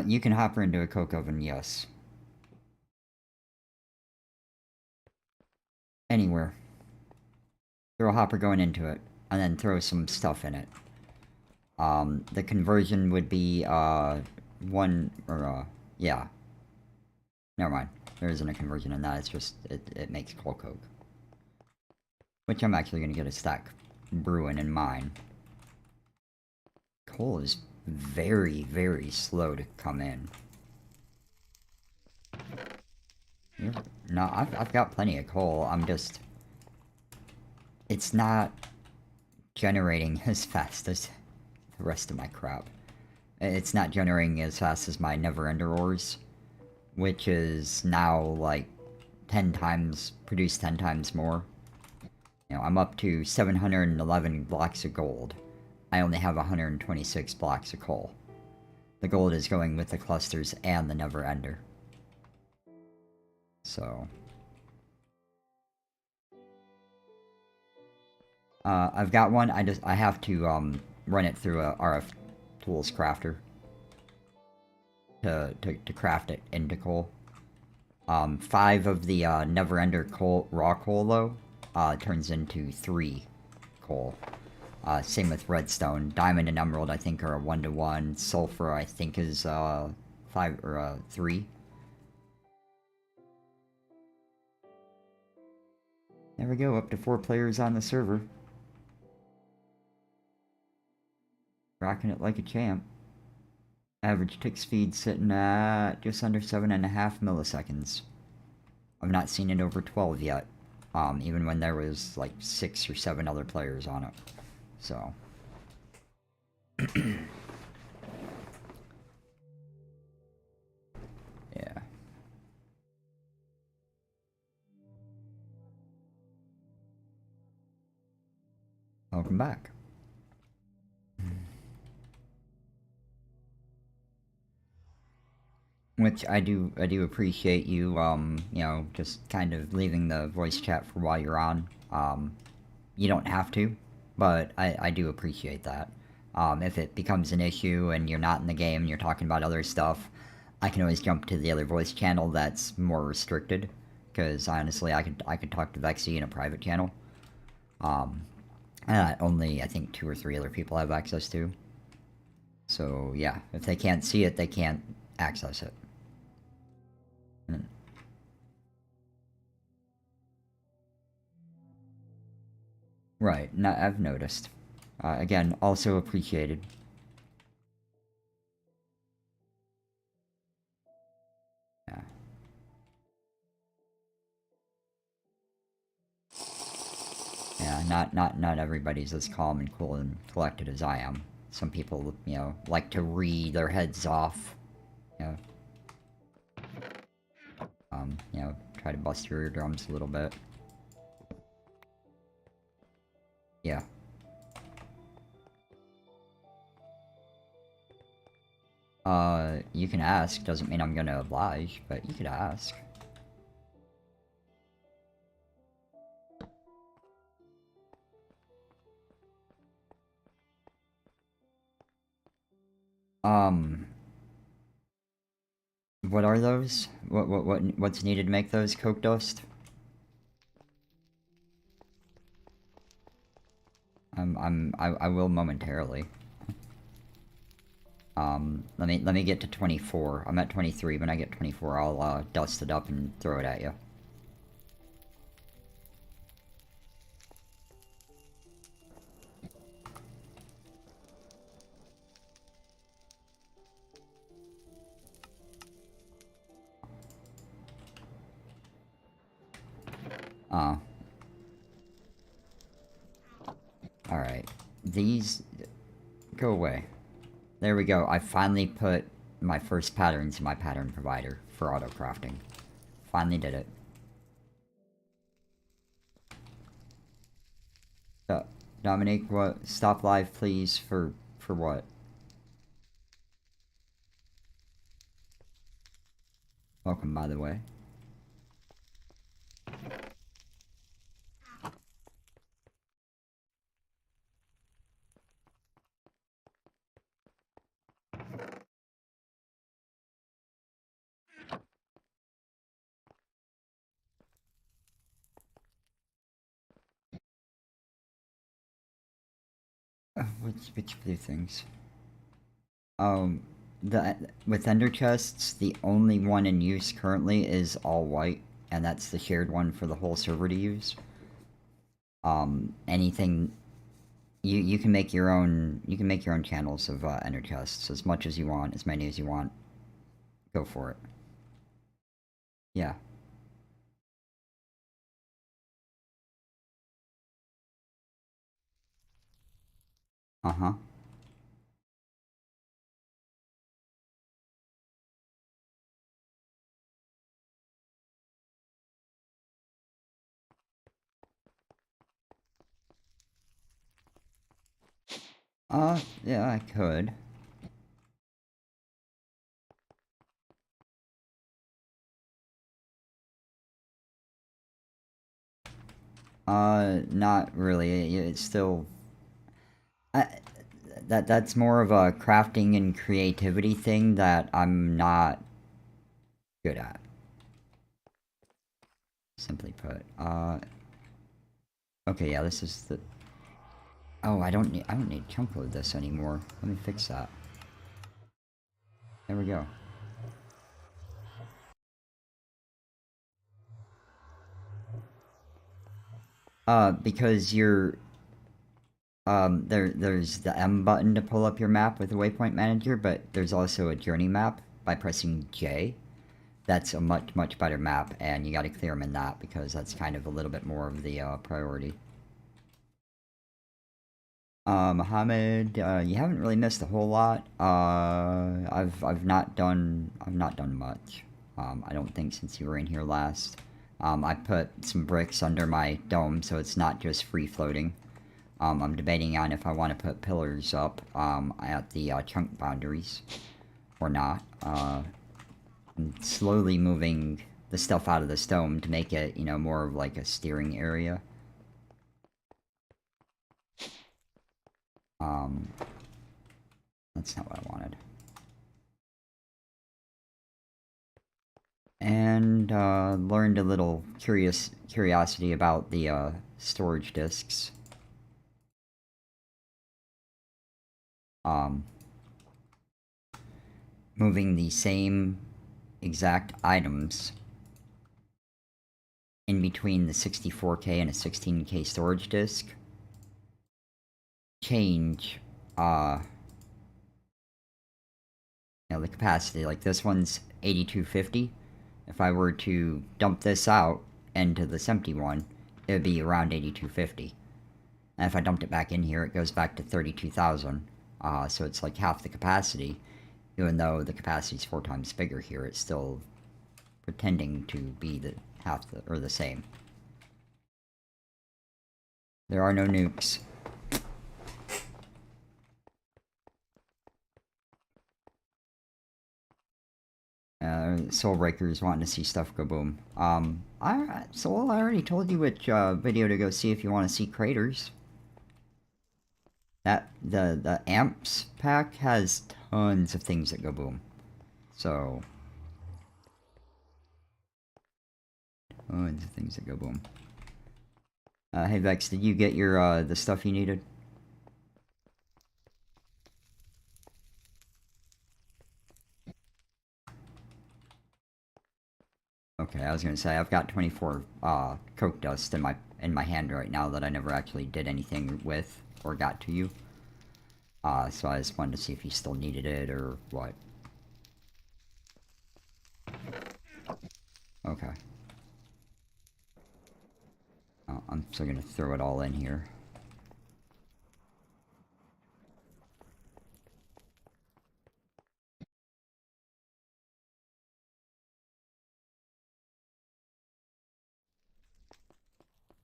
S1: You can hop her into a coke oven, yes. Anywhere. Throw a hopper going into it, and then throw some stuff in it. The conversion would be, yeah. Never mind. There isn't a conversion in that, it's just, it makes coal coke. Which I'm actually gonna get a stack brewing in mine. Coal is very, very slow to come in. No, I've got plenty of coal, I'm just... It's not generating as fast as the rest of my crap. It's not generating as fast as my Never-Ender ores, which is now, like, 10 times, produced 10 times more. You know, I'm up to 711 blocks of gold. I only have 126 blocks of coal. The gold is going with the clusters and the Never-Ender. So... I've got one, I have to, run it through a RF Tools crafter. To craft it into coal. 5 of the, Never-Ender coal, raw coal, though, turns into 3 coal. Same with redstone. Diamond and emerald, I think, are a 1-to-1. Sulfur, I think, is, 5, or, 3. There we go, up to 4 players on the server. Rocking it like a champ. Average tick speed sitting at just under 7.5 milliseconds. I've not seen it over 12 yet. Even when there was like 6 or 7 other players on it. So. Yeah. Welcome back. Which I do appreciate you, you know, just kind of leaving the voice chat for while you're on. You don't have to, but I do appreciate that. If it becomes an issue and you're not in the game and you're talking about other stuff, I can always jump to the other voice channel that's more restricted. Because honestly, I could talk to Vexy in a private channel. And only, I think, 2 or 3 other people have access to. So, yeah, if they can't see it, they can't access it. Right, I've noticed. Again, also appreciated. Yeah. Yeah, not everybody's as calm and cool and collected as I am. Some people, you know, like to read their heads off. Yeah. You know, try to bust your eardrums a little bit. Yeah. You can ask. Doesn't mean I'm gonna oblige, but you could ask. What are those? What's needed to make those coke dust? I will momentarily. Let me get to 24. I'm at 23. When I get 24, I'll, dust it up and throw it at you. Alright. These... Go away. There we go. I finally put my first patterns in my pattern provider for auto crafting. Finally did it. Dominique, what? Stop live, please. For what? Welcome, by the way. Which blue things? With ender chests, the only one in use currently is all white, and that's the shared one for the whole server to use. Anything you can make your own channels of ender chests as much as you want, as many as you want. Go for it. Yeah. Uh-huh. Yeah, I could. Not really. It's still... that's more of a crafting and creativity thing that I'm not good at. Simply put. Okay, yeah, this is the... Oh, I don't need chunk load this anymore. Let me fix that. There we go. Because you're... there's the M button to pull up your map with the waypoint manager, but there's also a journey map by pressing J. That's a much better map, and you gotta clear them in that, because that's kind of a little bit more of the, priority. Mohammed, you haven't really missed a whole lot. I've not done much. I don't think since you were in here last. I put some bricks under my dome, so it's not just free floating. I'm debating on if I want to put pillars up, at the, chunk boundaries, or not. I'm slowly moving the stuff out of the stone to make it, you know, more of like a steering area. That's not what I wanted. And, learned a little curiosity about the, storage disks. Moving the same exact items in between the 64K and a 16K storage disk change, you know, the capacity. Like this one's 8250. If I were to dump this out into this empty one, it would be around 8250. And if I dumped it back in here, it goes back to 32,000. So it's like half the capacity. Even though the capacity is 4 times bigger here, it's still pretending to be the same. There are no nukes. Soulbreaker's wanting to see stuff go boom. I already told you which video to go see if you want to see craters. The amps pack has tons of things that go boom. So tons of things that go boom. Hey Vex, did you get your the stuff you needed? Okay, I was gonna say I've got 24 coke dust in my hand right now that I never actually did anything with or got to you. So I just wanted to see if you still needed it or what. Okay. I'm still gonna throw it all in here.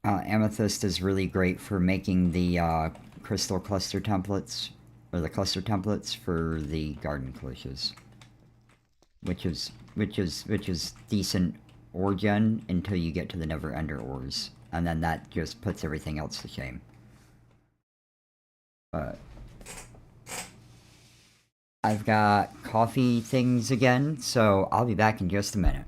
S1: Amethyst is really great for making the crystal cluster templates, or the cluster templates for the garden clutches, which is decent ore gen until you get to the never ender ores, and then that just puts everything else to shame. But I've got coffee things again, so I'll be back in just a minute.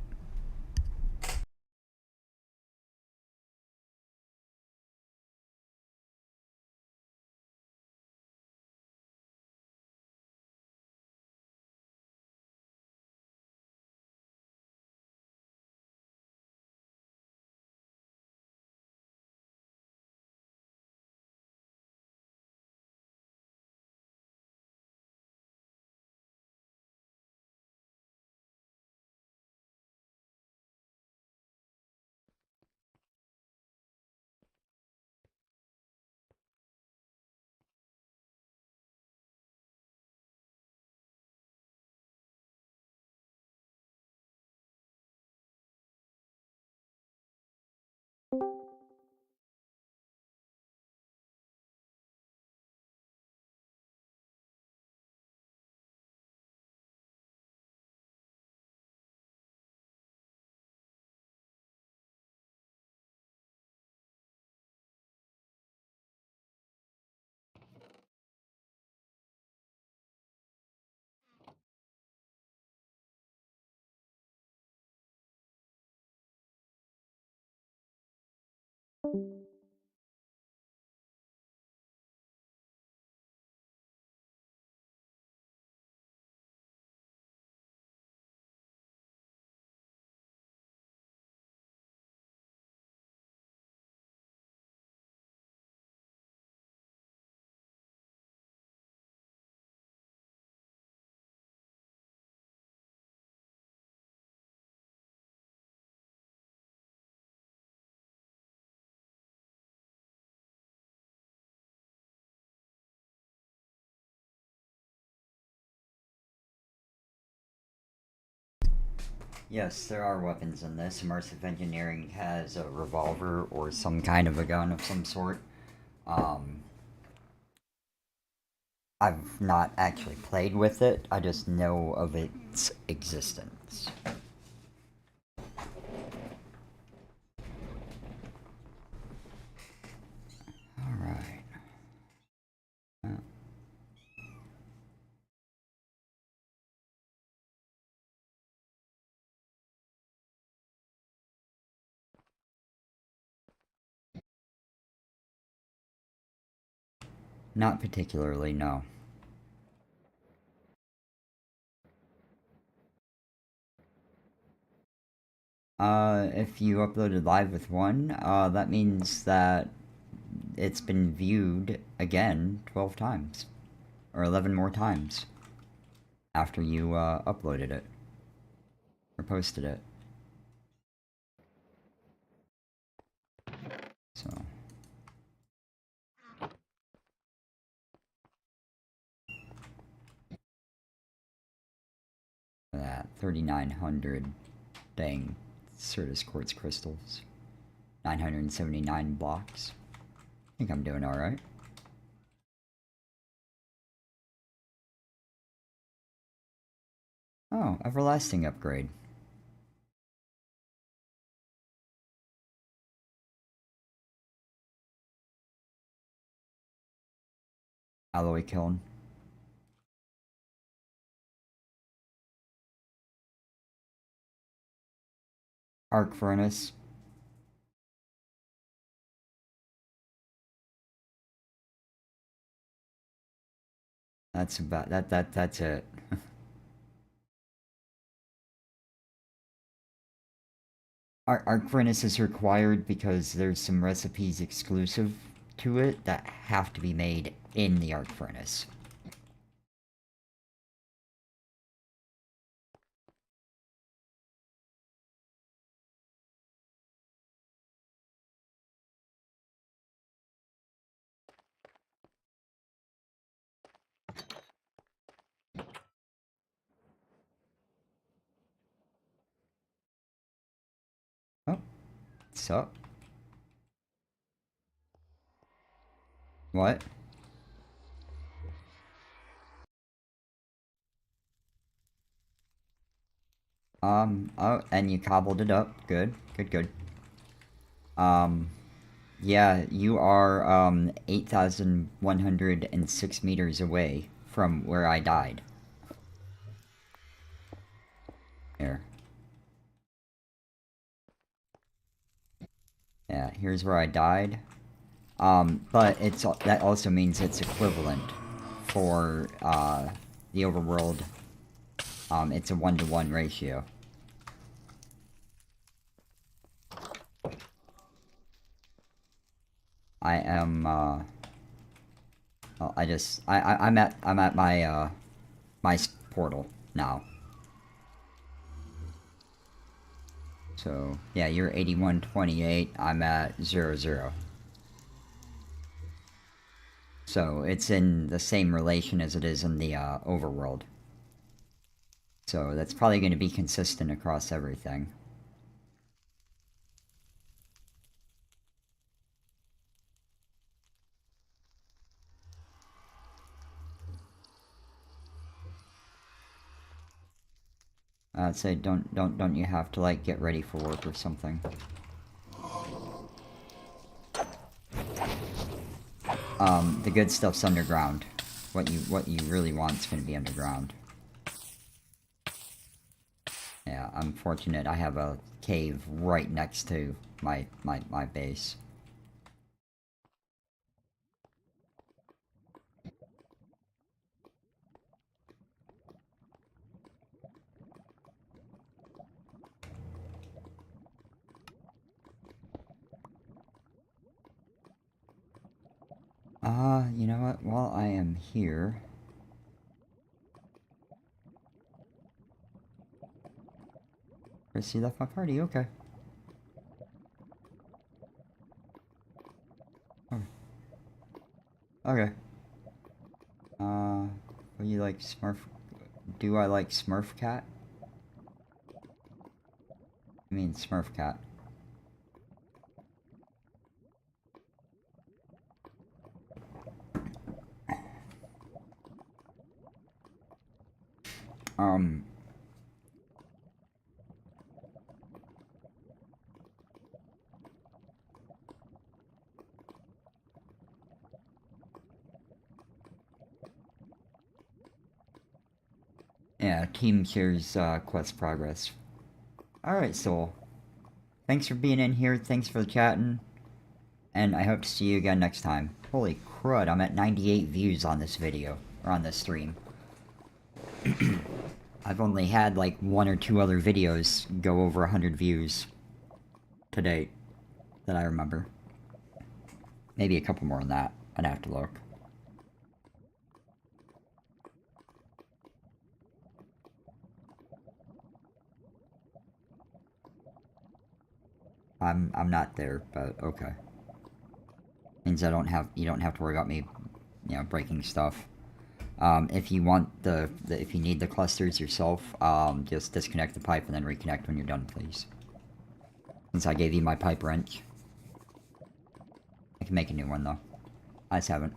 S1: Yes, there are weapons in this. Immersive Engineering has a revolver or some kind of a gun of some sort. Um, I've not actually played with it, I just know of its existence. Alright. Not particularly, no. If you uploaded live with one, that means that it's been viewed again 12 times. Or 11 more times. After you, uploaded it. Or posted it. So... that 3,900 Dang. Certus quartz crystals. 979 blocks. I think I'm doing alright. Oh, everlasting upgrade. Alloy kiln. Arc furnace. That's about that's it. Arc furnace is required because there's some recipes exclusive to it that have to be made in the arc furnace. Oh, so what? Oh, and you cobbled it up. Good, good, good. Um, yeah, you are, 8,106 meters away from where I died. Here. Yeah, here's where I died. But that also means it's equivalent for, the overworld. It's a 1-to-1 ratio. I am, well, I'm at my, my portal now. So, yeah, you're 8128, I'm at 00. So, it's in the same relation as it is in the, overworld. So, that's probably going to be consistent across everything. I'd say don't you have to, like, get ready for work or something? The good stuff's underground. What you really want is gonna be underground. Yeah, I'm fortunate I have a cave right next to my base. You know what? While I am here... Chris, you left my party, okay. Oh. Okay. What do you like, Smurf? Do I like Smurf Cat? I mean Smurf Cat. Um... Yeah, team shares, quest progress. Alright, Soul. Thanks for being in here, thanks for chatting, and I hope to see you again next time. Holy crud, I'm at 98 views on this video, or on this stream. I've only had like 1 or 2 other videos go over 100 views to date, that I remember. Maybe a couple more than that, I'd have to look. I'm not there, but okay. Means you don't have to worry about me, breaking stuff. If you want if you need the clusters yourself, just disconnect the pipe and then reconnect when you're done, please. Since I gave you my pipe wrench. I can make a new one, though. I just haven't.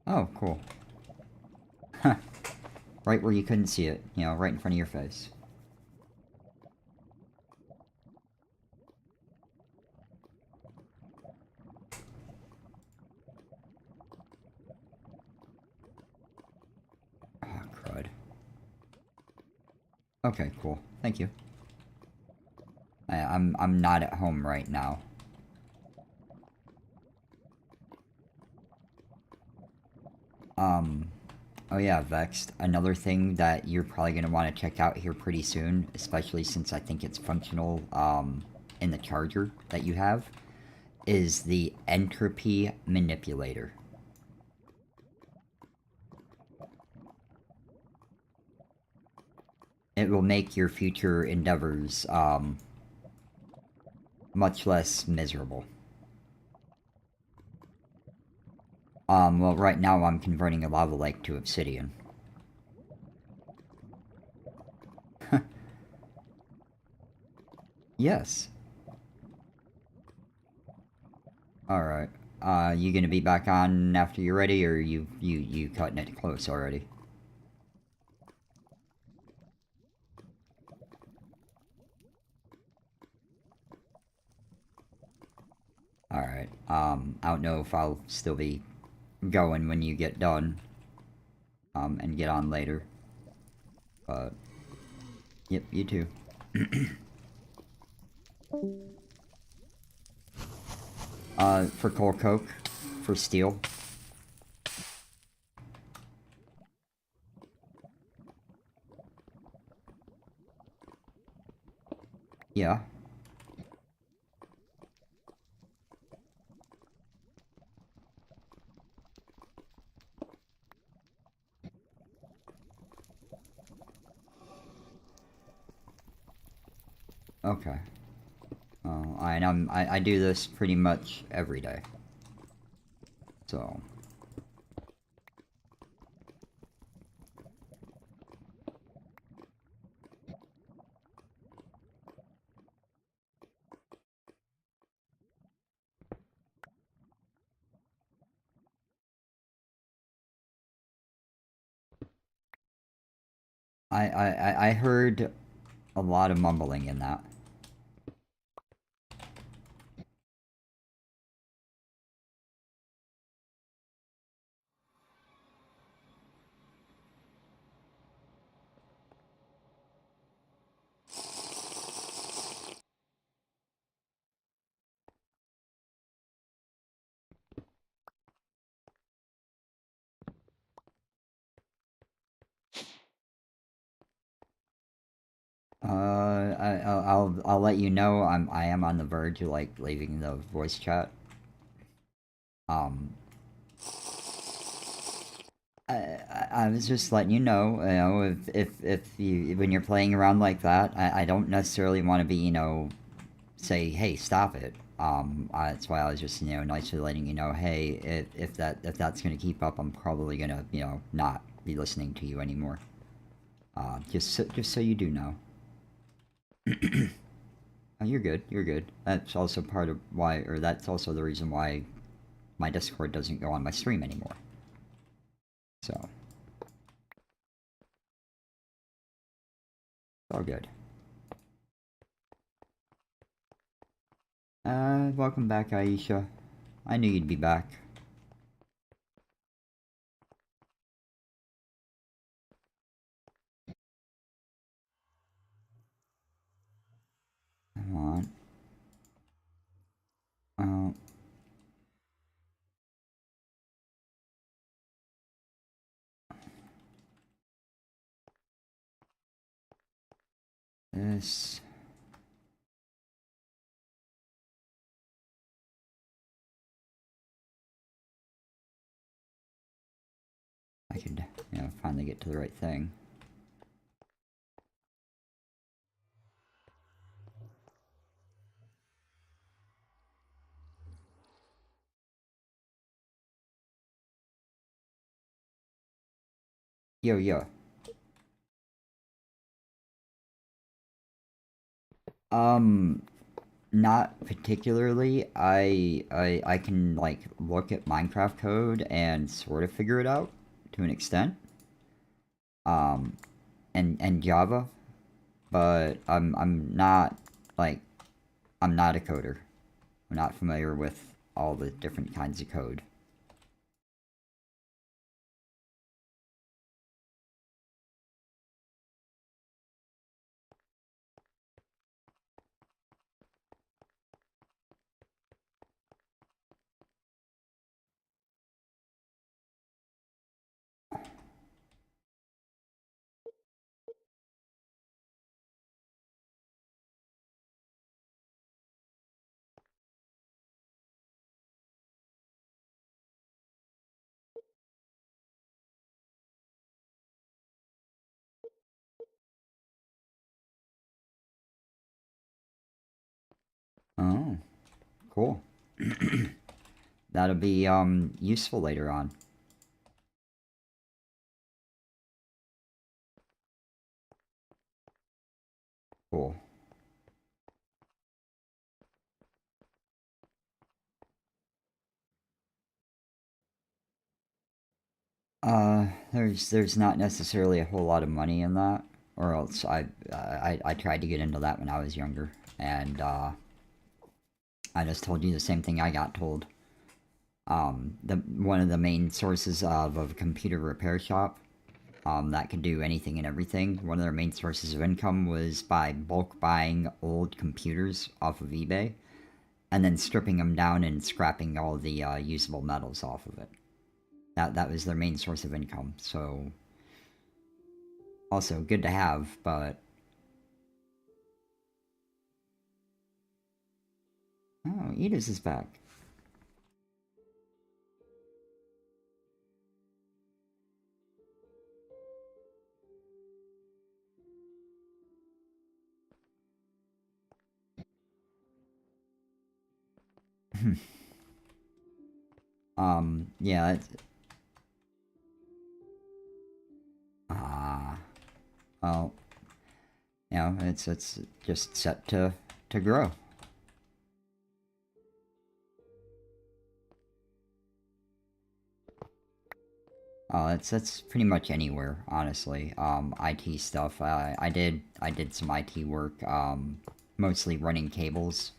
S1: Oh, cool. Right where you couldn't see it. You know, right in front of your face. Oh, crud. Okay, cool. Thank you. I'm not at home right now. Oh yeah, Vexed. Another thing that you're probably going to want to check out here pretty soon, especially since I think it's functional, in the charger that you have, is the entropy manipulator. It will make your future endeavors, much less miserable. Well, right now I'm converting a lava lake to obsidian. Yes. Alright. You gonna be back on after you're ready, or you cutting it close already? Alright. I don't know if I'll still be going when you get done. And get on later. But, yep, you too. For coal coke, for steel. Yeah. Okay. I do this pretty much every day. So. I heard a lot of mumbling in that. I'll let you know I am on the verge of like leaving the voice chat. Um, I was just letting you know, if you when you're playing around like that, I don't necessarily want to be, say, hey, stop it. That's why I was just, nicely letting you know, hey, if that's gonna keep up, I'm probably gonna, not be listening to you anymore. Just so you do know. Oh, you're good. You're good. That's also part of why, or that's also the reason why my Discord doesn't go on my stream anymore. So, it's all good. Welcome back, Aisha. I knew you'd be back. Come on. Oh. This. I could, finally get to the right thing. Yo, yo. Um, Not particularly. I can like look at Minecraft code and sort of figure it out to an extent. Um, and Java, but I'm not like I'm not a coder. I'm not familiar with all the different kinds of code. Oh, cool. That'll be useful later on. Cool. There's not necessarily a whole lot of money in that, or else I tried to get into that when I was younger, and I just told you the same thing I got told. The one of the main sources of a computer repair shop, that could do anything and everything. One of their main sources of income was by bulk buying old computers off of eBay, and then stripping them down and scrapping all the usable metals off of it. That was their main source of income. So also good to have, but oh, Edis is back. Yeah, ah, well, it's just set to grow. That's pretty much anywhere, honestly. IT stuff. I did some IT work. Mostly running cables,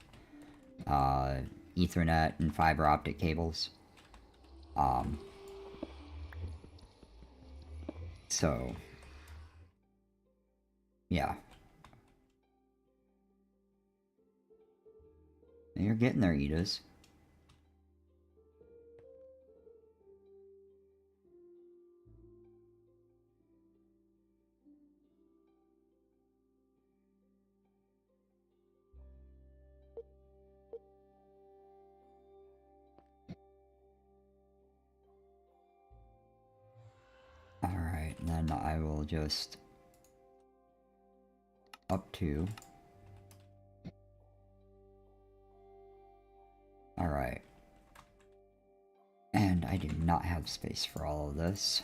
S1: uh, Ethernet and fiber optic cables. Um, so yeah, you're getting there, Edis. All right, then I will just up to. All right, and I do not have space for all of this.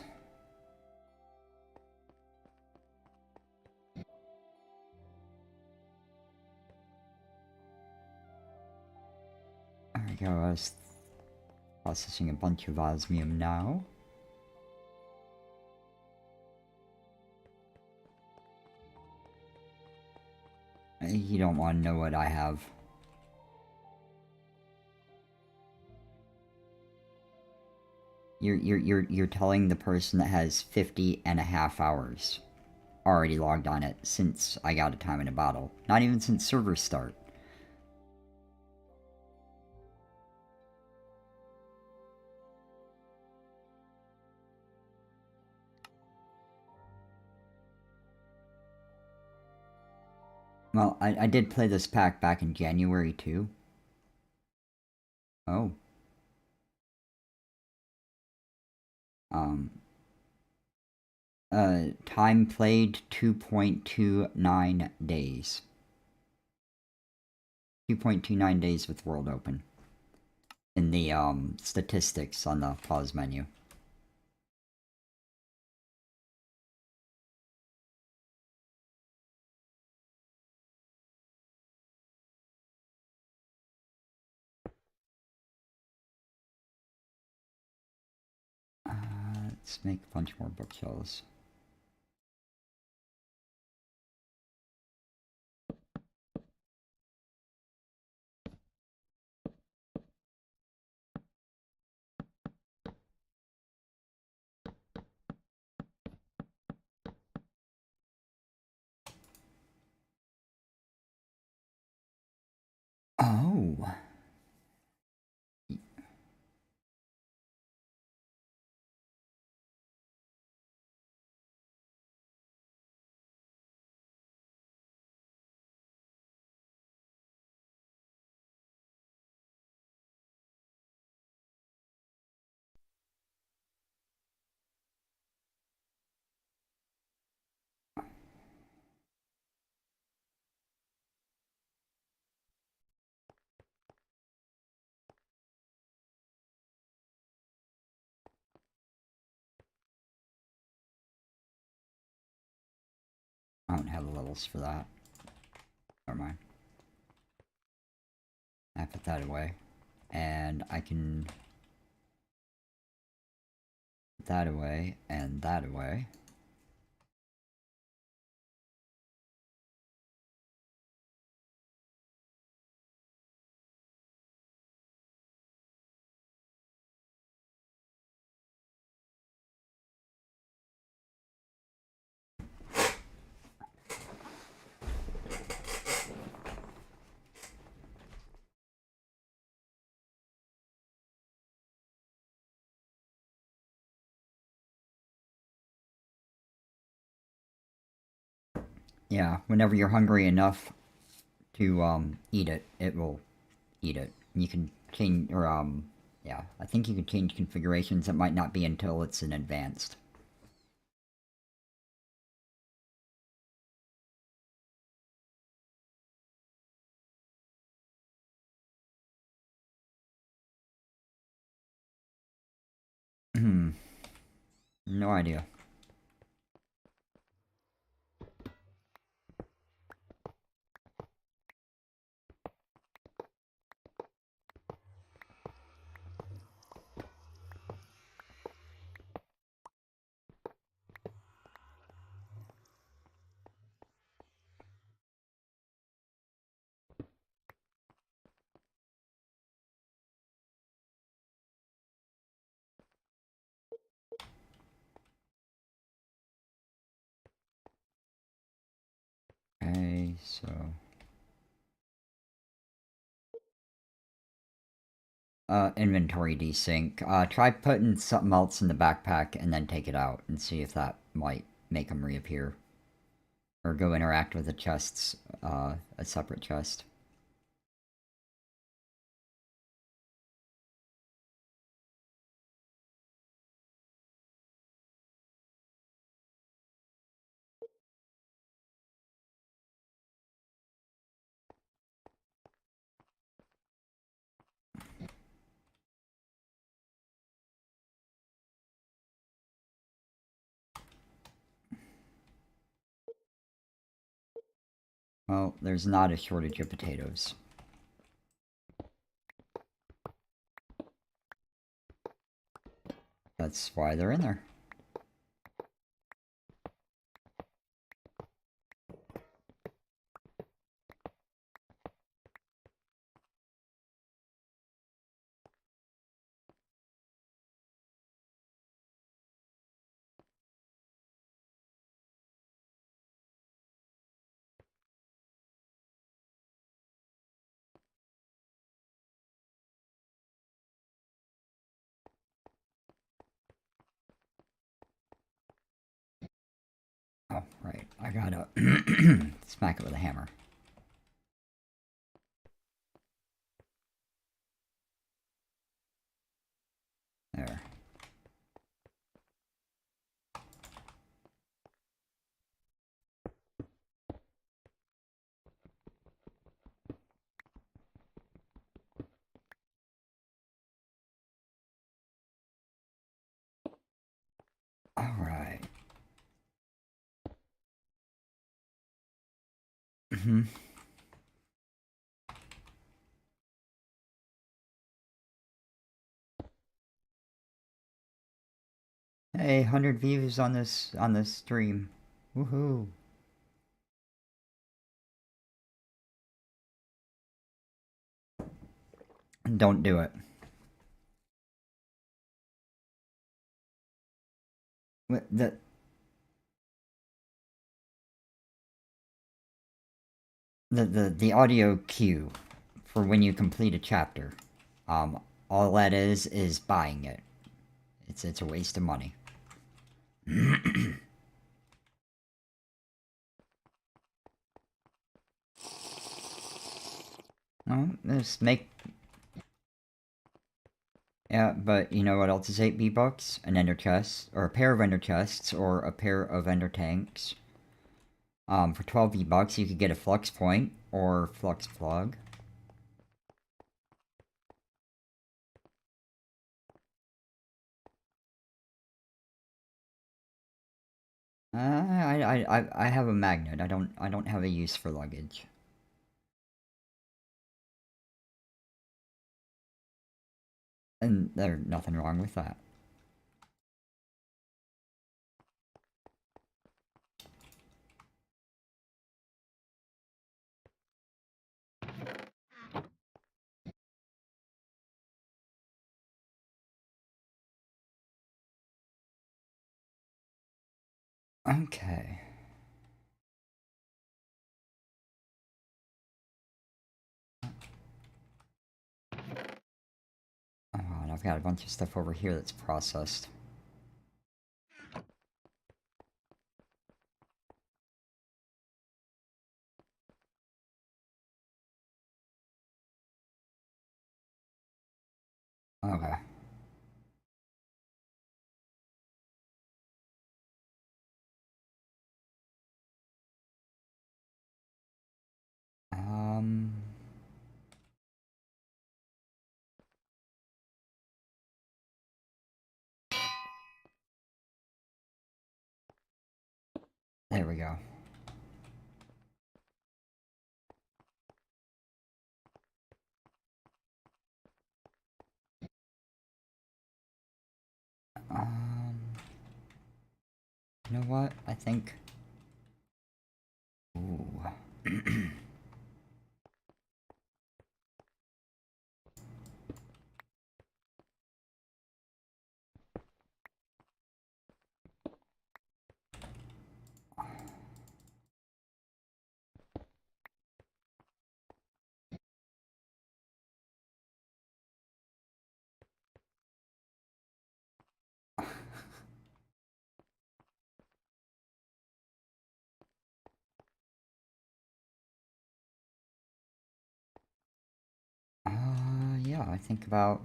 S1: There we go. I was processing a bunch of osmium now. You don't want to know what I have. You're telling the person that has 50.5 hours already logged on it since I got a time in a bottle. Not even since server start. Well, I did play this pack back in January too. Oh. Um. Time played 2.29 days. 2.29 days with World Open. In the statistics on the pause menu. Let's make a bunch more bookshelves. Oh. I don't have the levels for that. Never mind. I put that away. And I can put that away and that away. Yeah, whenever you're hungry enough to eat it, it will eat it. You can change, or yeah, I think you can change configurations. It might not be until it's in advanced. Hmm. No idea. Okay, so inventory desync. Try putting something else in the backpack and then take it out and see if that might make them reappear. Or go interact with the chests, a separate chest. Well, there's not a shortage of potatoes. That's why they're in there. Oh, right. I gotta smack it with a hammer. There. Alright. Mm-hmm. Hey, 100 views on this stream. Woohoo. Don't do it. The the audio cue for when you complete a chapter. Um, all that is buying it. It's a waste of money. Well, just make. Yeah, but you know what else is 8 V-Bucks? An ender chest, or a pair of ender chests, or a pair of ender tanks. For 12 V-Bucks, you could get a flux point or flux plug. I have a magnet. I don't have a use for luggage. And there's nothing wrong with that. Okay. Oh, and I've got a bunch of stuff over here that's processed. Okay. Um... There we go. Um... You know what? I think... Ooh. Yeah, I think about...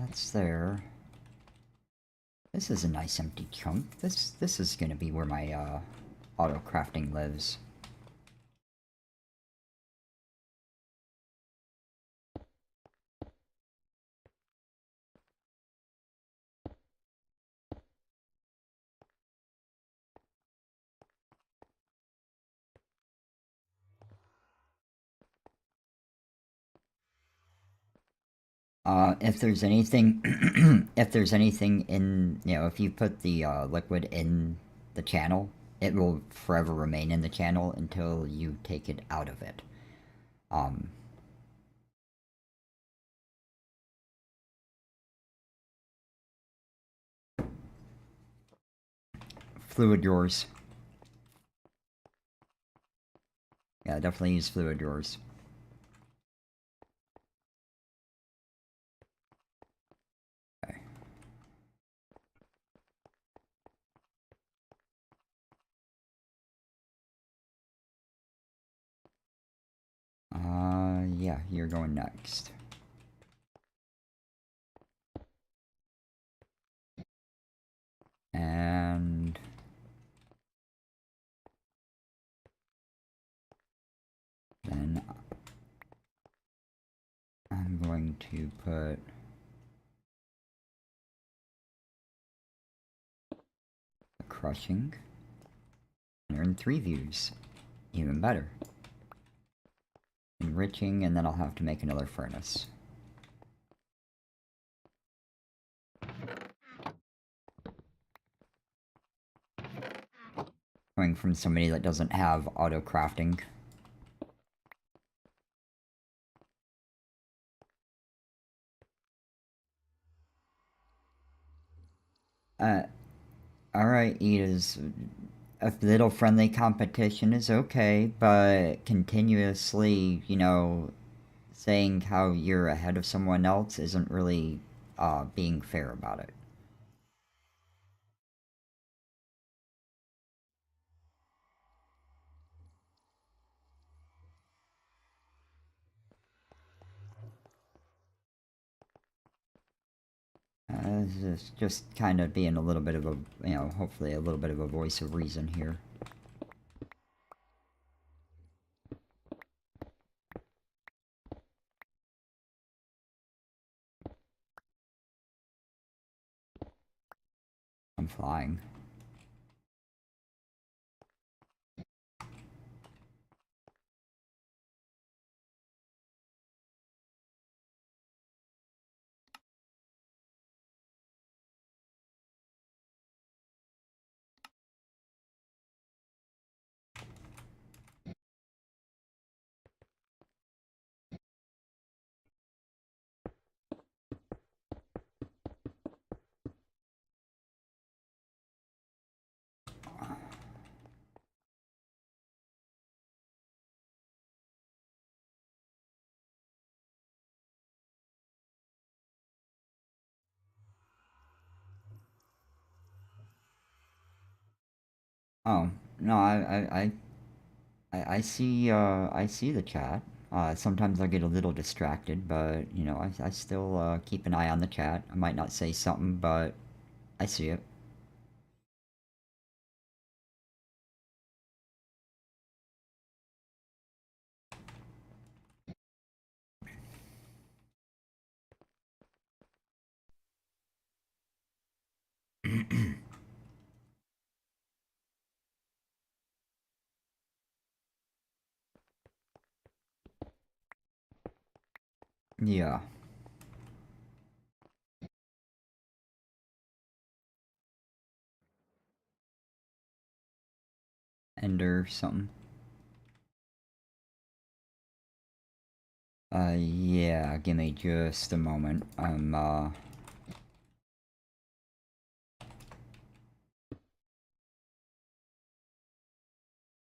S1: that's there. This is a nice empty chunk. This is gonna be where my, auto crafting lives. If there's anything, if there's anything in, you know, if you put the liquid in the channel, it will forever remain in the channel until you take it out of it. Um, Fluid drawers. Yeah, definitely use fluid drawers. Okay. Yeah, you're going next. And then I'm going to put the crushing. 103 views. Even better. Enriching, and then I'll have to make another furnace. Coming from somebody that doesn't have auto crafting. Alright, Edith. A little friendly competition is okay, but continuously, you know, saying how you're ahead of someone else isn't really, being fair about it. Just kind of being a little bit of a, you know, hopefully a little bit of a voice of reason here. I'm flying. Oh, no, I see the chat. Sometimes I get a little distracted, but, you know, I still, keep an eye on the chat. I might not say something, but I see it. Yeah. Ender something. Yeah, give me just a moment.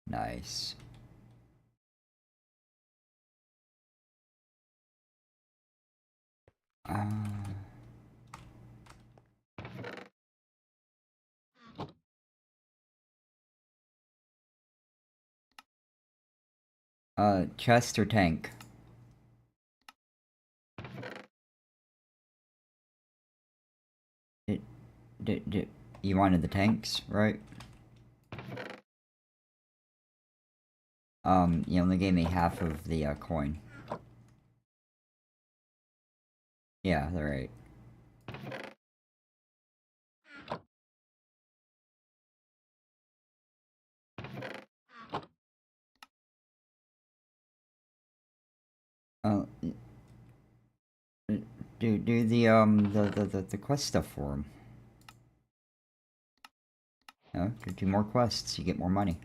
S1: Nice. Chest or tank? Did, you wanted the tanks, right? You only gave me half of the, coin. Yeah, they're right. Uh, do the quest stuff for him. No, do more quests, you get more money.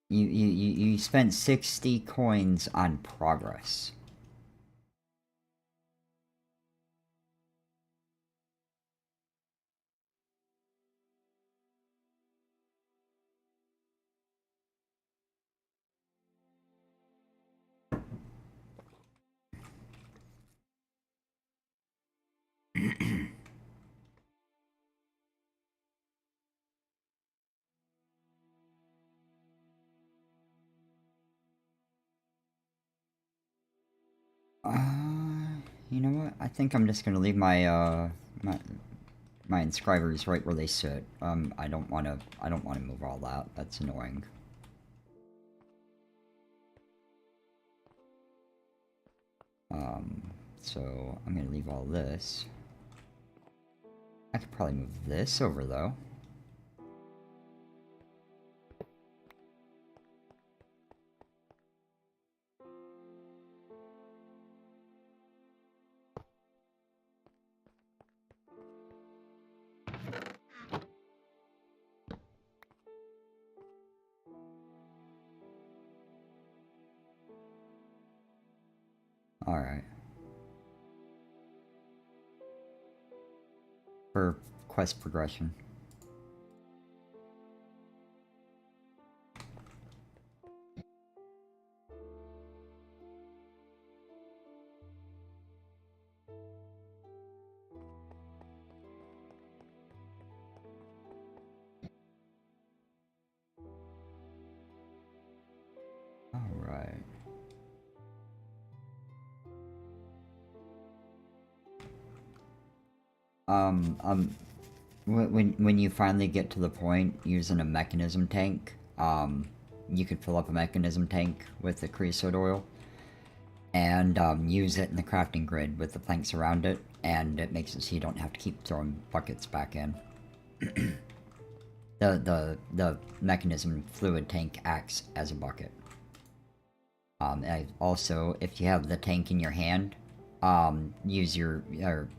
S1: You spent 60 coins on progress. You know what? I think I'm just gonna leave my inscribers right where they sit. I don't wanna move all that. That's annoying. So I'm gonna leave all this. I could probably move this over though. Alright. For quest progression. Alright. When you finally get to the point using a mechanism tank, you could fill up a mechanism tank with the creosote oil and use it in the crafting grid with the planks around it, and it makes it so you don't have to keep throwing buckets back in. The mechanism fluid tank acts as a bucket. Also, if you have the tank in your hand, use your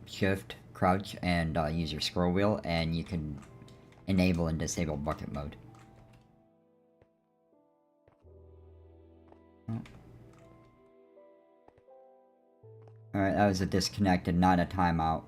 S1: shift, crouch, and use your scroll wheel, and you can enable and disable bucket mode. Oh. Alright, that was a disconnected, not a timeout.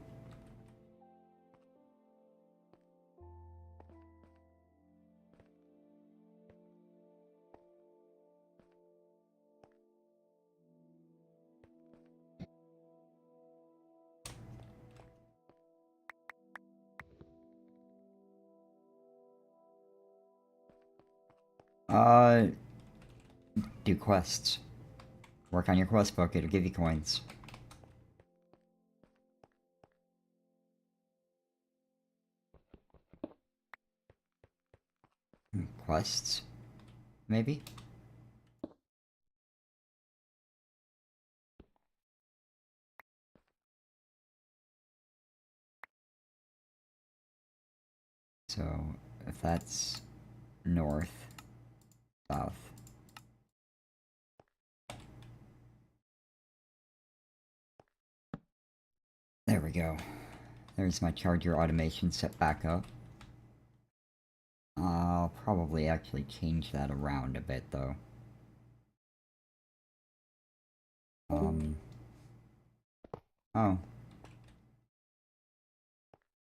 S1: Do quests. Work on your quest book, it'll give you coins. Quests? Maybe? So, if that's north, south. There we go. There's my charger automation set back up. I'll probably actually change that around a bit, though. Oh.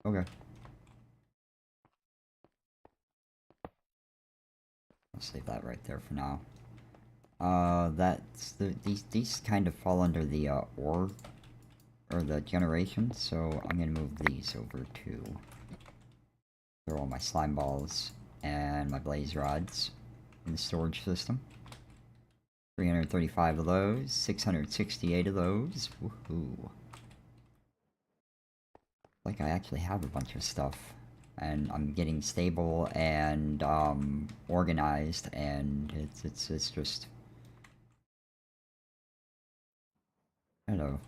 S1: Okay. I'll save that right there for now. These kind of fall under the, ore, or the generation, so I'm gonna move these over to... Throw all my slime balls and my blaze rods in the storage system. 335 of those, 668 of those. Woohoo. Like I actually have a bunch of stuff. And I'm getting stable and organized, and it's just... Hello.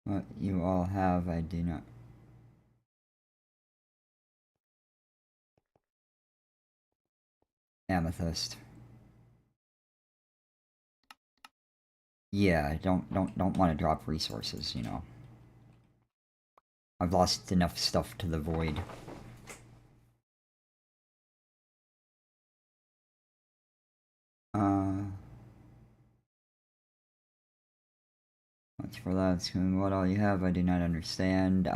S1: What you all have, I do not. Amethyst. Yeah, don't want to drop resources, you know. I've lost enough stuff to the void. Much for that. What all you have, I do not understand.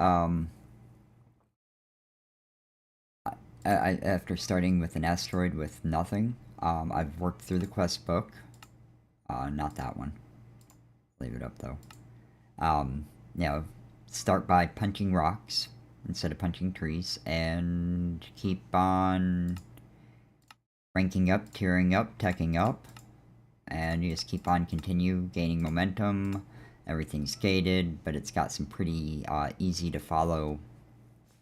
S1: After starting with an asteroid with nothing, I've worked through the quest book. Not that one. Leave it up though. You know, start by punching rocks instead of punching trees, and keep on ranking up, tiering up, teching up, and you just keep on continue gaining momentum. Everything's gated, but it's got some pretty easy to follow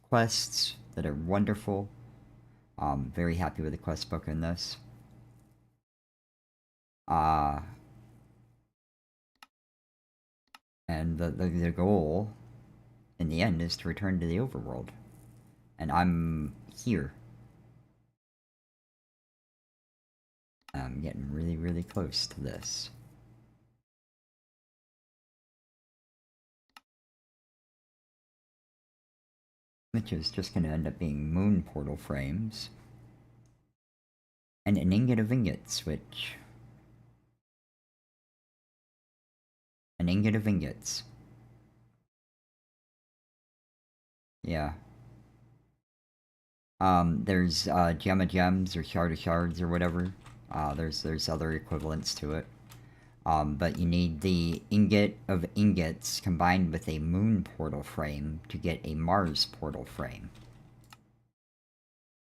S1: quests that are wonderful. Very happy with the quest book in this. And the goal in the end is to return to the overworld. And I'm here. I'm getting really, really close to this. Which is just going to end up being moon portal frames. And an ingot of ingots, which... An ingot of ingots. Yeah. There's gem of gems or shard of shards or whatever. There's other equivalents to it. But you need the ingot of ingots combined with a moon portal frame to get a Mars portal frame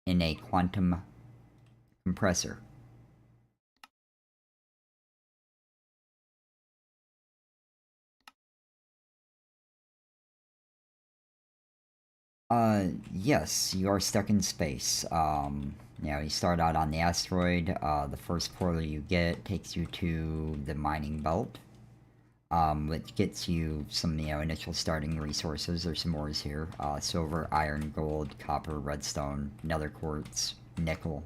S1: in a quantum compressor. Yes, you are stuck in space. You start out on the asteroid. The first portal you get takes you to the mining belt, which gets you some, initial starting resources. There's some ores here. Silver, iron, gold, copper, redstone, nether quartz, nickel.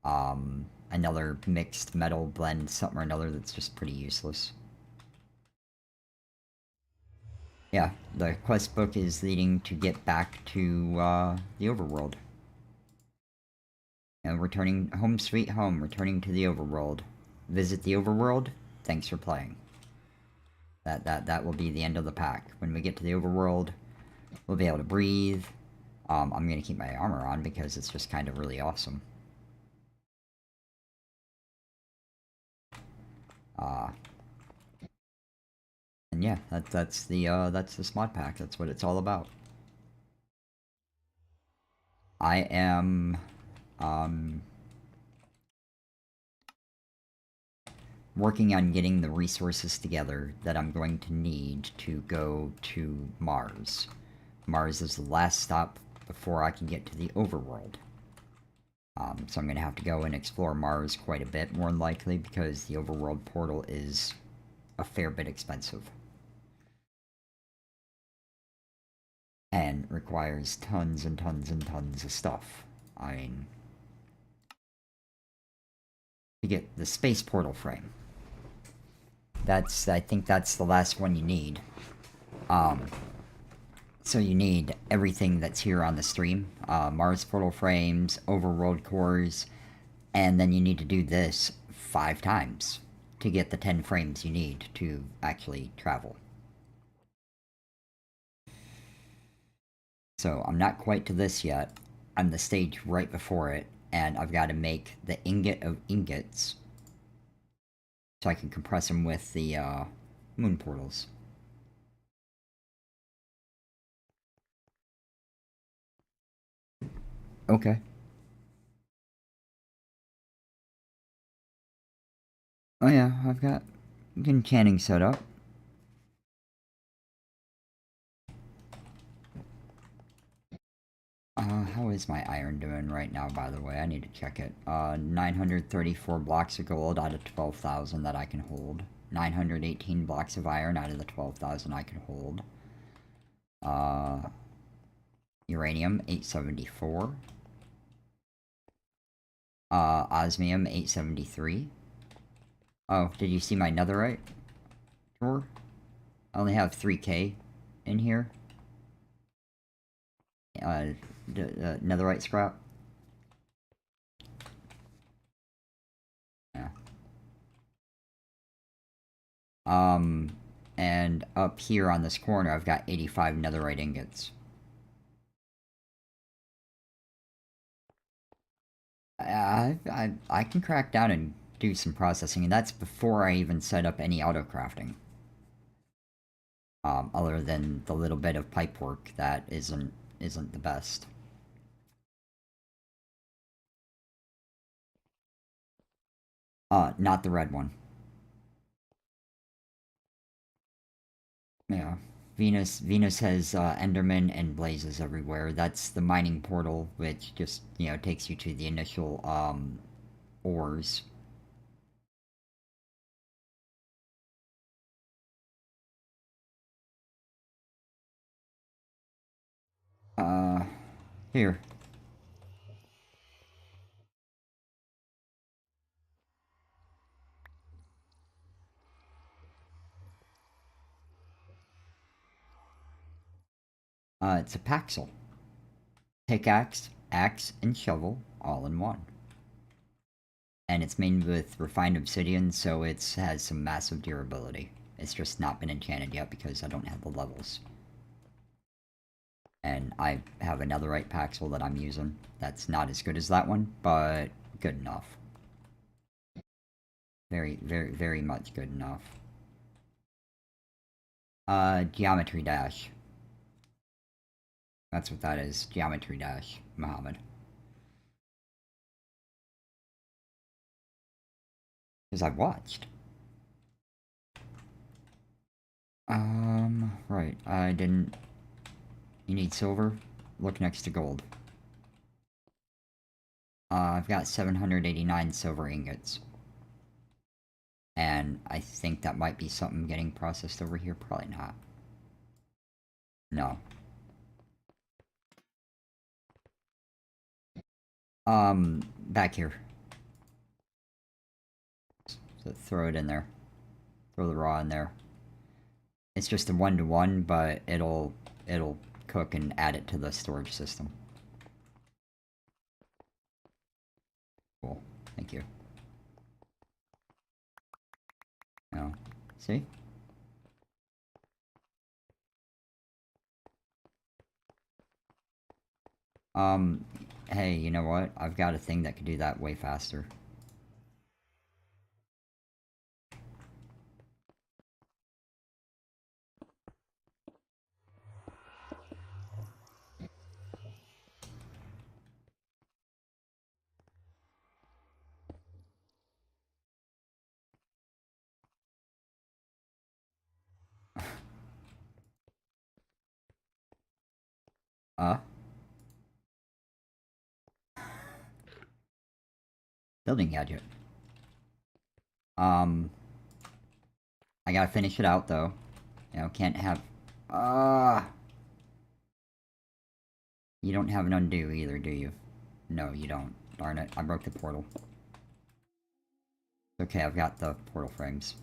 S1: Another mixed metal blend, something or another that's just pretty useless. Yeah, the quest book is leading to get back to the overworld. And returning home sweet home, returning to the overworld. Visit the overworld, thanks for playing. That will be the end of the pack. When we get to the overworld, we'll be able to breathe. I'm gonna keep my armor on because it's just kind of really awesome. And yeah, that's the mod pack. That's what it's all about. I am working on getting the resources together that I'm going to need to go to Mars. Mars is the last stop before I can get to the overworld. So I'm going to have to go and explore Mars quite a bit, more than likely, because the overworld portal is a fair bit expensive. And requires tons and tons and tons of stuff. I mean, to get the space portal frame. I think that's the last one you need. So you need everything that's here on the stream. Mars portal frames, overworld cores, and then you need to do this 5 times to get the 10 frames you need to actually travel. So I'm not quite to this yet. I'm the stage right before it, and I've got to make the ingot of ingots so I can compress them with the moon portals. Okay. Oh yeah, I've got enchanting set up. How is my iron doing right now, by the way? I need to check it. 934 blocks of gold out of 12,000 that I can hold. 918 blocks of iron out of the 12,000 I can hold. Uranium, 874. Osmium, 873. Oh, did you see my netherite drawer? I only have 3k in here. Netherite scrap. Yeah. And up here on this corner, I've got 85 netherite ingots. I can crack down and do some processing, and that's before I even set up any auto crafting. Other than the little bit of pipe work that isn't the best. Not the red one. Yeah. Venus has Enderman and blazes everywhere. That's the mining portal, which just, takes you to the initial ores. Uh, Here. It's a Paxel. Pickaxe, axe, and shovel all in one. And it's made with refined obsidian, so it has some massive durability. It's just not been enchanted yet because I don't have the levels. And I have a netherite Paxel that I'm using. That's not as good as that one, but good enough. Very, very, very much good enough. Geometry Dash. That's what that is. Geometry Dash, Muhammad. Because I watched. Right. I didn't... You need silver? Look next to gold. I've got 789 silver ingots. And I think that might be something getting processed over here. Probably not. No. Back here. So throw it in there. Throw the raw in there. It's just a 1-to-1, but it'll cook and add it to the storage system. Cool. Thank you. Oh, see? Hey, you know what? I've got a thing that could do that way faster. Uh? Building gadget. Um, I gotta finish it out, though. Can't have... You don't have an undo either, do you? No, you don't. Darn it, I broke the portal. Okay, I've got the portal frames.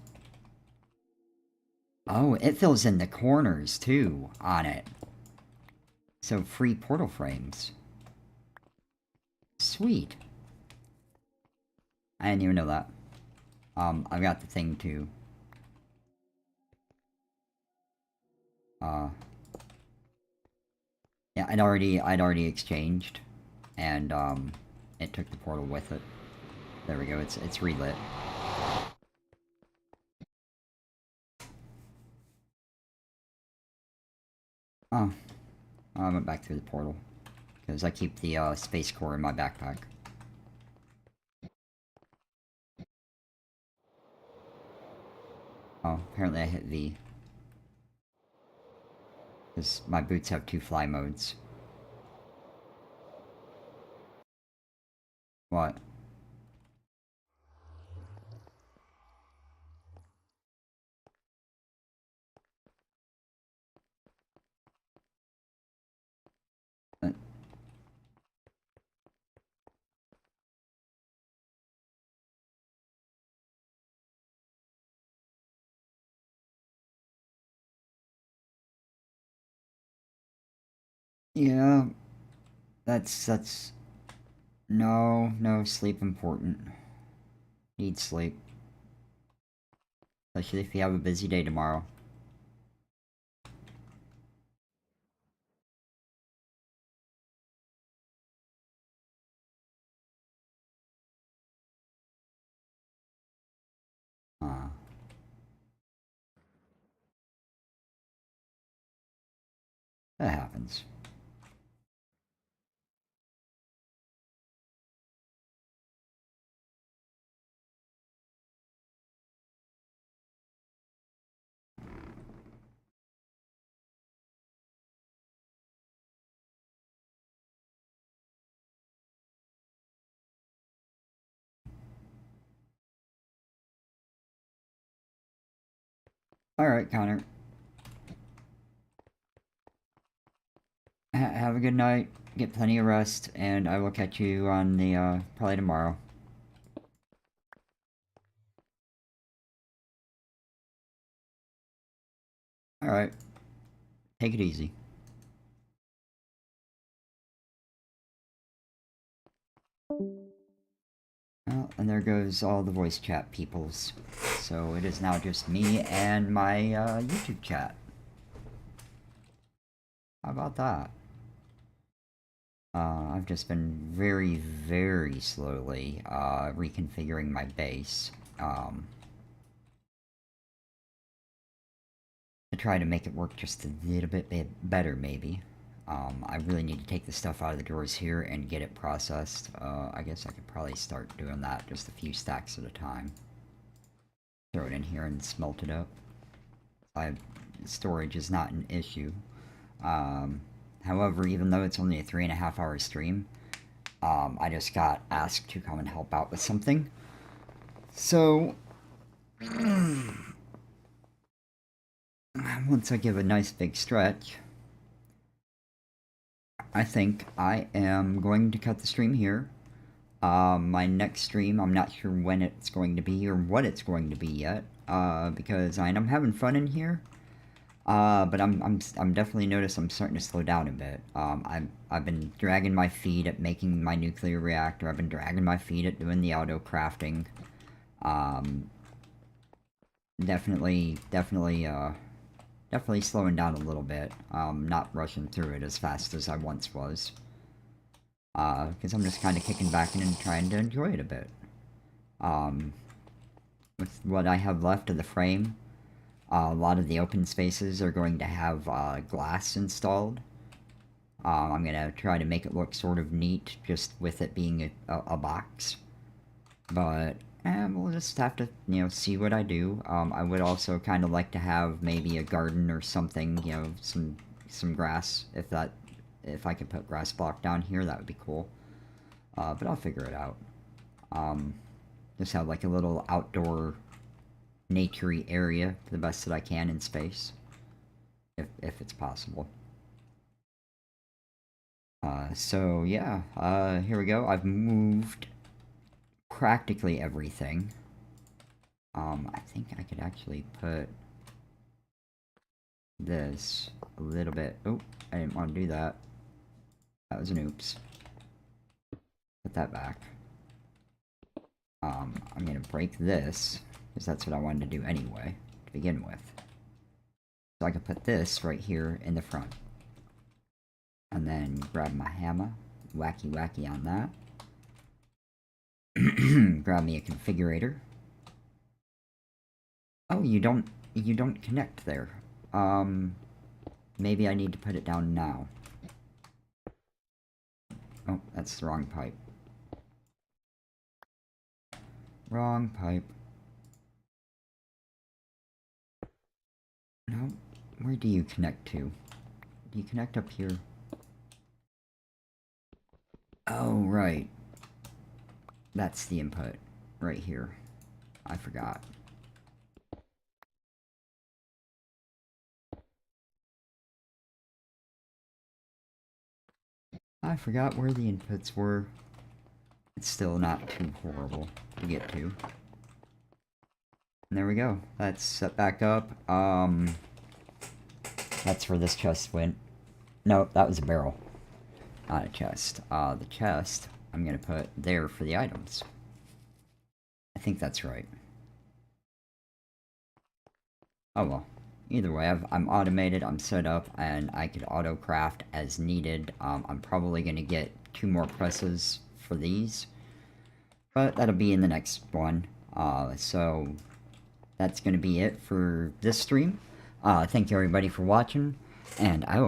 S1: Oh, it fills in the corners, too, on it. So, free portal frames. Sweet. I didn't even know that. I've got the thing, too. Yeah, I'd already exchanged. And, it took the portal with it. There we go, it's relit. Oh. I went back through the portal. Because I keep the, space core in my backpack. Oh, apparently I hit V. Because my boots have 2 fly modes. What? Uh, yeah, that's... No, sleep important. Need sleep. Especially if you have a busy day tomorrow. Uh, that happens. Alright, Connor. Have a good night, get plenty of rest, and I will catch you on the, probably tomorrow. Alright, take it easy. Well, and there goes all the voice chat peoples. So it is now just me and my YouTube chat. How about that? I've just been very, very slowly reconfiguring my base to try to make it work just a little bit better, maybe. I really need to take the stuff out of the drawers here and get it processed. I guess I could probably start doing that just a few stacks at a time. Throw it in here and smelt it up. Storage is not an issue. However, even though it's only a 3.5-hour stream, I just got asked to come and help out with something. So, once I give a nice big stretch, I think I am going to cut the stream here. My next stream, I'm not sure when it's going to be or what it's going to be yet, because I'm having fun in here. But I'm definitely noticed I'm starting to slow down a bit. I've been dragging my feet at making my nuclear reactor. I've been dragging my feet at doing the auto crafting. Definitely slowing down a little bit. Not rushing through it as fast as I once was. Because I'm just kind of kicking back and trying to enjoy it a bit. With what I have left of the frame, a lot of the open spaces are going to have glass installed. I'm going to try to make it look sort of neat, just with it being a box. But we'll just have to, see what I do. I would also kind of like to have maybe a garden or something, some grass. If I could put grass block down here, that would be cool. But I'll figure it out. Just have like a little outdoor naturey area to the best that I can in space, if it's possible. So yeah, here we go. I've moved practically everything. I think I could actually put this a little bit. Oh, I didn't want to do that. That was an oops. Put that back. I'm gonna break this, because that's what I wanted to do anyway, to begin with. So I could put this right here in the front. And then grab my hammer, wacky on that. Grab me a configurator. Oh, you don't connect there. Maybe I need to put it down now. Oh, that's the wrong pipe. Wrong pipe. No, where do you connect to? Do you connect up here? Oh, right. That's the input. Right here. I forgot. I forgot where the inputs were. It's still not too horrible to get to. And there we go. That's set back up. That's where this chest went. No, that was a barrel. Not a chest. The chest, I'm gonna put there for the items. I think that's right. Oh well. Either way, I'm automated, I'm set up, and I could auto-craft as needed. I'm probably gonna get 2 more presses for these. But that'll be in the next one. So that's gonna be it for this stream. Thank you everybody for watching, and I will